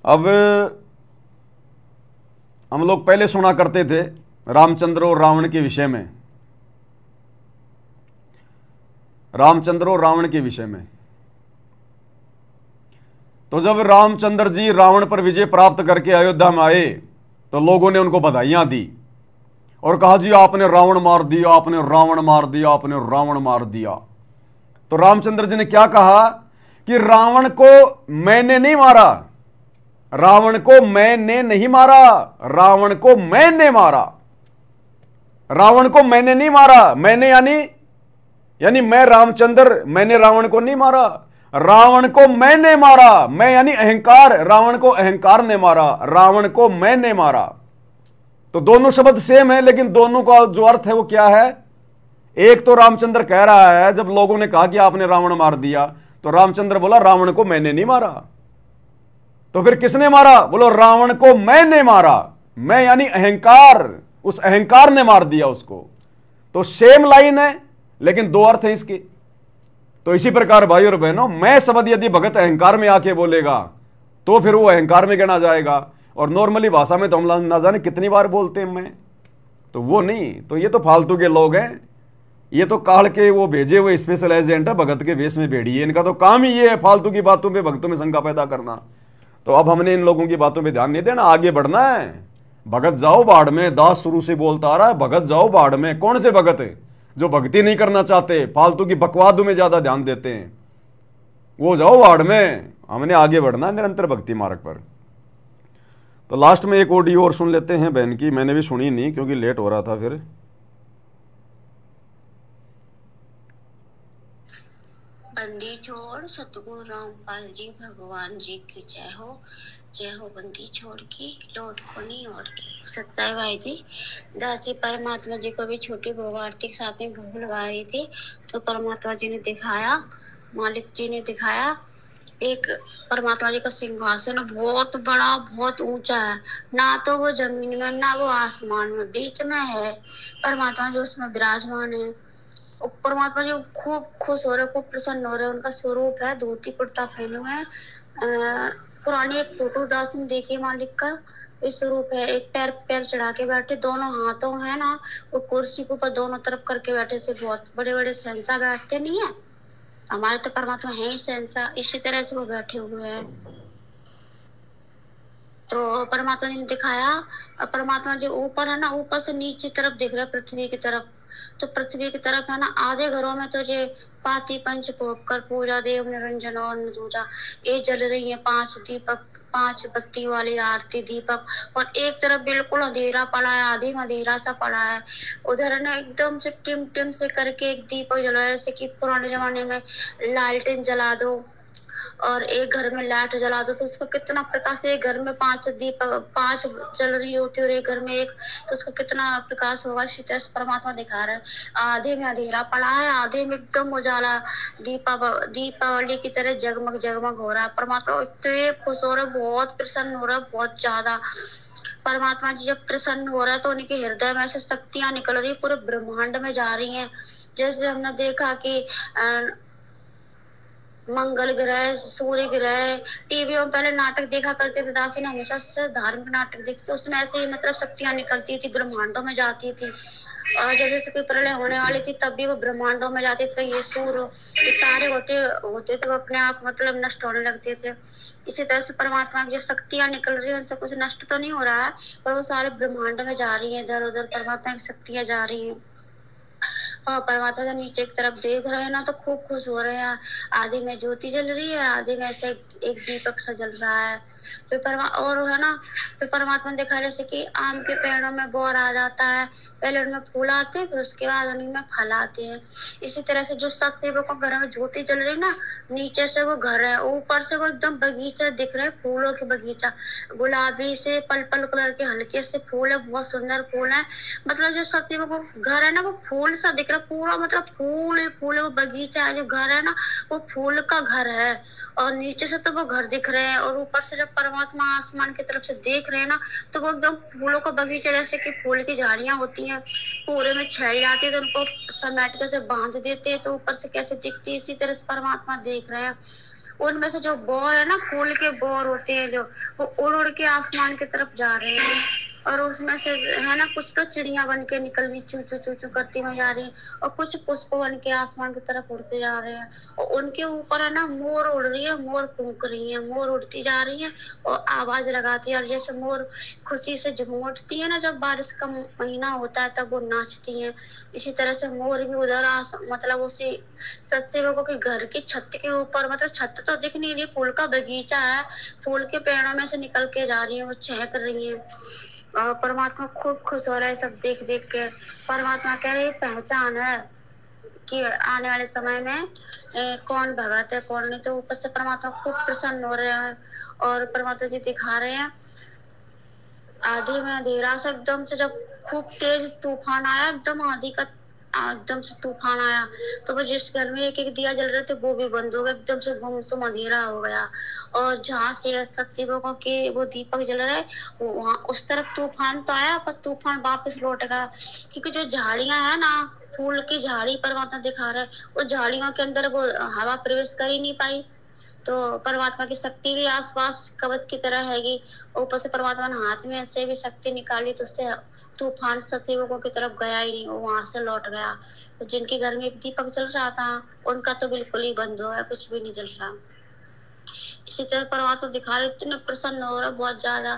Speaker 1: अब हम लोग पहले सुना करते थे रामचंद्र और रावण के विषय में, रामचंद्र और रावण के विषय में। तो जब रामचंद्र जी रावण पर विजय प्राप्त करके अयोध्या में आए तो लोगों ने उनको बधाइयां दी और कहा जी आपने रावण मार दिया, आपने रावण मार दिया, आपने रावण मार दिया। तो रामचंद्र जी ने क्या कहा कि रावण को मैंने नहीं मारा, रावण को मैंने नहीं मारा, रावण को मैंने मारा, रावण को मैंने नहीं मारा। मैंने यानी मैं रामचंद्र, मैंने रावण को नहीं मारा, रावण को मैंने मारा। मैं यानी अहंकार, रावण को अहंकार ने मारा, रावण को मैंने मारा। तो दोनों शब्द सेम है, लेकिन दोनों का जो अर्थ है वो क्या है। एक तो रामचंद्र कह रहा है, जब लोगों ने कहा कि आपने रावण मार दिया, तो रामचंद्र बोला रावण को मैंने नहीं मारा। तो फिर किसने मारा, बोलो रावण को मैंने मारा। मैं यानी अहंकार, उस अहंकार ने मार दिया उसको। तो सेम लाइन है, लेकिन 2 अर्थ है इसके। तो इसी प्रकार भाई और बहनों, मैं शब्द यदि भगत अहंकार में आके बोलेगा तो फिर वो अहंकार में गिना जाएगा। और नॉर्मली भाषा में तो हम ना जाने कितनी बार बोलते हैं मैं, तो वो नहीं। तो ये तो फालतू के लोग हैं, ये तो काल के वो भेजे हुए स्पेशल एजेंट है, भगत के वेश में भेड़िए। इनका तो काम ही ये है फालतू की बातों पे भक्तों में शंका पैदा करना। तो अब हमने इन लोगों की बातों पे ध्यान नहीं देना, आगे बढ़ना है। भगत जाओ बाढ़ में, दास शुरू से बोलता आ रहा है, भगत जाओ बाढ़ में। कौन से भगत है जो भक्ति नहीं करना चाहते, फालतू की बकवादों में ज्यादा ध्यान देते हैं, वो जाओ बाढ़ में। हमने आगे बढ़ना है निरंतर भक्ति मार्ग पर। तो लास्ट में एक ऑडियो और सुन लेते हैं बहन की, मैंने भी सुनी नहीं क्योंकि लेट हो रहा था फिर।
Speaker 4: बंदी छोड़ सतगुरु रामपाल जी भगवान जी की जय हो। जय हो बंदी छोड़ की लौट को नहीं और की। सत्य भाई जी, दासी परमात्मा जी को भी छोटी भोग आरती के साथ में भोग लगा रही थी, तो परमात्मा जी ने दिखाया, मालिक जी ने दिखाया, एक परमात्मा जी का सिंहासन बहुत बड़ा, बहुत ऊंचा है, ना तो वो जमीन में ना वो आसमान में, बीच में है परमात्मा जी, उसमें विराजमान है। और परमात्मा जी खूब खुश हो रहे, खूब प्रसन्न हो रहे। उनका स्वरूप है धोती कुर्ता पहने हुए हैं। पुरानी एक फोटो दास ने देखी मालिक का, इस स्वरूप है। एक पैर पैर चढ़ा के बैठे, दोनों हाथों है ना वो कुर्सी के ऊपर दोनों तरफ करके बैठे से, बहुत बड़े बड़े शहंशाह बैठते नहीं है, हमारे तो परमात्मा है ही शहंशाह, इसी तरह से वो बैठे हुए हैं। तो परमात्मा जी ने दिखाया, परमात्मा जी ऊपर है ना, ऊपर से नीचे तरफ दिख रहा है पृथ्वी की तरफ। तो पृथ्वी की तरफ है ना, आधे घरों में तो ये पाती पंच भोग कर पूजा देव निरंजन और दूजा ये जल रही है, 5 दीपक, 5 बत्ती वाली आरती दीपक। और एक तरफ बिल्कुल अंधेरा पड़ा है, आधी में अंधेरा सा पड़ा है। उधर है ना एकदम से टिम टिम से करके एक दीपक जला है, जैसे कि पुराने जमाने में लालटेन जला दो और एक घर में लाइट जला दो तो उसका कितना प्रकाश है। एक घर में 5 दीपक, 5 जल रही होती और एक घर में एक, तो उसका कितना प्रकाश होगा। इसी तरह से परमात्मा दिखा रहा है, आधे में अंधेरा पड़ा है, आधे में एकदम उजाला, दीपावली की तरह जगमग जगमग हो रहा है। परमात्मा इतने खुश हो रहे, बहुत प्रसन्न हो रहा है, बहुत ज्यादा। परमात्मा जी जब प्रसन्न हो रहा है तो उनके हृदय में से शक्तियां निकल रही है, पूरे ब्रह्मांड में जा रही हैं। जैसे हमने देखा कि मंगल ग्रह, सूर्य ग्रह, टीवी में पहले नाटक देखा करते थे, दासी ने हमेशा से धार्मिक नाटक देखते थे, उसमें ऐसे ही मतलब शक्तियां निकलती थी, ब्रह्मांडों में जाती थी। और जब जैसे कोई प्रलय होने वाली थी तब भी वो ब्रह्मांडों में जाते थे। ये सूर्य, ये तारे होते थे वो अपने आप मतलब नष्ट होने लगते थे। इसी तरह से परमात्मा की जो शक्तियां निकल रही है उनसे कुछ नष्ट तो नहीं हो रहा है, पर वो सारे ब्रह्मांड में जा रही है, इधर उधर परमात्मा की शक्तियां जा रही है। और परमात्मा जब नीचे की तरफ देख रहे हैं ना तो खूब खुश हो रहे हैं। आधे में ज्योति जल रही है, आधे में ऐसे एक दीपक सा जल रहा है। और है ना, फिर परमात्मा देखा जैसे कि आम के पेड़ों में बोर आ जाता है, पहले उनमें फूल आते हैं फिर उसके बाद उन्हीं में फल आते हैं। इसी तरह से जो सत्सेवक को घर में ज्योति जल रही ना, नीचे से वो घर है, ऊपर से वो एकदम बगीचा दिख रहा है, फूलों के बगीचा, गुलाबी से पर्पल कलर के हल्के से फूल है, बहुत सुंदर फूल है। मतलब जो सत्सेवक को घर है ना वो फूल सा दिख रहा है पूरा, मतलब फूल ही फूल है। वो बगीचा है, जो घर है ना वो फूल का घर है। और नीचे से तो वो घर दिख रहे हैं, और ऊपर से जब परमात्मा आसमान की तरफ से देख रहे हैं ना तो वो एकदम फूलों का बगीचा, जैसे कि फूल की झाड़ियां होती हैं पूरे में छैल जाती है तो उनको समेट के से बांध देते हैं तो ऊपर से कैसे दिखती है, इसी तरह से परमात्मा देख रहे हैं। उनमें से जो बोर है ना, फूल के बोर होते हैं जो, वो उड़ उड़ के आसमान की तरफ जा रहे हैं। और उसमें से है ना कुछ तो चिड़िया बन के निकल रही, चू चू चू चू करती हुई जा रही है, और कुछ पुष्प बन के आसमान की तरफ उड़ते जा रहे हैं। और उनके ऊपर है ना मोर उड़ रही है, मोर फूंक रही है, मोर उड़ती जा रही है और आवाज लगाती है। और जैसे मोर खुशी से झूम उठती है ना, जब बारिश का महीना होता है तब वो नाचती है, इसी तरह से मोर भी उधर मतलब उसी सत्सेवकों के घर की छत के ऊपर, मतलब छत तो दिख नहीं रही, फूल का बगीचा है, फूल के पेड़ों में से निकल के जा रही है, वो चहक रही है। परमात्मा खूब खुश हो रहा है सब देख देख के। परमात्मा कह रहे पहचान है कि आने वाले समय में कौन भगत है कौन नहीं। तो ऊपर से परमात्मा खूब प्रसन्न हो रहे हैं और परमात्मा जी दिखा रहे हैं। आधी में अंधेरा से एकदम से जब खूब तेज तूफान आया, एकदम आंधी का एकदम से तूफान आया, तो वो जिस घर में एक एक दिया जल रहे थे वो भी बंद हो गया, एकदम से गुमसुम अंधेरा हो गया। और जहाँ से सत्संगों के वो दीपक जल रहे वहाँ उस तरफ तूफान तो आया, पर तूफान वापस लौट गया, क्योंकि जो झाड़ियां है ना, फूल की झाड़ी परमात्मा दिखा रहे, वो झाड़ियों के अंदर वो हवा प्रवेश कर ही नहीं पाई। तो परमात्मा की शक्ति भी आसपास कवच की तरह हैगी, ऊपर से परमात्मा ने हाथ में ऐसे भी शक्ति निकाली, तो उससे तूफान सतयुगों की तरफ गया ही नहीं, वो वहां से लौट गया। तो जिनके घर में एक दीपक जल रहा था उनका तो बिल्कुल ही बंद हो गया, कुछ भी नहीं जल रहा। इसी तरह परमात्मा दिखा रहे, इतने प्रसन्न हो रहा बहुत ज्यादा।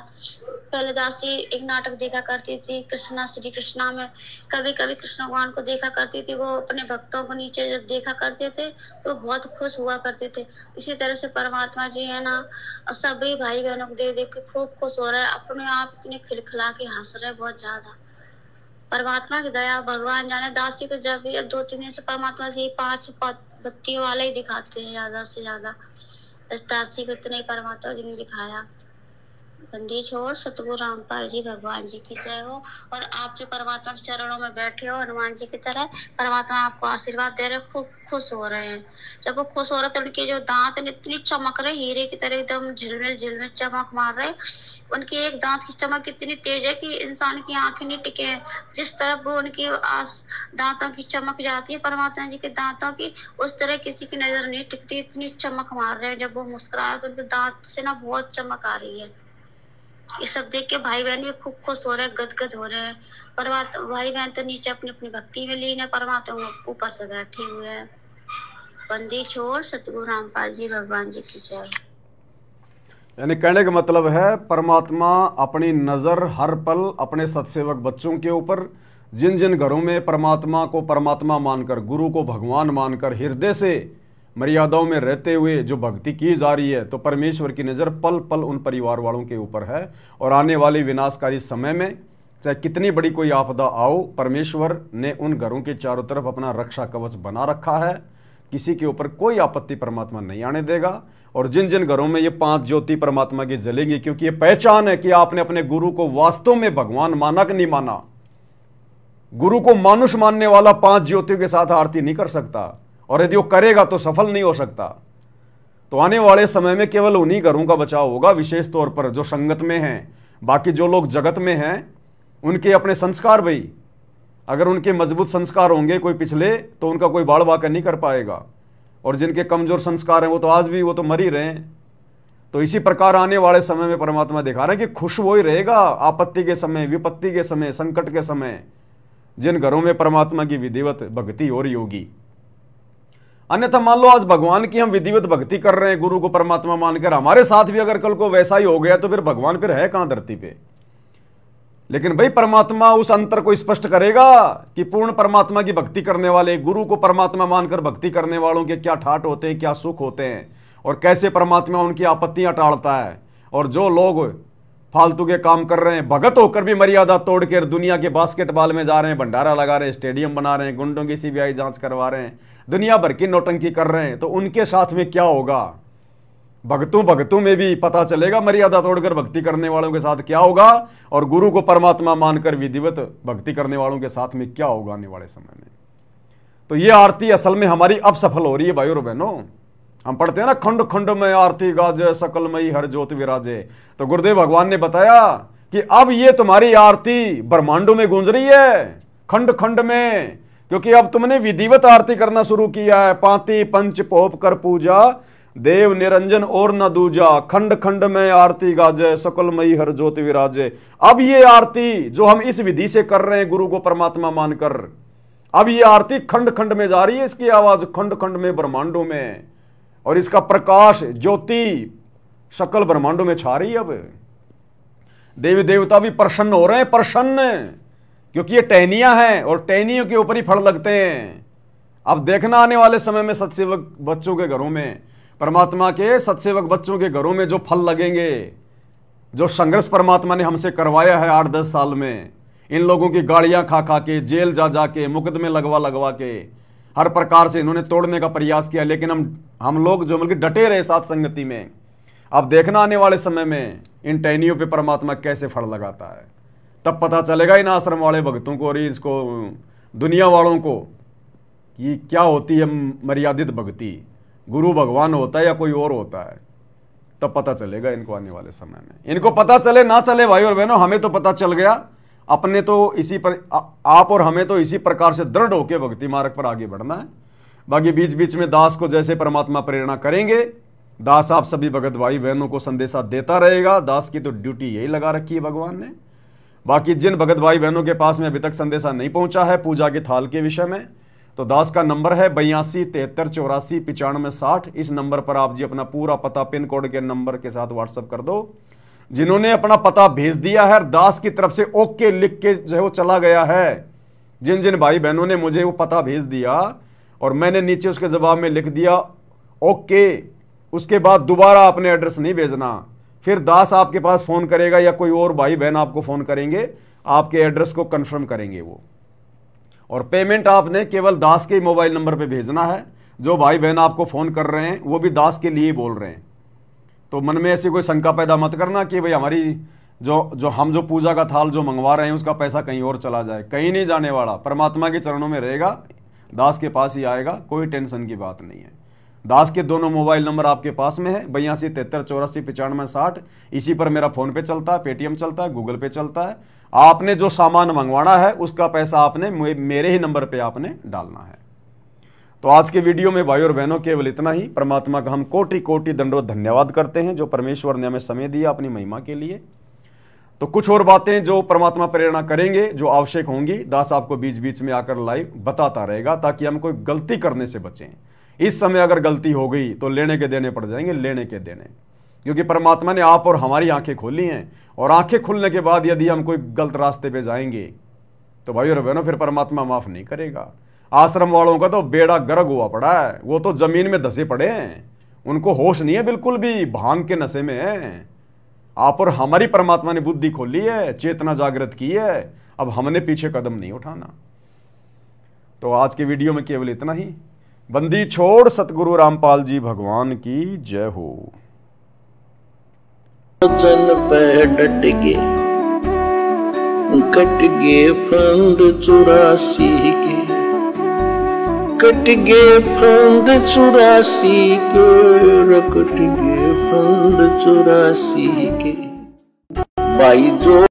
Speaker 4: पहले दासी एक नाटक देखा करती थी कृष्णा श्री कृष्णा में, कभी कभी कृष्ण भगवान को देखा करती थी, वो अपने भक्तों को नीचे जब देखा करते थे तो बहुत खुश हुआ करते थे। इसी तरह से परमात्मा जी है ना, सभी भाई बहनों को देख देख के खूब खुश हो रहे हैं, अपने आप इतने खिलखिला के हंस रहे बहुत ज्यादा। परमात्मा की दया, भगवान जाने। दासी को जब भी अब 2-3 दिन से परमात्मा जी 5 बत्तियों वाले ही दिखाते हैं ज्यादा से ज्यादा, इस दासी को इतना ही परमात्मा जी ने दिखाया। बंदी छोड़ सतगुरु रामपाल जी भगवान जी की जय हो। और आप जो परमात्मा के चरणों में बैठे हो हनुमान जी की तरह, परमात्मा आपको आशीर्वाद दे रहे, खूब खुश हो रहे हैं। जब वो खुश हो रहे तो उनके जो दांत इतनी चमक रहे, हीरे की तरह एकदम झिलमिल झिलमिल चमक मार रहे। उनकी एक दांत की चमक इतनी तेज है कि इंसान की आंखें नहीं टिके। जिस तरफ वो उनकी दांतों की चमक जाती है परमात्मा जी के दांतों की, उस तरह किसी की नजर नहीं टिकती, इतनी चमक मार रहे हैं। जब वो मुस्कुराए तो उनके दांत से ना बहुत चमक आ रही है। ये सब देख के भाई बहन भी खूब खुश हो रहे हैं, गदगद हो रहे हैं। परमात्मा भाई बहन तो नीचे अपनी अपनी भक्ति में लीन है, परमात्मा ऊपर से बैठे हुए हैं। बंदी छोड़ सतगुरु रामपाल जी भगवान जी की जय।
Speaker 1: यानी कहने का मतलब है परमात्मा अपनी नज़र हर पल अपने सत्सेवक बच्चों के ऊपर, जिन जिन घरों में परमात्मा को परमात्मा मानकर, गुरु को भगवान मानकर हृदय से मर्यादाओं में रहते हुए जो भक्ति की जा रही है, तो परमेश्वर की नज़र पल पल उन परिवार वालों के ऊपर है। और आने वाले विनाशकारी समय में चाहे कितनी बड़ी कोई आपदा आओ, परमेश्वर ने उन घरों के चारों तरफ अपना रक्षा कवच बना रखा है। किसी के ऊपर कोई आपत्ति परमात्मा नहीं आने देगा। और जिन जिन घरों में ये 5 ज्योति परमात्मा की जलेंगी, क्योंकि ये पहचान है कि आपने अपने गुरु को वास्तव में भगवान माना कि नहीं माना। गुरु को मानुष मानने वाला 5 ज्योतियों के साथ आरती नहीं कर सकता, और यदि वो करेगा तो सफल नहीं हो सकता। तो आने वाले समय में केवल उन्हीं घरों का बचाव होगा, विशेष तौर पर जो संगत में हैं। बाकी जो लोग जगत में हैं उनके अपने संस्कार, भाई अगर उनके मजबूत संस्कार होंगे कोई पिछले, तो उनका कोई बाढ़ बाकर नहीं कर पाएगा। और जिनके कमजोर संस्कार हैं वो तो आज भी वो तो मर ही रहे हैं। तो इसी प्रकार आने वाले समय में परमात्मा दिखा रहे हैं कि खुश वो ही रहेगा आपत्ति के समय, विपत्ति के समय, संकट के समय, जिन घरों में परमात्मा की विधिवत भक्ति हो रही होगी। अन्यथा मान लो आज भगवान की हम विधिवत भक्ति कर रहे हैं, गुरु को परमात्मा मानकर, हमारे साथ भी अगर कल को वैसा ही हो गया तो फिर भगवान फिर है कहां धरती पे। लेकिन भाई परमात्मा उस अंतर को स्पष्ट करेगा कि पूर्ण परमात्मा की भक्ति करने वाले, गुरु को परमात्मा मानकर भक्ति करने वालों के क्या ठाट होते हैं, क्या सुख होते हैं, और कैसे परमात्मा उनकी आपत्तियां टालता है। और जो लोग फालतू के काम कर रहे हैं, भगत होकर भी मर्यादा तोड़कर दुनिया के बास्केटबॉल में जा रहे हैं, भंडारा लगा रहे हैं, स्टेडियम बना रहे हैं, गुंडों की सीबीआई जांच करवा रहे हैं, दुनिया भर की नौटंकी कर रहे हैं, तो उनके साथ में क्या होगा। भक्तों में भी पता चलेगा मर्यादा तोड़कर भक्ति करने वालों के साथ क्या होगा, और गुरु को परमात्मा मानकर विधिवत भक्ति करने वालों के साथ में क्या होगा आने वाले समय में। तो ये आरती असल में हमारी अब सफल हो रही है भाइयों और बहनों। हम पढ़ते हैं ना, खंड खंड में आरती गाजे सकलमयी हर ज्योत विराजे। तो गुरुदेव भगवान ने बताया कि अब ये तुम्हारी आरती ब्रह्मांडों में गूंज रही है, खंड खंड में, क्योंकि अब तुमने विधिवत आरती करना शुरू किया है। पांति पंच पोप कर पूजा, देव निरंजन और न दूजा, खंड खंड में आरती गाजे सकलमयी हर ज्योत विराजे। अब ये आरती जो हम इस विधि से कर रहे हैं गुरु को परमात्मा मानकर, अब ये आरती खंड खंड में जा रही है, इसकी आवाज खंड खंड में ब्रह्मांडों में, और इसका प्रकाश ज्योति सकल ब्रह्मांडों में छा रही है। अब देवी देवता भी प्रसन्न हो रहे हैं, प्रसन्न, क्योंकि ये टहनियां हैं और टहनियों के ऊपर ही फल लगते हैं। अब देखना आने वाले समय में सत्सेवक बच्चों के घरों में, परमात्मा के सत्सेवक बच्चों के घरों में जो फल लगेंगे, जो संघर्ष परमात्मा ने हमसे करवाया है 8-10 साल में, इन लोगों की गाड़ियां खा खा के, जेल जा जा के, मुकदमे लगवा के, हर प्रकार से इन्होंने तोड़ने का प्रयास किया, लेकिन हम लोग जो बल्कि डटे रहे साथ संगति में। अब देखना आने वाले समय में इन टहनियों पे परमात्मा कैसे फल लगाता है, तब पता चलेगा इन आश्रम वाले भक्तों को और इसको दुनिया वालों को कि क्या होती है मर्यादित भक्ति, गुरु भगवान होता है या कोई और होता है, तब पता चलेगा इनको आने वाले समय में। इनको पता चले ना चले भाई और बहनों, हमें तो पता चल गया। अपने तो इसी पर आप और हमें तो इसी प्रकार से दृढ़ होकर भक्ति मार्ग पर आगे बढ़ना है। बाकी बीच बीच में दास को जैसे परमात्मा प्रेरणा करेंगे, दास आप सभी भगत भाई बहनों को संदेशा देता रहेगा। दास की तो ड्यूटी यही लगा रखी है भगवान ने। बाकी जिन भगत भाई बहनों के पास में अभी तक संदेशा नहीं पहुंचा है पूजा के थाल के विषय में, तो दास का नंबर है 82 73 84 95 60। इस नंबर पर आप जी अपना पूरा पता पिन कोड के नंबर के साथ व्हाट्सएप कर दो। जिन्होंने अपना पता भेज दिया है, दास की तरफ से ओके लिख के जो है वो चला गया है, जिन जिन भाई बहनों ने मुझे वो पता भेज दिया और मैंने नीचे उसके जवाब में लिख दिया ओके, उसके बाद दोबारा अपने एड्रेस नहीं भेजना। फिर दास आपके पास फोन करेगा या कोई और भाई बहन आपको फोन करेंगे, आपके एड्रेस को कंफर्म करेंगे वो, और पेमेंट आपने केवल दास के मोबाइल नंबर पे भेजना है। जो भाई बहन आपको फोन कर रहे हैं वो भी दास के लिए बोल रहे हैं, तो मन में ऐसी कोई शंका पैदा मत करना कि भाई हमारी हम जो पूजा का थाल जो मंगवा रहे हैं उसका पैसा कहीं और चला जाए। कहीं नहीं जाने वाला, परमात्मा के चरणों में रहेगा, दास के पास ही आएगा, कोई टेंशन की बात नहीं है। दास के दोनों मोबाइल नंबर आपके पास में है, 82 73 84 95 60। इसी पर मेरा फोन पे चलता है, पेटीएम चलता है, गूगल पे चलता है। आपने जो सामान मंगवाना है उसका पैसा आपने मेरे ही नंबर पे आपने डालना है। तो आज के वीडियो में भाई और बहनों केवल इतना ही। परमात्मा का हम कोटि कोटि दंडवत धन्यवाद करते हैं जो परमेश्वर ने हमें समय दिया अपनी महिमा के लिए। तो कुछ और बातें जो परमात्मा प्रेरणा करेंगे, जो आवश्यक होंगी, दास आपको बीच बीच में आकर लाइव बताता रहेगा, ताकि हम कोई गलती करने से बचें। इस समय अगर गलती हो गई तो लेने के देने पड़ जाएंगे, लेने के देने, क्योंकि परमात्मा ने आप और हमारी आंखें खोली हैं, और आंखें खुलने के बाद यदि हम कोई गलत रास्ते पे जाएंगे तो भाई और बहनों फिर परमात्मा माफ नहीं करेगा। आश्रम वालों का तो बेड़ा गर्क हुआ पड़ा है, वो तो जमीन में धसे पड़े हैं, उनको होश नहीं है, बिल्कुल भी भांग के नशे में है। आप और हमारी परमात्मा ने बुद्धि खोली है, चेतना जागृत की है, अब हमने पीछे कदम नहीं उठाना। तो आज के वीडियो में केवल इतना ही। बंदी छोड़ सतगुरु रामपाल जी भगवान की जय हो।
Speaker 5: चल पे डट गे, कट गे फंद 84 के, कट गे फंद 84 के, कट गे फंद 84 के। भाई जो